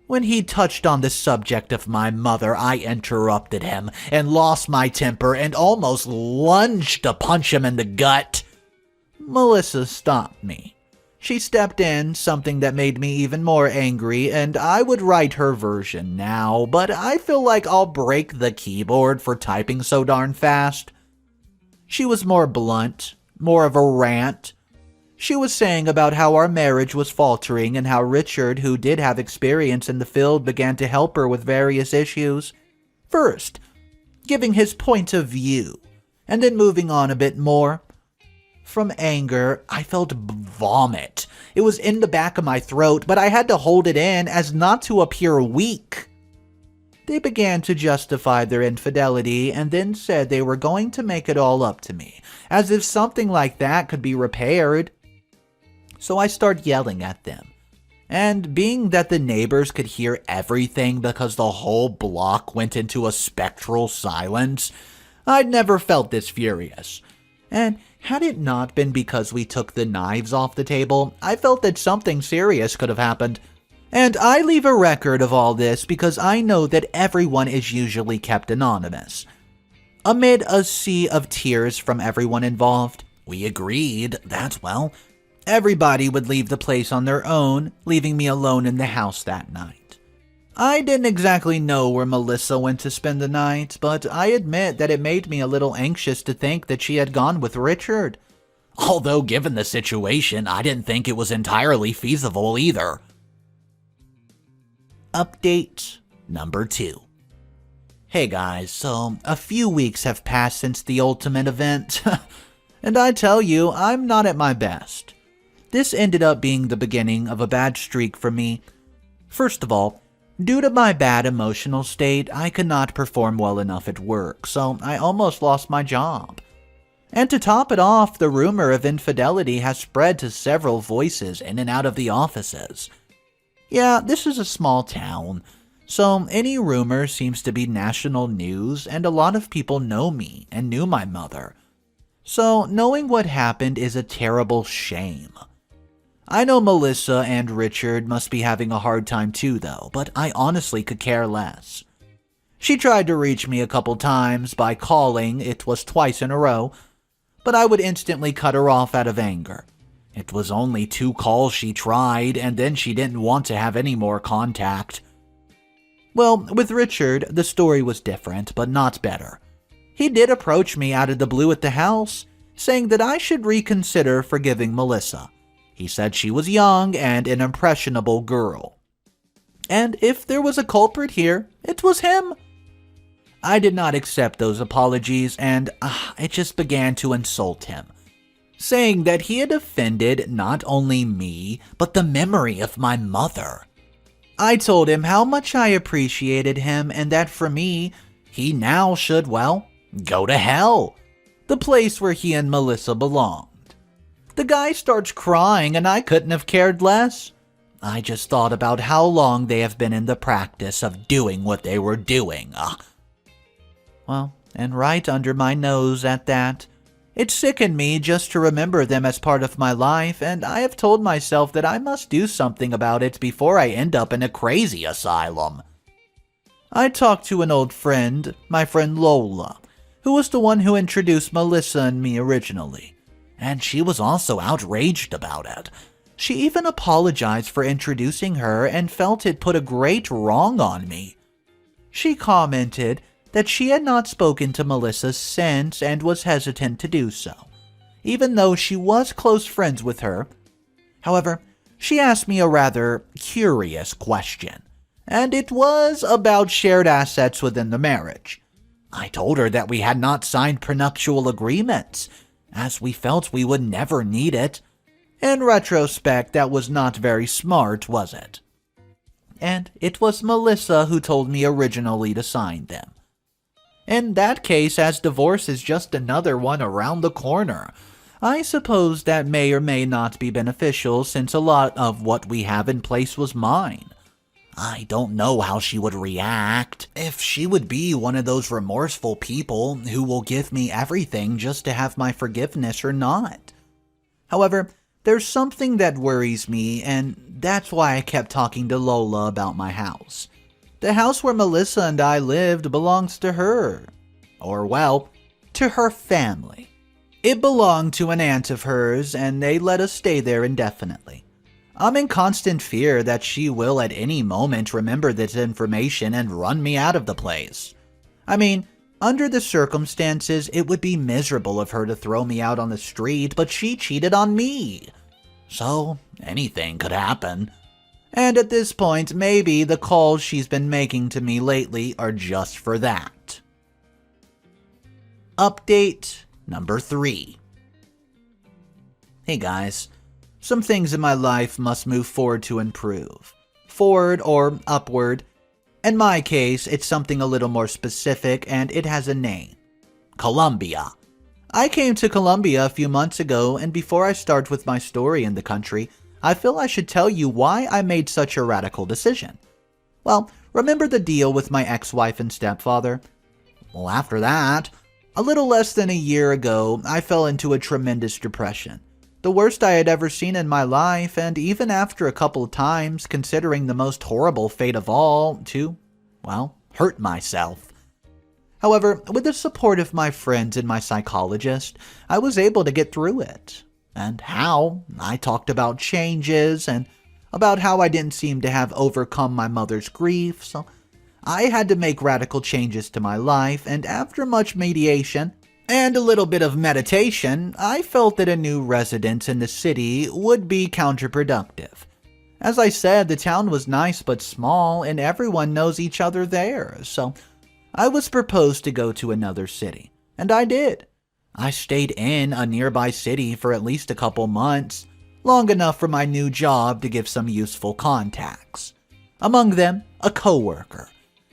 When he touched on the subject of my mother, I interrupted him and lost my temper and almost lunged to punch him in the gut. Melissa stopped me. She stepped in, something that made me even more angry, and I would write her version now, but I feel like I'll break the keyboard for typing so darn fast. She was more blunt, more of a rant. She was saying about how our marriage was faltering and how Richard, who did have experience in the field, began to help her with various issues. First, giving his point of view, and then moving on a bit more. From anger, I felt vomit. It was in the back of my throat, but I had to hold it in as not to appear weak. They began to justify their infidelity and then said they were going to make it all up to me, as if something like that could be repaired. So I started yelling at them. And being that the neighbors could hear everything because the whole block went into a spectral silence, I'd never felt this furious. And had it not been because we took the knives off the table, I felt that something serious could have happened. And I leave a record of all this because I know that everyone is usually kept anonymous. Amid a sea of tears from everyone involved, we agreed that, well, everybody would leave the place on their own, leaving me alone in the house that night. I didn't exactly know where Melissa went to spend the night, but I admit that it made me a little anxious to think that she had gone with Richard. Although given the situation, I didn't think it was entirely feasible either. Update number 2. Hey guys, so a few weeks have passed since the ultimate event, and I tell you, I'm not at my best. This ended up being the beginning of a bad streak for me. First of all, due to my bad emotional state, I could not perform well enough at work, so I almost lost my job. And to top it off, the rumor of infidelity has spread to several voices in and out of the offices. Yeah, this is a small town, So any rumor seems to be national news, and a lot of people know me and knew my mother. So knowing what happened is a terrible shame. I know Melissa and Richard must be having a hard time too though, but I honestly could care less. She tried to reach me a couple times by calling, it was twice in a row, but I would instantly cut her off out of anger. It was only 2 calls she tried, and then she didn't want to have any more contact. Well, with Richard, the story was different, but not better. He did approach me out of the blue at the house, saying that I should reconsider forgiving Melissa. He said she was young and an impressionable girl. And if there was a culprit here, it was him. I did not accept those apologies, and it just began to insult him, saying that he had offended not only me, but the memory of my mother. I told him how much I appreciated him and that for me, he now should, well, go to hell, the place where he and Melissa belonged. The guy starts crying and I couldn't have cared less. I just thought about how long they have been in the practice of doing what they were doing. Well, and right under my nose at that. It sickened me just to remember them as part of my life, and I have told myself that I must do something about it before I end up in a crazy asylum. I talked to an old friend, my friend Lola, who was the one who introduced Melissa and me originally, and she was also outraged about it. She even apologized for introducing her and felt it put a great wrong on me. She commented that she had not spoken to Melissa since and was hesitant to do so, even though she was close friends with her. However, she asked me a rather curious question, and it was about shared assets within the marriage. I told her that we had not signed prenuptial agreements, as we felt we would never need it. In retrospect, that was not very smart, was it? And it was Melissa who told me originally to sign them. In that case, as divorce is just another one around the corner, I suppose that may or may not be beneficial since a lot of what we have in place was mine. I don't know how she would react, if she would be one of those remorseful people who will give me everything just to have my forgiveness or not. However, there's something that worries me, and that's why I kept talking to Lola about my house. The house where Melissa and I lived belongs to her. Or, well, to her family. It belonged to an aunt of hers, and they let us stay there indefinitely. I'm in constant fear that she will at any moment remember this information and run me out of the place. I mean, under the circumstances, it would be miserable of her to throw me out on the street, but she cheated on me. So, anything could happen. And at this point, maybe the calls she's been making to me lately are just for that. Update number 3. Hey guys, some things in my life must move forward to improve. Forward or upward. In my case, it's something a little more specific and it has a name. Colombia. I came to Colombia a few months ago, and before I start with my story in the country, I feel I should tell you why I made such a radical decision. Well, remember the deal with my ex-wife and stepfather? Well, after that, a little less than a year ago, I fell into a tremendous depression. The worst I had ever seen in my life, and even after a couple of times considering the most horrible fate of all, to, well, hurt myself. However, with the support of my friends and my psychologist, I was able to get through it. And how? I talked about changes and about how I didn't seem to have overcome my mother's grief, so I had to make radical changes to my life, and after much mediation and a little bit of meditation, I felt that a new residence in the city would be counterproductive. As I said, the town was nice but small, and everyone knows each other there, so I was proposed to go to another city, and I did. I stayed in a nearby city for at least a couple months, long enough for my new job to give some useful contacts. Among them, a coworker,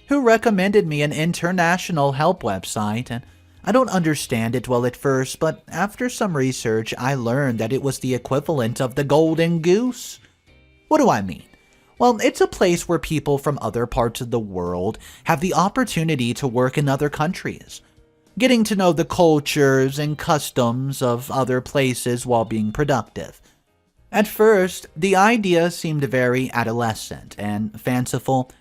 who recommended me an international help website, and I don't understand it well at first, but after some research, I learned that it was the equivalent of the Golden Goose. What do I mean? Well, it's a place where people from other parts of the world have the opportunity to work in other countries, getting to know the cultures and customs of other places while being productive. At first, the idea seemed very adolescent and fanciful,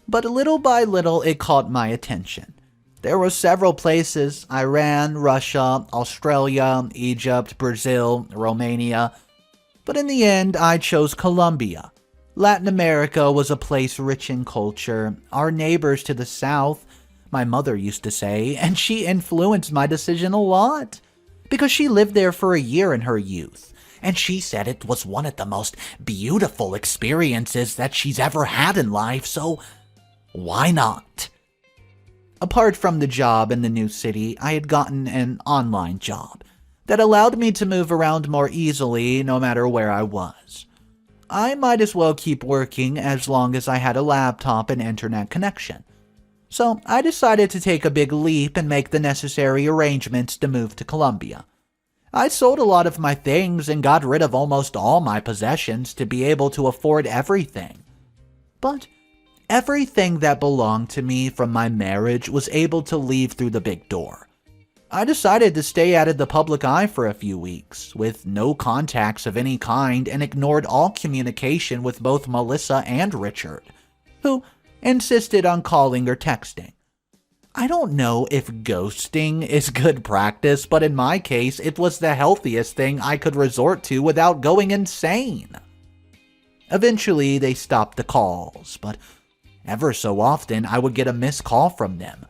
but little by little it caught my attention. There were several places: Iran, Russia, Australia, Egypt, Brazil, Romania. But in the end, I chose Colombia. Latin America was a place rich in culture. Our neighbors to the south, my mother used to say, and she influenced my decision a lot, because she lived there for a year in her youth, and she said it was one of the most beautiful experiences that she's ever had in life, so why not? Apart from the job in the new city, I had gotten an online job that allowed me to move around more easily no matter where I was. I might as well keep working as long as I had a laptop and internet connection. So I decided to take a big leap and make the necessary arrangements to move to Colombia. I sold a lot of my things and got rid of almost all my possessions to be able to afford everything. But everything that belonged to me from my marriage was able to leave through the big door. I decided to stay out of the public eye for a few weeks, with no contacts of any kind, and ignored all communication with both Melissa and Richard, who insisted on calling or texting. I don't know if ghosting is good practice, but in my case, it was the healthiest thing I could resort to without going insane. Eventually, they stopped the calls, but ever so often, I would get a missed call from them.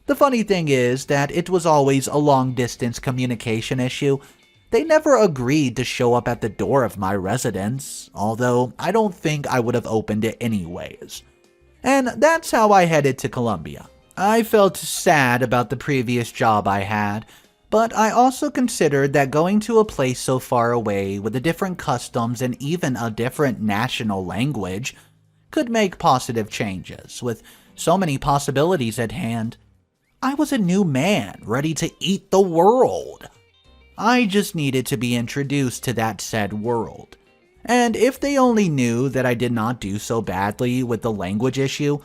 The funny thing is that it was always a long-distance communication issue. They never agreed to show up at the door of my residence, although I don't think I would have opened it anyways. And that's how I headed to Colombia. I felt sad about the previous job I had, but I also considered that going to a place so far away with the different customs and even a different national language could make positive changes, with so many possibilities at hand. I was a new man, ready to eat the world. I just needed to be introduced to that said world. And if they only knew that I did not do so badly with the language issue,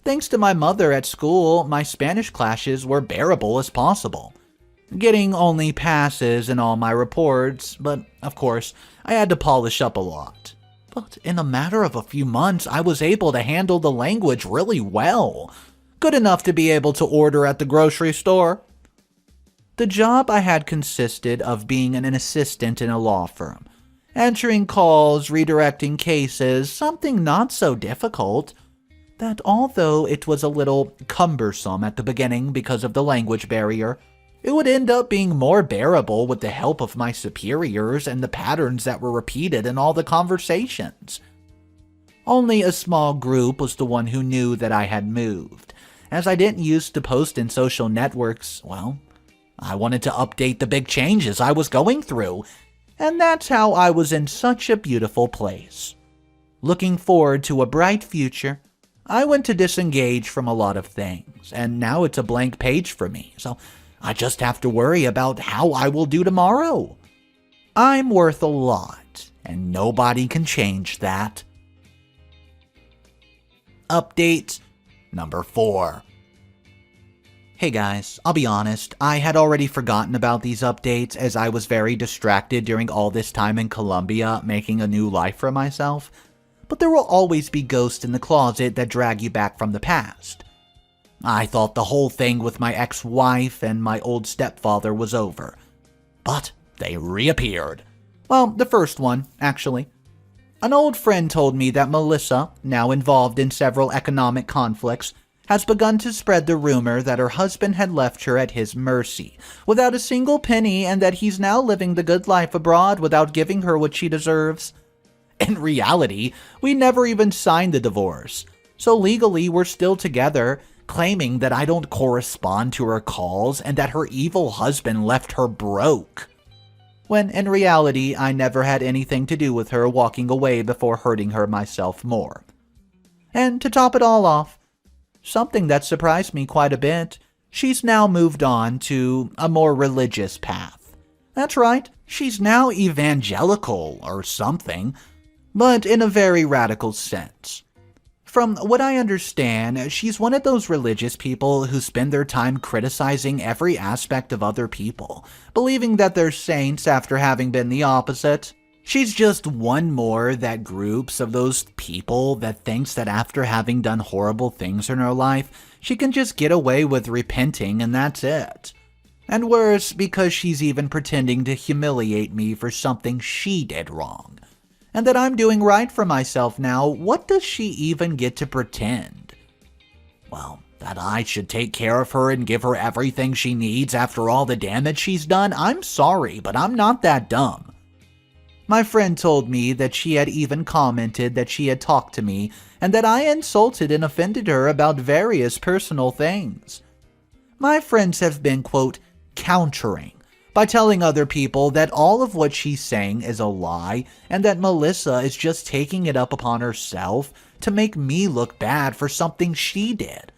thanks to my mother at school, my Spanish classes were bearable as possible, getting only passes in all my reports, but of course, I had to polish up a lot. But in a matter of a few months, I was able to handle the language really well, good enough to be able to order at the grocery store. The job I had consisted of being an assistant in a law firm, answering calls, redirecting cases, something not so difficult, that although it was a little cumbersome at the beginning because of the language barrier, it would end up being more bearable with the help of my superiors and the patterns that were repeated in all the conversations. Only a small group was the one who knew that I had moved. As I didn't used to post in social networks, well, I wanted to update the big changes I was going through, and that's how I was in such a beautiful place. Looking forward to a bright future, I went to disengage from a lot of things, and now it's a blank page for me, so I just have to worry about how I will do tomorrow. I'm worth a lot, and nobody can change that. Update number 4. Hey guys, I'll be honest, I had already forgotten about these updates as I was very distracted during all this time in Colombia making a new life for myself, but there will always be ghosts in the closet that drag you back from the past. I thought the whole thing with my ex-wife and my old stepfather was over, but they reappeared. Well, the first one, actually. An old friend told me that Melissa, now involved in several economic conflicts, has begun to spread the rumor that her husband had left her at his mercy, without a single penny, and that he's now living the good life abroad without giving her what she deserves. In reality, we never even signed the divorce, so legally we're still together, claiming that I don't correspond to her calls and that her evil husband left her broke. When in reality, I never had anything to do with her walking away before hurting her myself more. And to top it all off, something that surprised me quite a bit, she's now moved on to a more religious path. That's right, she's now evangelical or something. but in a very radical sense. From what I understand, she's one of those religious people who spend their time criticizing every aspect of other people, believing that they're saints after having been the opposite. She's just one more that groups of those people that thinks that after having done horrible things in her life, she can just get away with repenting and that's it. And worse, because she's even pretending to humiliate me for something she did wrong. And that I'm doing right for myself now, what does she even get to pretend? Well, that I should take care of her and give her everything she needs after all the damage she's done? I'm sorry, but I'm not that dumb. My friend told me that she had even commented that she had talked to me and that I insulted and offended her about various personal things. My friends have been, quote, countering by telling other people that all of what she's saying is a lie and that Melissa is just taking it up upon herself to make me look bad for something she did.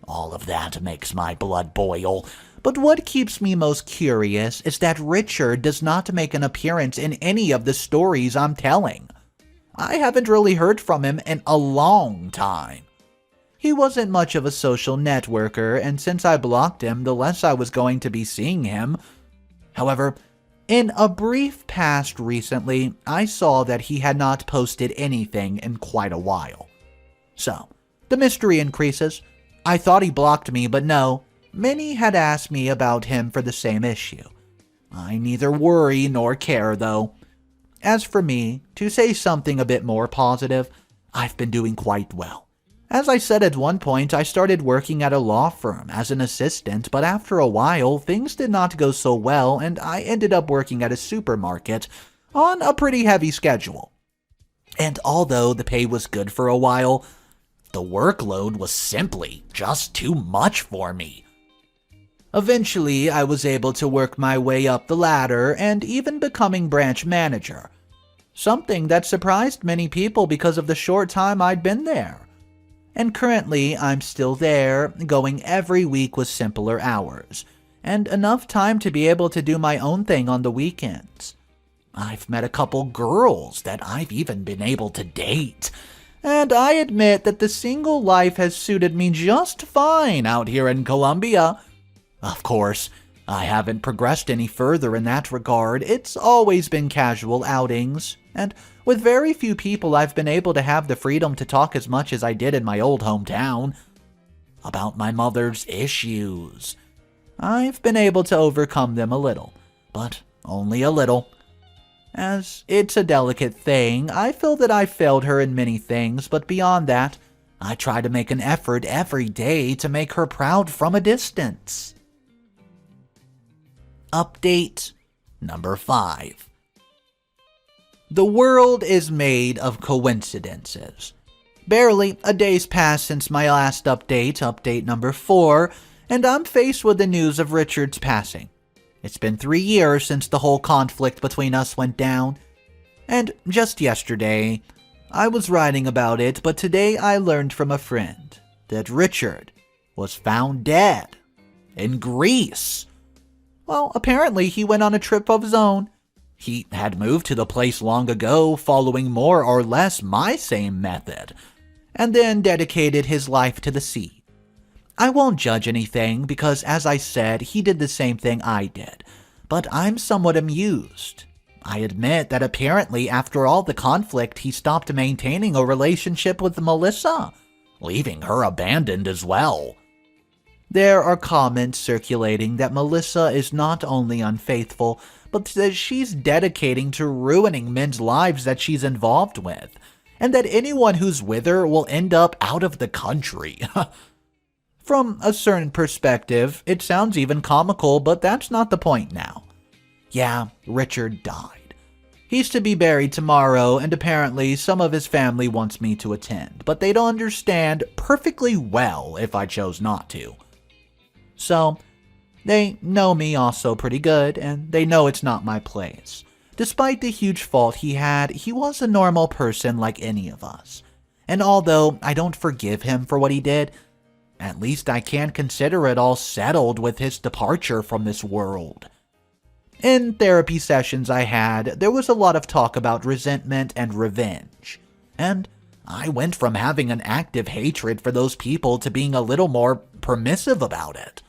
All of that makes my blood boil, but what keeps me most curious is that Richard does not make an appearance in any of the stories I'm telling. I haven't really heard from him in a long time. He wasn't much of a social networker, and since I blocked him, the less I was going to be seeing him. However, in a brief past recently, I saw that he had not posted anything in quite a while. So, the mystery increases. I thought he blocked me, but no. Many had asked me about him for the same issue. I neither worry nor care, though. As for me, to say something a bit more positive, I've been doing quite well. As I said at one point, I started working at a law firm as an assistant, but after a while, things did not go so well and I ended up working at a supermarket on a pretty heavy schedule. And although the pay was good for a while, the workload was simply just too much for me. Eventually, I was able to work my way up the ladder and even becoming branch manager, something that surprised many people because of the short time I'd been there. And currently, I'm still there, going every week with simpler hours, and enough time to be able to do my own thing on the weekends. I've met a couple girls that I've even been able to date, and I admit that the single life has suited me just fine out here in Colombia. Of course, I haven't progressed any further in that regard. It's always been casual outings, and with very few people I've been able to have the freedom to talk as much as I did in my old hometown. About my mother's issues. I've been able to overcome them a little, but only a little. As it's a delicate thing, I feel that I failed her in many things, but beyond that, I try to make an effort every day to make her proud from a distance. Update number 5. The world is made of coincidences. Barely a day's passed since my last update number 4, and I'm faced with the news of Richard's passing. It's been 3 years since the whole conflict between us went down, and just yesterday, I was writing about it, but today I learned from a friend that Richard was found dead in Greece. Well, apparently he went on a trip of his own. He had moved to the place long ago, following more or less my same method, and then dedicated his life to the sea. I won't judge anything because, as I said, he did the same thing I did, but I'm somewhat amused. I admit that apparently after all the conflict, he stopped maintaining a relationship with Melissa, leaving her abandoned as well. There are comments circulating that Melissa is not only unfaithful, but that she's dedicating to ruining men's lives that she's involved with, and that anyone who's with her will end up out of the country. From a certain perspective, it sounds even comical, but that's not the point now. Yeah, Richard died. He's to be buried tomorrow, and apparently some of his family wants me to attend, but they'd understand perfectly well if I chose not to. So, they know me also pretty good, and they know it's not my place. Despite the huge fault he had, he was a normal person like any of us. And although I don't forgive him for what he did, at least I can consider it all settled with his departure from this world. In therapy sessions I had, there was a lot of talk about resentment and revenge. And I went from having an active hatred for those people to being a little more permissive about it.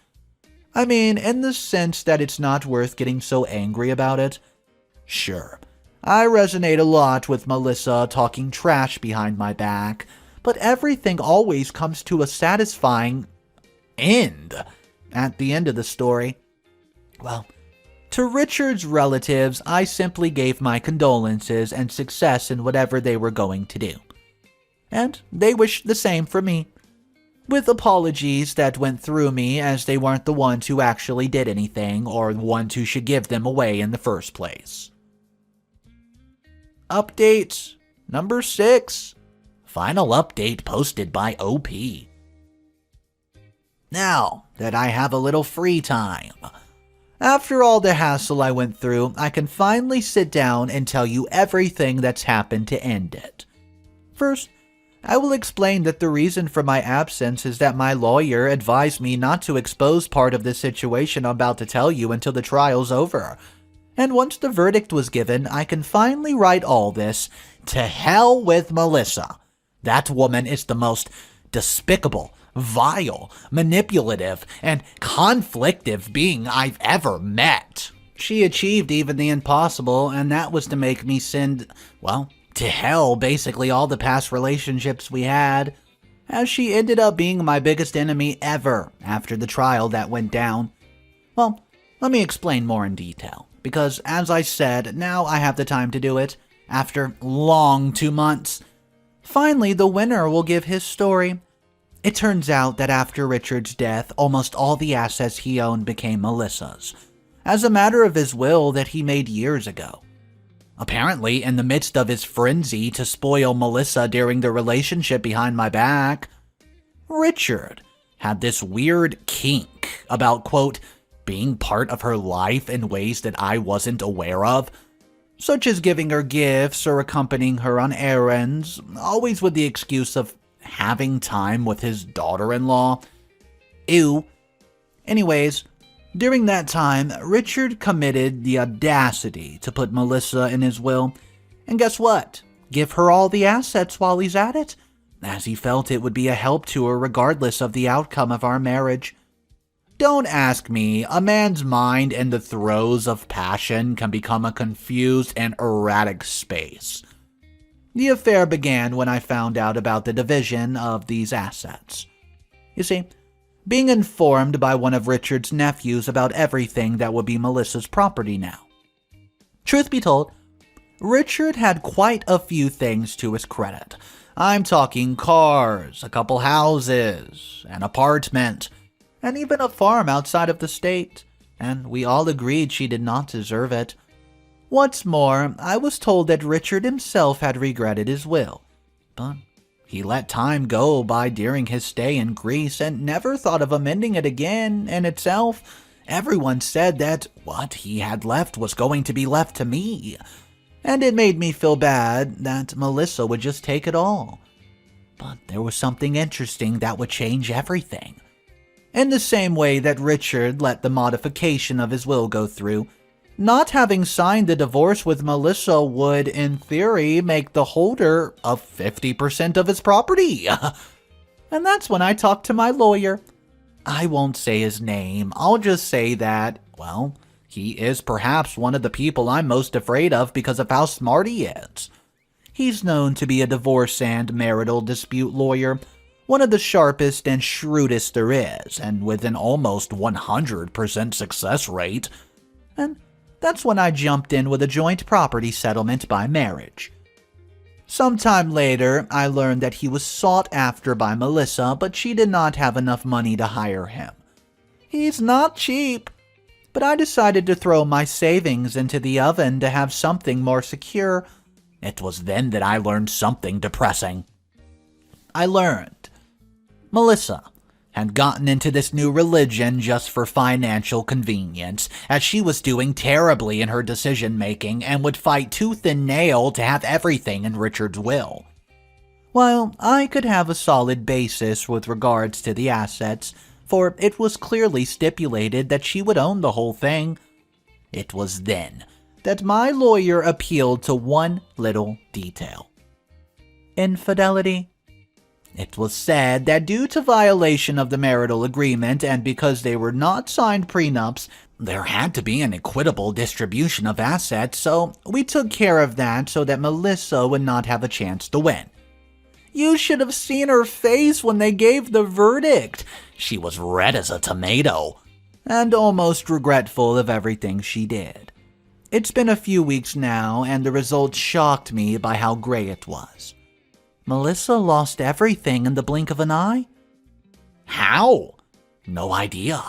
I mean, in the sense that it's not worth getting so angry about it. Sure, I resonate a lot with Melissa talking trash behind my back, but everything always comes to a satisfying end at the end of the story. Well, to Richard's relatives, I simply gave my condolences and success in whatever they were going to do. And they wished the same for me, with apologies that went through me as they weren't the ones who actually did anything or the ones who should give them away in the first place. Update number 6. Final update posted by OP. Now that I have a little free time, after all the hassle I went through, I can finally sit down and tell you everything that's happened to end it. First, I will explain that the reason for my absence is that my lawyer advised me not to expose part of the situation I'm about to tell you until the trial's over. And once the verdict was given, I can finally write all this. To hell with Melissa. That woman is the most despicable, vile, manipulative, and conflictive being I've ever met. She achieved even the impossible, and that was to make me send, well, to hell basically all the past relationships we had, as she ended up being my biggest enemy ever after the trial that went down. Well, let me explain more in detail, because as I said, now I have the time to do it, after long 2 months. Finally, the winner will give his story. It turns out that after Richard's death, almost all the assets he owned became Melissa's, as a matter of his will that he made years ago. Apparently, in the midst of his frenzy to spoil Melissa during the relationship behind my back, Richard had this weird kink about, quote, being part of her life in ways that I wasn't aware of, such as giving her gifts or accompanying her on errands, always with the excuse of having time with his daughter-in-law. Ew. Anyways, during that time, Richard committed the audacity to put Melissa in his will, and guess what? Give her all the assets while he's at it, as he felt it would be a help to her regardless of the outcome of our marriage. Don't ask me, a man's mind in the throes of passion can become a confused and erratic space. The affair began when I found out about the division of these assets. You see, being informed by one of Richard's nephews about everything that would be Melissa's property now. Truth be told, Richard had quite a few things to his credit. I'm talking cars, a couple houses, an apartment, and even a farm outside of the state, and we all agreed she did not deserve it. What's more, I was told that Richard himself had regretted his will, but he let time go by during his stay in Greece and never thought of amending it again in itself. Everyone said that what he had left was going to be left to me, and it made me feel bad that Melissa would just take it all. But there was something interesting that would change everything. In the same way that Richard let the modification of his will go through, not having signed the divorce with Melissa would, in theory, make the holder of 50% of his property. And that's when I talked to my lawyer. I won't say his name. I'll just say that, well, he is perhaps one of the people I'm most afraid of because of how smart he is. He's known to be a divorce and marital dispute lawyer, one of the sharpest and shrewdest there is, and with an almost 100% success rate. And that's when I jumped in with a joint property settlement by marriage. Sometime later, I learned that he was sought after by Melissa, but she did not have enough money to hire him. He's not cheap, but I decided to throw my savings into the oven to have something more secure. It was then that I learned something depressing. I learned Melissa had gotten into this new religion just for financial convenience, as she was doing terribly in her decision-making and would fight tooth and nail to have everything in Richard's will. While I could have a solid basis with regards to the assets, for it was clearly stipulated that she would own the whole thing, It was then that my lawyer appealed to one little detail. Infidelity. It was said that due to violation of the marital agreement and because they were not signed prenups, there had to be an equitable distribution of assets, so we took care of that so that Melissa would not have a chance to win. You should have seen her face when they gave the verdict. She was red as a tomato, and almost regretful of everything she did. It's been a few weeks now, and the results shocked me by how gray it was. Melissa lost everything in the blink of an eye? How? No idea.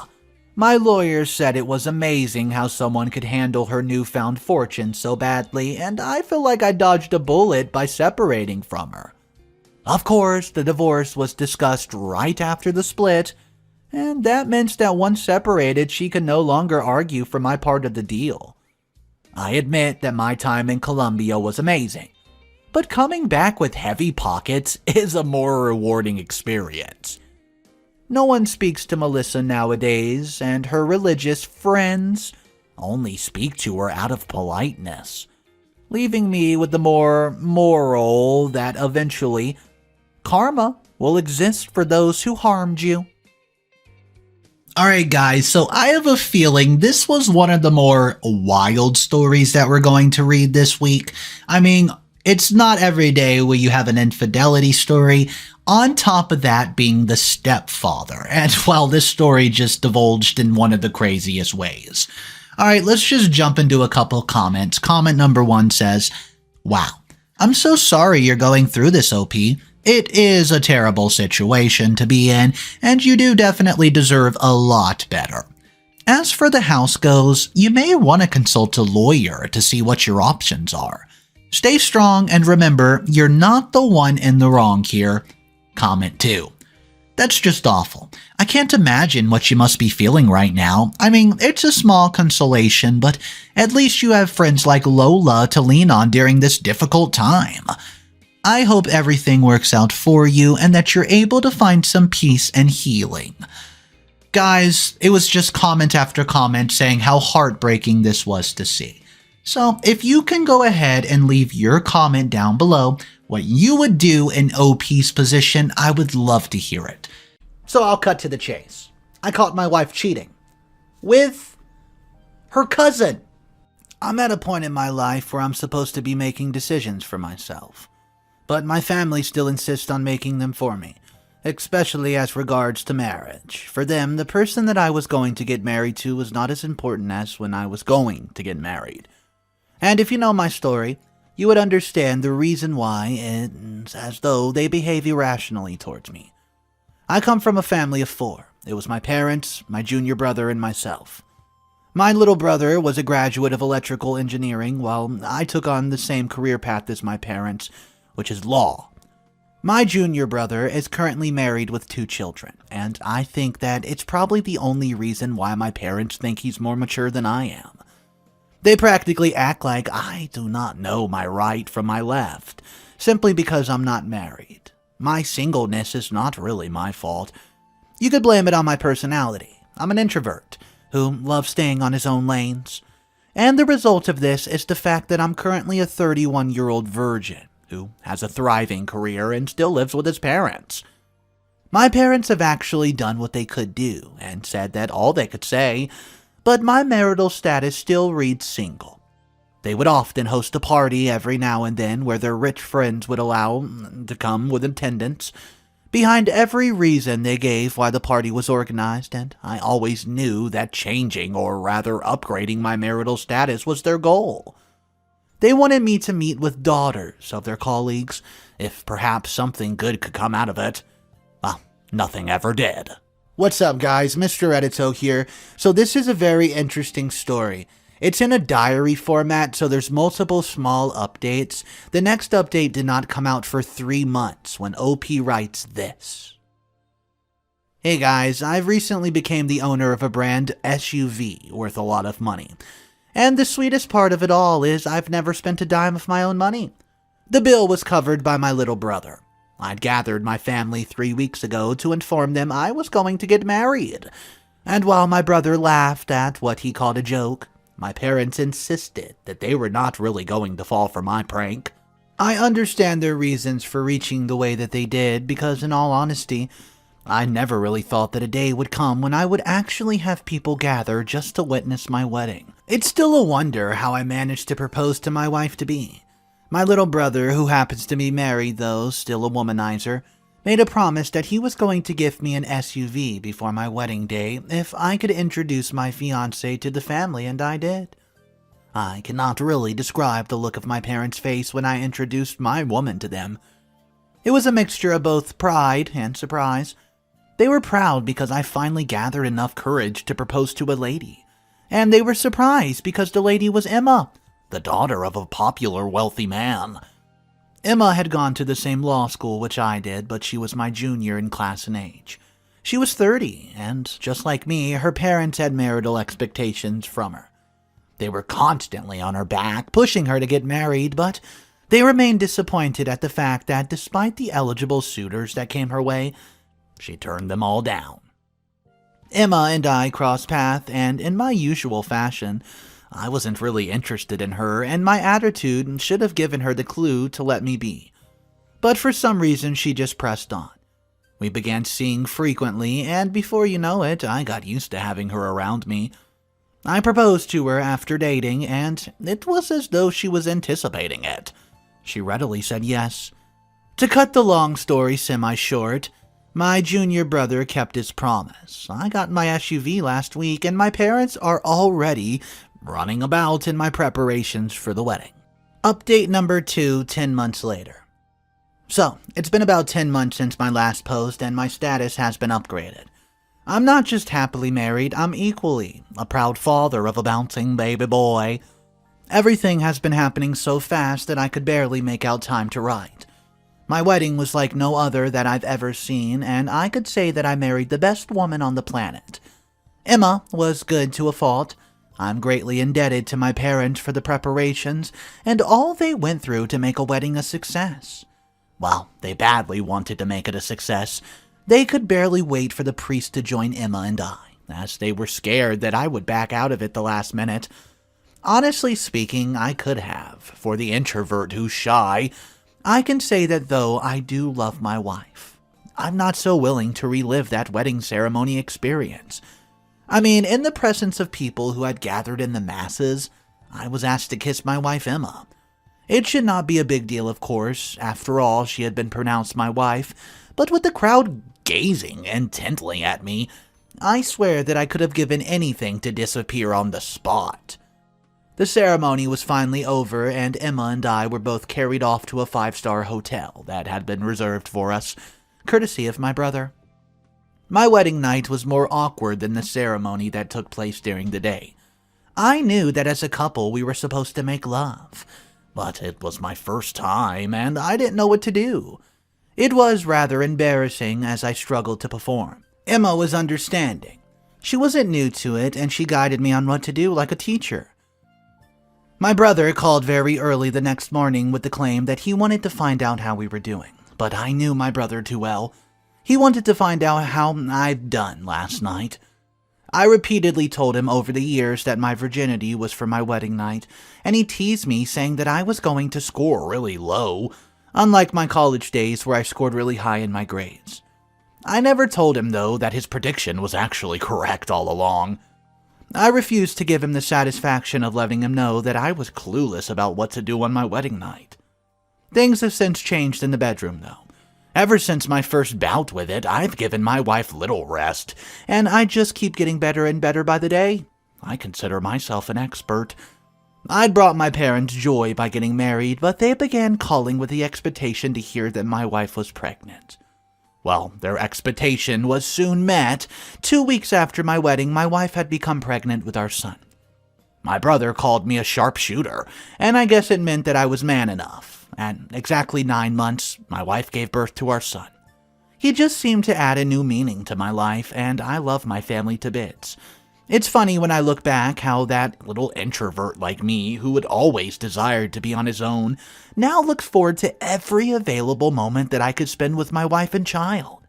My lawyer said it was amazing how someone could handle her newfound fortune so badly, and I feel like I dodged a bullet by separating from her. Of course, the divorce was discussed right after the split, and that meant that once separated, she could no longer argue for my part of the deal. I admit that my time in Colombia was amazing, but coming back with heavy pockets is a more rewarding experience. No one speaks to Melissa nowadays, and her religious friends only speak to her out of politeness, leaving me with the more moral that eventually karma will exist for those who harmed you. Alright guys, so I have a feeling this was one of the more wild stories that we're going to read this week. I mean, it's not every day where you have an infidelity story, on top of that being the stepfather, and well, this story just divulged in one of the craziest ways. Alright, let's just jump into a couple comments. Comment number 1 says, "Wow, I'm so sorry you're going through this, OP. It is a terrible situation to be in, and you do definitely deserve a lot better. As for the house goes, you may want to consult a lawyer to see what your options are. Stay strong and remember, you're not the one in the wrong here." Comment 2. "That's just awful. I can't imagine what you must be feeling right now. I mean, it's a small consolation, but at least you have friends like Lola to lean on during this difficult time. I hope everything works out for you and that you're able to find some peace and healing." Guys, it was just comment after comment saying how heartbreaking this was to see. So if you can go ahead and leave your comment down below, what you would do in OP's position, I would love to hear it. So I'll cut to the chase. I caught my wife cheating. With her cousin. I'm at a point in my life where I'm supposed to be making decisions for myself. But my family still insists on making them for me, especially as regards to marriage. For them, the person that I was going to get married to was not as important as when I was going to get married. And if you know my story, you would understand the reason why it's as though they behave irrationally towards me. I come from a family of 4. It was my parents, my junior brother, and myself. My little brother was a graduate of electrical engineering, while I took on the same career path as my parents, which is law. My junior brother is currently married with 2 children, and I think that it's probably the only reason why my parents think he's more mature than I am. They practically act like I do not know my right from my left, simply because I'm not married. My singleness is not really my fault. You could blame it on my personality. I'm an introvert who loves staying on his own lanes. And the result of this is the fact that I'm currently a 31-year-old virgin who has a thriving career and still lives with his parents. My parents have actually done what they could do and said that all they could say, but my marital status still reads single. They would often host a party every now and then where their rich friends would allow to come with attendance. Behind every reason they gave why the party was organized, and I always knew that changing, or rather upgrading my marital status was their goal. They wanted me to meet with daughters of their colleagues, if perhaps something good could come out of it. Well, nothing ever did. What's up, guys? Mr. Reddito here. So this is a very interesting story. It's in a diary format, so there's multiple small updates. The next update did not come out for 3 months when OP writes this. Hey guys, I've recently became the owner of a brand SUV worth a lot of money. And the sweetest part of it all is I've never spent a dime of my own money. The bill was covered by my little brother. I'd gathered my family 3 weeks ago to inform them I was going to get married. And while my brother laughed at what he called a joke, My parents insisted that they were not really going to fall for my prank. I understand their reasons for reaching the way that they did because, in all honesty, I never really thought that a day would come when I would actually have people gather just to witness my wedding. It's still a wonder how I managed to propose to my wife-to-be. My little brother, who happens to be married though, still a womanizer, made a promise that he was going to gift me an SUV before my wedding day if I could introduce my fiancé to the family, and I did. I cannot really describe the look of my parents' face when I introduced my woman to them. It was a mixture of both pride and surprise. They were proud because I finally gathered enough courage to propose to a lady, and they were surprised because the lady was Emma, the daughter of a popular wealthy man. Emma had gone to the same law school which I did, but she was my junior in class and age. She was 30, and just like me, her parents had marital expectations from her. They were constantly on her back, pushing her to get married, but they remained disappointed at the fact that despite the eligible suitors that came her way, she turned them all down. Emma and I crossed paths, and in my usual fashion, I wasn't really interested in her, and my attitude should have given her the clue to let me be. But for some reason, she just pressed on. We began seeing frequently, and before you know it, I got used to having her around me. I proposed to her after dating, and it was as though she was anticipating it. She readily said yes. To cut the long story semi-short, my junior brother kept his promise. I got my SUV last week, and my parents are already running about in my preparations for the wedding. Update number 2, 10 months later. So, it's been about 10 months since my last post, and my status has been upgraded. I'm not just happily married, I'm equally a proud father of a bouncing baby boy. Everything has been happening so fast that I could barely make out time to write. My wedding was like no other that I've ever seen, and I could say that I married the best woman on the planet. Emma was good to a fault. I'm greatly indebted to my parents for the preparations and all they went through to make a wedding a success. Well, they badly wanted to make it a success. They could barely wait for the priest to join Emma and I, as they were scared that I would back out of it the last minute. Honestly speaking, I could have. For the introvert who's shy, I can say that though I do love my wife, I'm not so willing to relive that wedding ceremony experience. I mean, in the presence of people who had gathered in the masses, I was asked to kiss my wife Emma. It should not be a big deal, of course. After all, she had been pronounced my wife, but with the crowd gazing intently at me, I swear that I could have given anything to disappear on the spot. The ceremony was finally over, and Emma and I were both carried off to a 5-star hotel that had been reserved for us, courtesy of my brother. My wedding night was more awkward than the ceremony that took place during the day. I knew that as a couple we were supposed to make love, but it was my first time, and I didn't know what to do. It was rather embarrassing as I struggled to perform. Emma was understanding. She wasn't new to it, and she guided me on what to do like a teacher. My brother called very early the next morning with the claim that he wanted to find out how we were doing, but I knew my brother too well. He wanted to find out how I'd done last night. I repeatedly told him over the years that my virginity was for my wedding night, and he teased me saying that I was going to score really low, unlike my college days where I scored really high in my grades. I never told him, though, that his prediction was actually correct all along. I refused to give him the satisfaction of letting him know that I was clueless about what to do on my wedding night. Things have since changed in the bedroom, though. Ever since my first bout with it, I've given my wife little rest, and I just keep getting better and better by the day. I consider myself an expert. I'd brought my parents joy by getting married, but they began calling with the expectation to hear that my wife was pregnant. Well, their expectation was soon met. 2 weeks after my wedding, my wife had become pregnant with our son. My brother called me a sharpshooter, and I guess it meant that I was man enough. At exactly 9 months, my wife gave birth to our son. He just seemed to add a new meaning to my life, and I love my family to bits. It's funny when I look back how that little introvert like me, who had always desired to be on his own, now looks forward to every available moment that I could spend with my wife and child.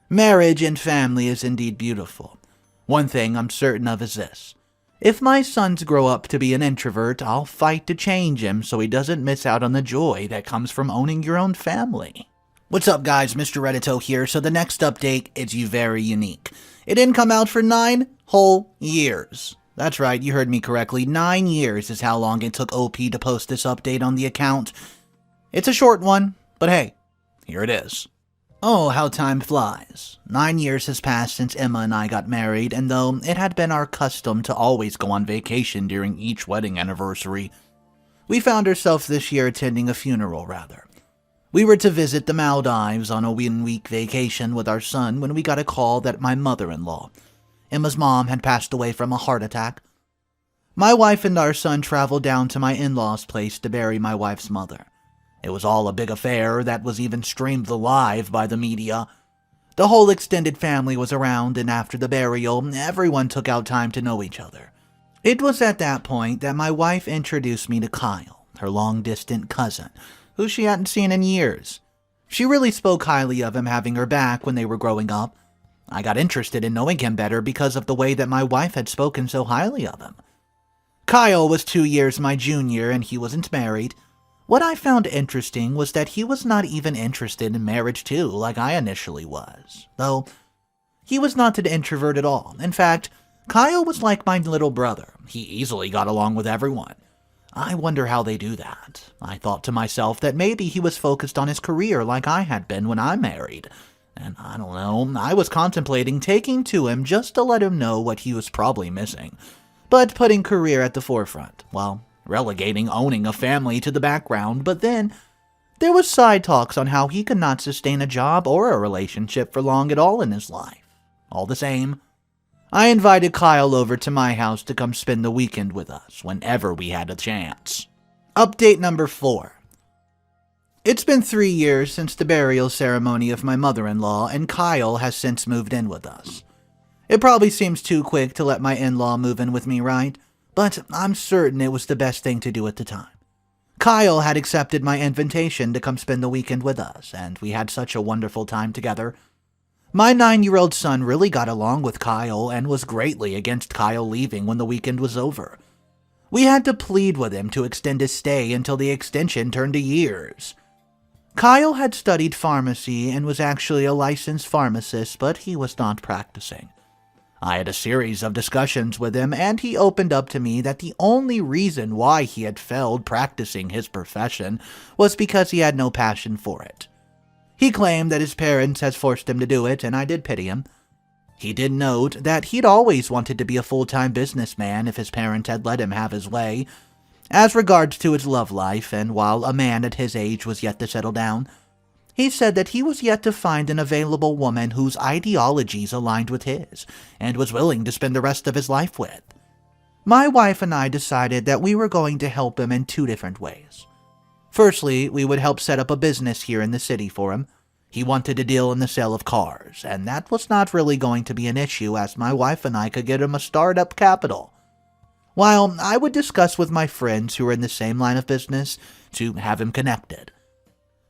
Marriage and family is indeed beautiful. One thing I'm certain of is this. If my sons grow up to be an introvert, I'll fight to change him so he doesn't miss out on the joy that comes from owning your own family. What's up, guys? Mr. Reddito here. So the next update is very unique. It didn't come out for 9 whole years. That's right, you heard me correctly. 9 years is how long it took OP to post this update on the account. It's a short one, but hey, here it is. Oh, how time flies. 9 years has passed since Emma and I got married, and though it had been our custom to always go on vacation during each wedding anniversary, we found ourselves this year attending a funeral, rather. We were to visit the Maldives on a one-week vacation with our son when we got a call that my mother-in-law, Emma's mom, had passed away from a heart attack. My wife and our son traveled down to my in-laws' place to bury my wife's mother. It was all a big affair that was even streamed live by the media. The whole extended family was around, and after the burial, everyone took out time to know each other. It was at that point that my wife introduced me to Kyle, her long-distant cousin, who she hadn't seen in years. She really spoke highly of him having her back when they were growing up. I got interested in knowing him better because of the way that my wife had spoken so highly of him. Kyle was 2 years my junior, and he wasn't married. What I found interesting was that he was not even interested in marriage too, like I initially was. Though, he was not an introvert at all. In fact, Kyle was like my little brother. He easily got along with everyone. I wonder how they do that. I thought to myself that maybe he was focused on his career like I had been when I married. And I don't know, I was contemplating taking to him just to let him know what he was probably missing, but putting career at the forefront, well, relegating owning a family to the background. But then there was side talks on how he could not sustain a job or a relationship for long at all in his life. All the same, I invited Kyle over to my house to come spend the weekend with us whenever we had a chance. Update number 4. It's been 3 years since the burial ceremony of my mother-in-law, and Kyle has since moved in with us. It probably seems too quick to let my in-law move in with me, right? But I'm certain it was the best thing to do at the time. Kyle had accepted my invitation to come spend the weekend with us, and we had such a wonderful time together. My 9-year-old son really got along with Kyle and was greatly against Kyle leaving when the weekend was over. We had to plead with him to extend his stay until the extension turned to years. Kyle had studied pharmacy and was actually a licensed pharmacist, but he was not practicing. I had a series of discussions with him, and he opened up to me that the only reason why he had failed practicing his profession was because he had no passion for it. He claimed that his parents had forced him to do it, and I did pity him. He did note that he'd always wanted to be a full-time businessman if his parents had let him have his way, as regards to his love life, and while a man at his age was yet to settle down, he said that he was yet to find an available woman whose ideologies aligned with his, and was willing to spend the rest of his life with. My wife and I decided that we were going to help him in 2 different ways. Firstly, we would help set up a business here in the city for him. He wanted to deal in the sale of cars, and that was not really going to be an issue as my wife and I could get him a startup capital. While I would discuss with my friends who were in the same line of business to have him connected.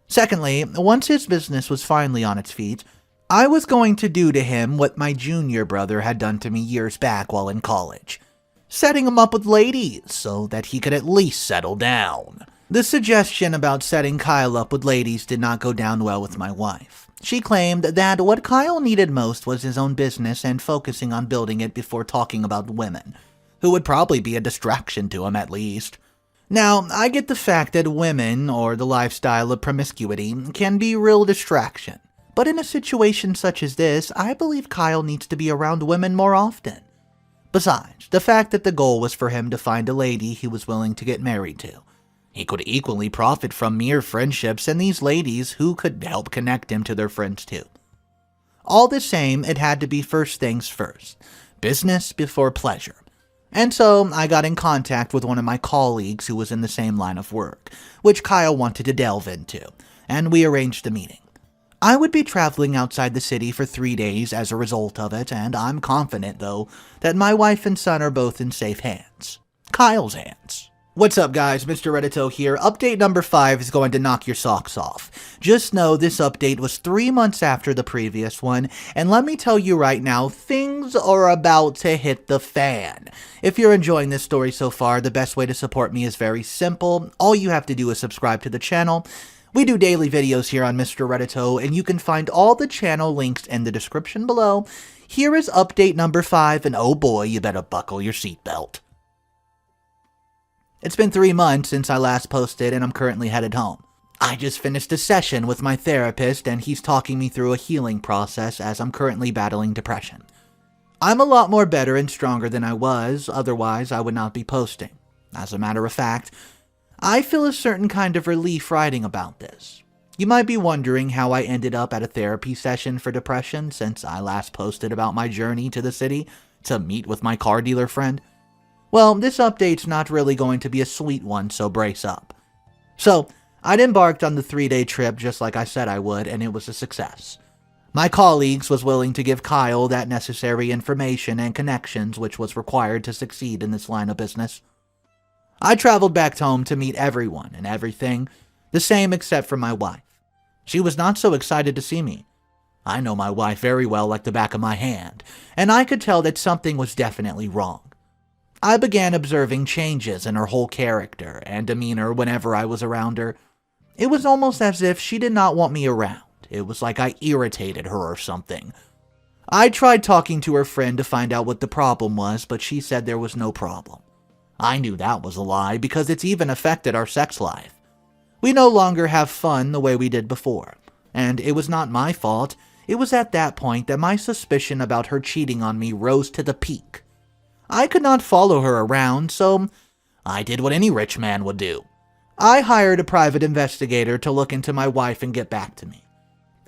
Secondly, once his business was finally on its feet, I was going to do to him what my junior brother had done to me years back while in college, setting him up with ladies so that he could at least settle down. The suggestion about setting Kyle up with ladies did not go down well with my wife. She claimed that what Kyle needed most was his own business and focusing on building it before talking about women, who would probably be a distraction to him at least. Now, I get the fact that women, or the lifestyle of promiscuity, can be real distraction. But in a situation such as this, I believe Kyle needs to be around women more often. Besides, the fact that the goal was for him to find a lady he was willing to get married to. He could equally profit from mere friendships and these ladies who could help connect him to their friends too. All the same, it had to be first things first. Business before pleasure. And so I got in contact with one of my colleagues who was in the same line of work, which Kyle wanted to delve into, and we arranged a meeting. I would be traveling outside the city for 3 days as a result of it, and I'm confident, though, that my wife and son are both in safe hands. Kyle's hands. What's up, guys? Mr. Reddito here. Update number 5 is going to knock your socks off. Just know this update was 3 months after the previous one, and let me tell you right now, things are about to hit the fan. If you're enjoying this story so far, the best way to support me is very simple. All you have to do is subscribe to the channel. We do daily videos here on Mr. Reddito, and you can find all the channel links in the description below. Here is update number 5, and oh boy, you better buckle your seatbelt. It's been 3 months since I last posted, and I'm currently headed home. I just finished a session with my therapist, and he's talking me through a healing process as I'm currently battling depression. I'm a lot more better and stronger than I was, otherwise I would not be posting. As a matter of fact, I feel a certain kind of relief writing about this. You might be wondering how I ended up at a therapy session for depression since I last posted about my journey to the city to meet with my car dealer friend. Well, this update's not really going to be a sweet one, so brace up. So, I'd embarked on the 3-day trip just like I said I would, and it was a success. My colleagues was willing to give Kyle that necessary information and connections which was required to succeed in this line of business. I traveled back home to meet everyone and everything, the same except for my wife. She was not so excited to see me. I know my wife very well like the back of my hand, and I could tell that something was definitely wrong. I began observing changes in her whole character and demeanor whenever I was around her. It was almost as if she did not want me around. It was like I irritated her or something. I tried talking to her friend to find out what the problem was, but she said there was no problem. I knew that was a lie because it's even affected our sex life. We no longer have fun the way we did before, and it was not my fault. It was at that point that my suspicion about her cheating on me rose to the peak. I could not follow her around, so I did what any rich man would do. I hired a private investigator to look into my wife and get back to me.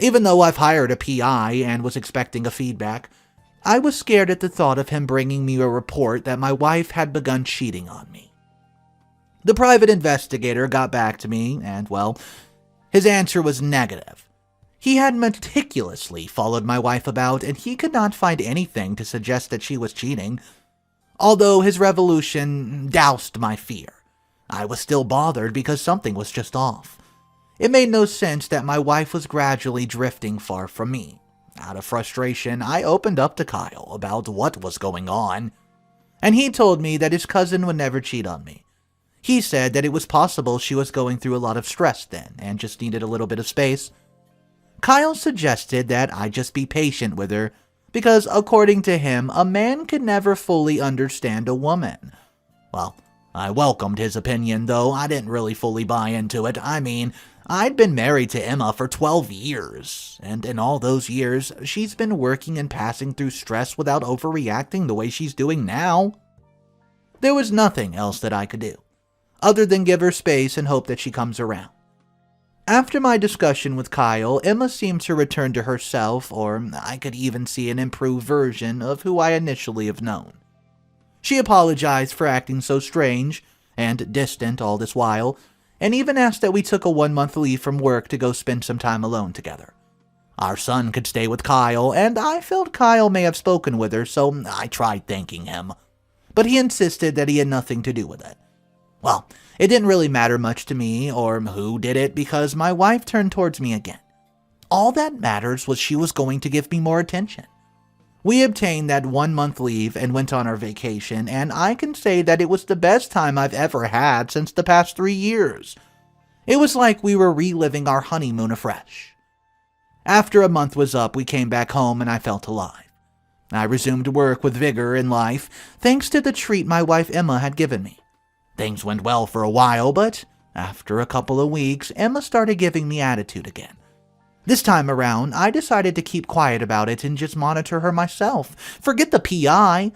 Even though I've hired a PI and was expecting a feedback, I was scared at the thought of him bringing me a report that my wife had begun cheating on me. The private investigator got back to me, and, well, his answer was negative. He had meticulously followed my wife about, and he could not find anything to suggest that she was cheating. Although his revolution doused my fear, I was still bothered because something was just off. It made no sense that my wife was gradually drifting far from me. Out of frustration, I opened up to Kyle about what was going on, and he told me that his cousin would never cheat on me. He said that it was possible she was going through a lot of stress then and just needed a little bit of space. Kyle suggested that I just be patient with her, because, according to him, a man could never fully understand a woman. Well, I welcomed his opinion, though I didn't really fully buy into it. I mean, I'd been married to Emma for 12 years, and in all those years, she's been working and passing through stress without overreacting the way she's doing now. There was nothing else that I could do, other than give her space and hope that she comes around. After my discussion with Kyle, Emma seemed to return to herself, or I could even see an improved version of who I initially have known. She apologized for acting so strange and distant all this while, and even asked that we took a 1-month leave from work to go spend some time alone together. Our son could stay with Kyle, and I felt Kyle may have spoken with her, so I tried thanking him. But he insisted that he had nothing to do with it. Well, it didn't really matter much to me or who did it because my wife turned towards me again. All that matters was she was going to give me more attention. We obtained that 1-month leave and went on our vacation, and I can say that it was the best time I've ever had since the past 3 years. It was like we were reliving our honeymoon afresh. After a month was up, we came back home and I felt alive. I resumed work with vigor in life, thanks to the treat my wife Emma had given me. Things went well for a while, but after a couple of weeks, Emma started giving me attitude again. This time around, I decided to keep quiet about it and just monitor her myself. Forget the PI.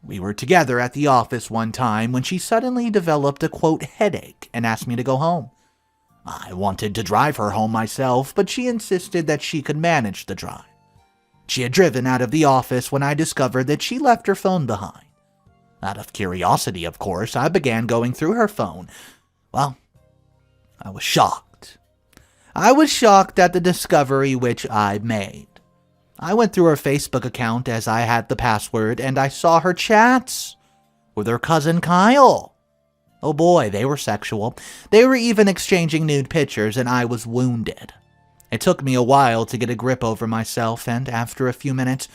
We were together at the office one time when she suddenly developed a, quote, headache and asked me to go home. I wanted to drive her home myself, but she insisted that she could manage the drive. She had driven out of the office when I discovered that she left her phone behind. Out of curiosity, of course, I began going through her phone. Well, I was shocked. I was shocked at the discovery which I made. I went through her Facebook account as I had the password, and I saw her chats with her cousin Kyle. Oh boy, they were sexual. They were even exchanging nude pictures, and I was wounded. It took me a while to get a grip over myself, and after a few minutes,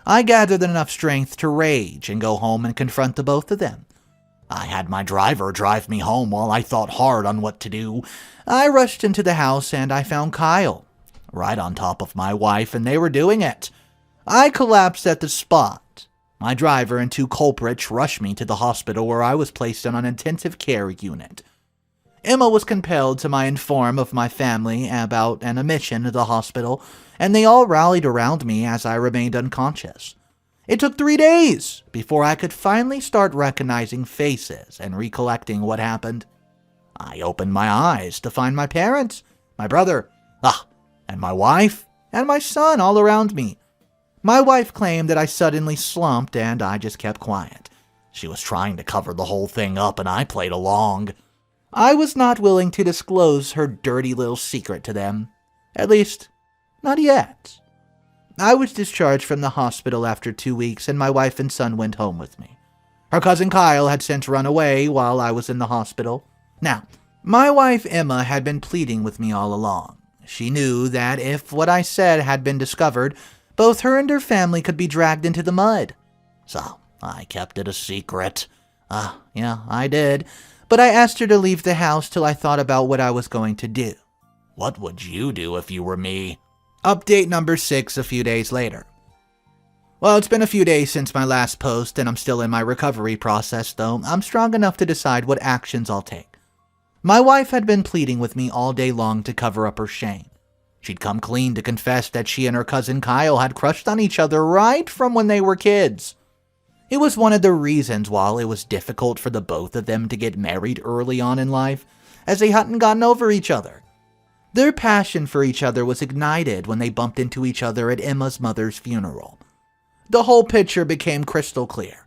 I gathered enough strength to rage and go home and confront the both of them. I had my driver drive me home while I thought hard on what to do. I rushed into the house and I found Kyle, right on top of my wife, and they were doing it. I collapsed at the spot. My driver and 2 culprits rushed me to the hospital where I was placed on an intensive care unit. Emma was compelled to inform of my family about an admission to the hospital, and they all rallied around me as I remained unconscious. It took 3 days before I could finally start recognizing faces and recollecting what happened. I opened my eyes to find my parents, my brother, and my wife, and my son all around me. My wife claimed that I suddenly slumped, and I just kept quiet. She was trying to cover the whole thing up, and I played along. I was not willing to disclose her dirty little secret to them. At least, not yet. I was discharged from the hospital after 2 weeks, and my wife and son went home with me. Her cousin Kyle had since run away while I was in the hospital. Now, my wife Emma had been pleading with me all along. She knew that if what I said had been discovered, both her and her family could be dragged into the mud. So, I kept it a secret. Yeah, I did. But I asked her to leave the house till I thought about what I was going to do. What would you do if you were me? Update number 6 a few days later. Well, it's been a few days since my last post, and I'm still in my recovery process, though I'm strong enough to decide what actions I'll take. My wife had been pleading with me all day long to cover up her shame. She'd come clean to confess that she and her cousin Kyle had crushed on each other right from when they were kids. It was one of the reasons why it was difficult for the both of them to get married early on in life, as they hadn't gotten over each other. Their passion for each other was ignited when they bumped into each other at Emma's mother's funeral. The whole picture became crystal clear.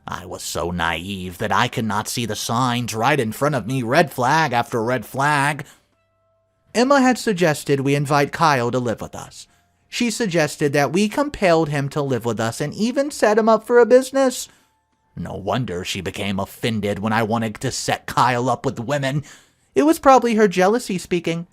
I was so naive that I could not see the signs right in front of me, red flag after red flag. Emma had suggested we invite Kyle to live with us. She suggested that we compelled him to live with us and even set him up for a business. No wonder she became offended when I wanted to set Kyle up with women. It was probably her jealousy speaking.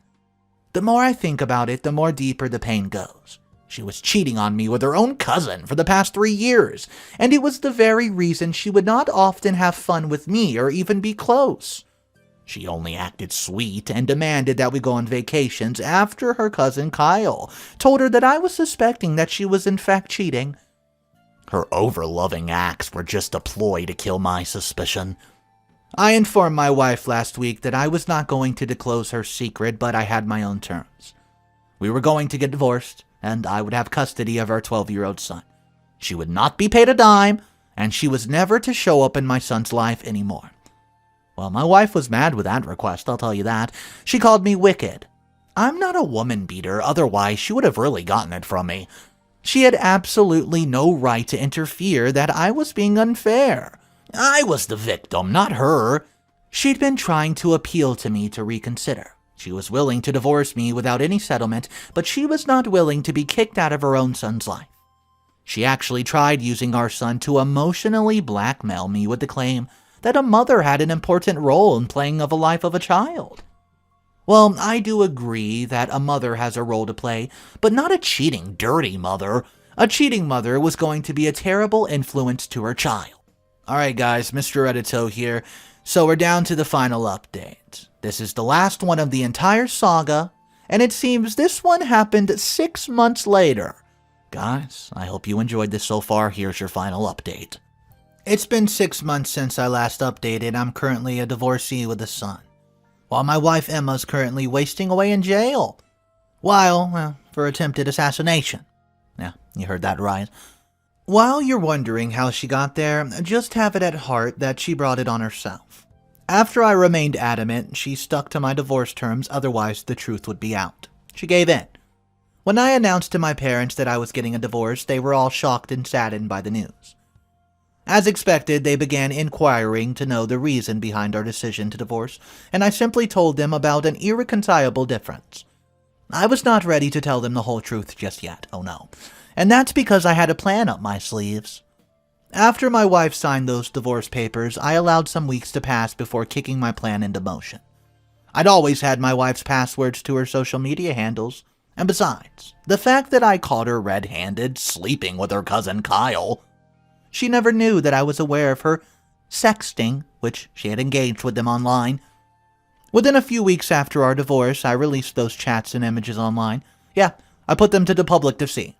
The more I think about it, the more deeper the pain goes. She was cheating on me with her own cousin for the past 3 years, and it was the very reason she would not often have fun with me or even be close. She only acted sweet and demanded that we go on vacations after her cousin Kyle told her that I was suspecting that she was in fact cheating. Her over-loving acts were just a ploy to kill my suspicion. I informed my wife last week that I was not going to disclose her secret, but I had my own terms. We were going to get divorced, and I would have custody of our 12-year-old son. She would not be paid a dime, and she was never to show up in my son's life anymore. Well, my wife was mad with that request, I'll tell you that. She called me wicked. I'm not a woman beater, otherwise she would have really gotten it from me. She had absolutely no right to interfere that I was being unfair. I was the victim, not her. She'd been trying to appeal to me to reconsider. She was willing to divorce me without any settlement, but she was not willing to be kicked out of her own son's life. She actually tried using our son to emotionally blackmail me with the claim that a mother had an important role in playing of a life of a child. Well, I do agree that a mother has a role to play, but not a cheating, dirty mother. A cheating mother was going to be a terrible influence to her child. Alright guys, Mr. Reddito here. So we're down to the final update. This is the last one of the entire saga, and it seems this one happened 6 months later. Guys, I hope you enjoyed this so far. Here's your final update. It's been 6 months since I last updated. I'm currently a divorcee with a son, while my wife Emma's currently wasting away in jail. For attempted assassination. Yeah, you heard that right. While you're wondering how she got there, just have it at heart that she brought it on herself. After I remained adamant, she stuck to my divorce terms, otherwise the truth would be out. She gave in. When I announced to my parents that I was getting a divorce, they were all shocked and saddened by the news. As expected, they began inquiring to know the reason behind our decision to divorce, and I simply told them about an irreconcilable difference. I was not ready to tell them the whole truth just yet, oh no. And that's because I had a plan up my sleeves. After my wife signed those divorce papers, I allowed some weeks to pass before kicking my plan into motion. I'd always had my wife's passwords to her social media handles, and besides, the fact that I caught her red-handed sleeping with her cousin Kyle, she never knew that I was aware of her sexting, which she had engaged with them online. Within a few weeks after our divorce, I released those chats and images online. Yeah, I put them to the public to see.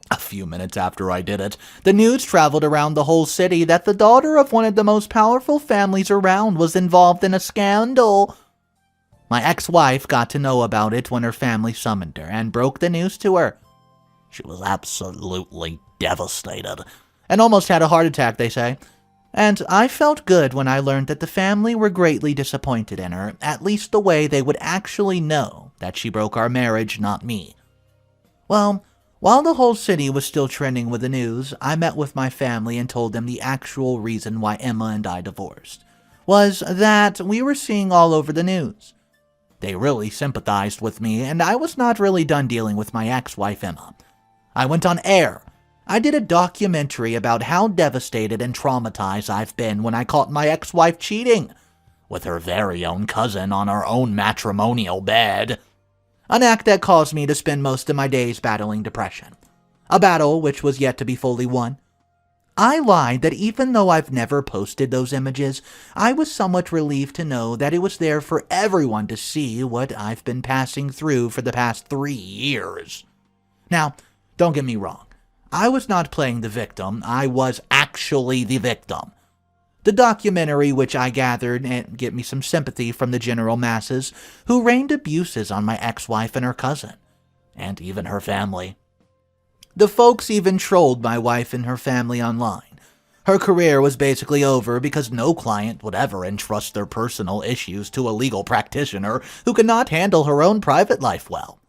A few minutes after I did it, the news traveled around the whole city that the daughter of one of the most powerful families around was involved in a scandal. My ex-wife got to know about it when her family summoned her and broke the news to her. She was absolutely devastated and almost had a heart attack, they say. And I felt good when I learned that the family were greatly disappointed in her, at least the way they would actually know that she broke our marriage, not me. Well, while the whole city was still trending with the news, I met with my family and told them the actual reason why Emma and I divorced was that we were seeing all over the news. They really sympathized with me, and I was not really done dealing with my ex-wife Emma. I went on air. I did a documentary about how devastated and traumatized I've been when I caught my ex-wife cheating with her very own cousin on our own matrimonial bed. An act that caused me to spend most of my days battling depression. A battle which was yet to be fully won. I lied that even though I've never posted those images, I was somewhat relieved to know that it was there for everyone to see what I've been passing through for the past 3 years. Now, don't get me wrong. I was not playing the victim. I was actually the victim. The documentary, which I gathered, and get me some sympathy from the general masses, who rained abuses on my ex-wife and her cousin, and even her family. The folks even trolled my wife and her family online. Her career was basically over because no client would ever entrust their personal issues to a legal practitioner who could not handle her own private life well.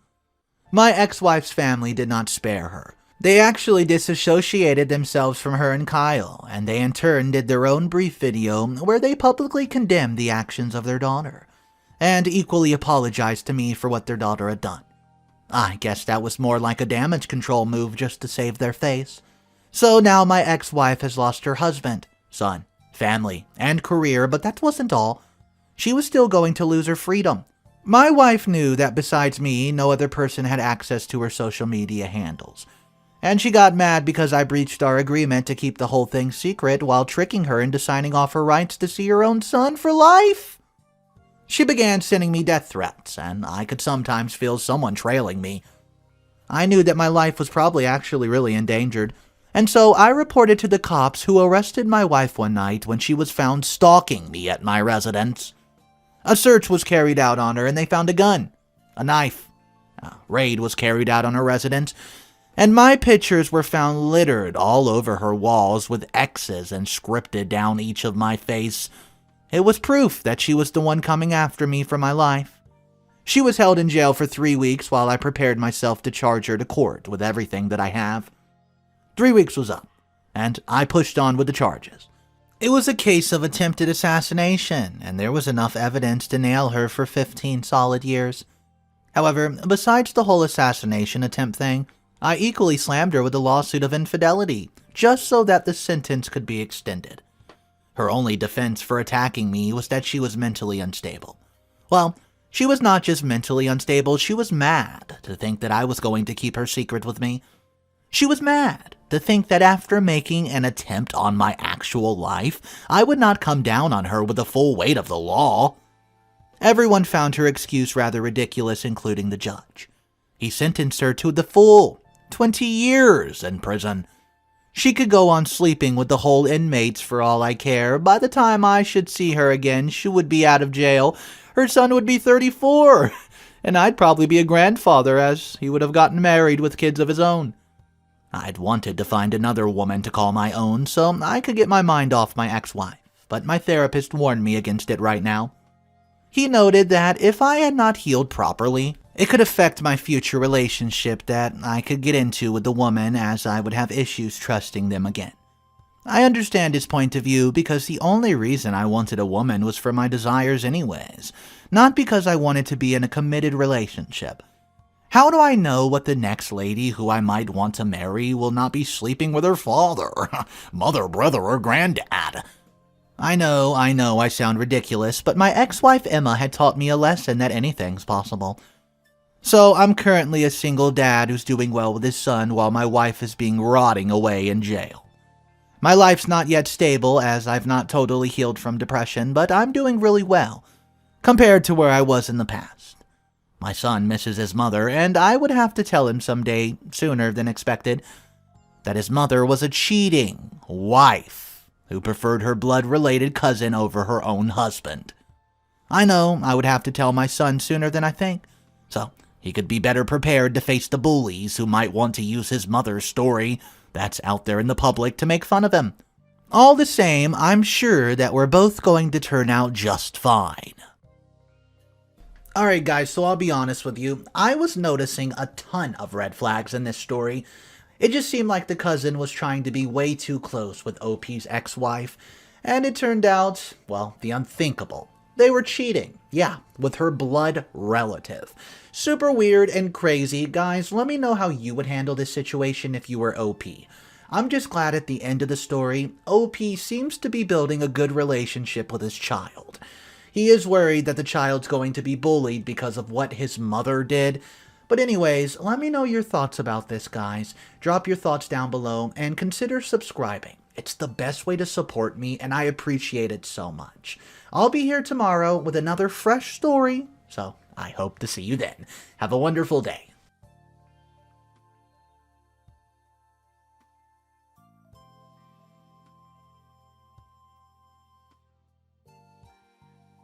My ex-wife's family did not spare her. They actually disassociated themselves from her and Kyle, and they in turn did their own brief video where they publicly condemned the actions of their daughter, and equally apologized to me for what their daughter had done. I guess that was more like a damage control move just to save their face. So now my ex-wife has lost her husband, son, family, and career, but that wasn't all. She was still going to lose her freedom. My wife knew that besides me, no other person had access to her social media handles. And she got mad because I breached our agreement to keep the whole thing secret while tricking her into signing off her rights to see her own son for life. She began sending me death threats, and I could sometimes feel someone trailing me. I knew that my life was probably actually really endangered, and so I reported to the cops who arrested my wife one night when she was found stalking me at my residence. A search was carried out on her, and they found a gun, a knife. A raid was carried out on her residence, and my pictures were found littered all over her walls with X's inscripted down each of my face. It was proof that she was the one coming after me for my life. She was held in jail for 3 weeks while I prepared myself to charge her to court with everything that I have. 3 weeks was up, and I pushed on with the charges. It was a case of attempted assassination, and there was enough evidence to nail her for 15 solid years. However, besides the whole assassination attempt thing, I equally slammed her with a lawsuit of infidelity, just so that the sentence could be extended. Her only defense for attacking me was that she was mentally unstable. Well, she was not just mentally unstable, she was mad to think that I was going to keep her secret with me. She was mad to think that after making an attempt on my actual life, I would not come down on her with the full weight of the law. Everyone found her excuse rather ridiculous, including the judge. He sentenced her to the full 20 years in prison. She could go on sleeping with the whole inmates for all I care. By the time I should see her again, she would be out of jail. Her son would be 34, and I'd probably be a grandfather, as he would have gotten married with kids of his own. I'd wanted to find another woman to call my own so I could get my mind off my ex-wife, but my therapist warned me against it right now. He noted that if I had not healed properly, it could affect my future relationship that I could get into with the woman, as I would have issues trusting them again. I understand his point of view because the only reason I wanted a woman was for my desires anyways, not because I wanted to be in a committed relationship. How do I know what the next lady who I might want to marry will not be sleeping with her father, mother, brother, or granddad? I know, I sound ridiculous, but my ex-wife Emma had taught me a lesson that anything's possible. So I'm currently a single dad who's doing well with his son while my wife is being rotting away in jail. My life's not yet stable as I've not totally healed from depression, but I'm doing really well, compared to where I was in the past. My son misses his mother, and I would have to tell him someday, sooner than expected, that his mother was a cheating wife who preferred her blood-related cousin over her own husband. I know I would have to tell my son sooner than I think, so he could be better prepared to face the bullies who might want to use his mother's story that's out there in the public to make fun of him. All the same, I'm sure that we're both going to turn out just fine. Alright guys, so I'll be honest with you, I was noticing a ton of red flags in this story. It just seemed like the cousin was trying to be way too close with OP's ex-wife, and it turned out, well, the unthinkable. They were cheating, yeah, with her blood relative. Super weird and crazy. Guys, let me know how you would handle this situation if you were OP. I'm just glad at the end of the story, OP seems to be building a good relationship with his child. He is worried that the child's going to be bullied because of what his mother did. But anyways, let me know your thoughts about this, guys. Drop your thoughts down below and consider subscribing. It's the best way to support me, and I appreciate it so much. I'll be here tomorrow with another fresh story, so I hope to see you then. Have a wonderful day.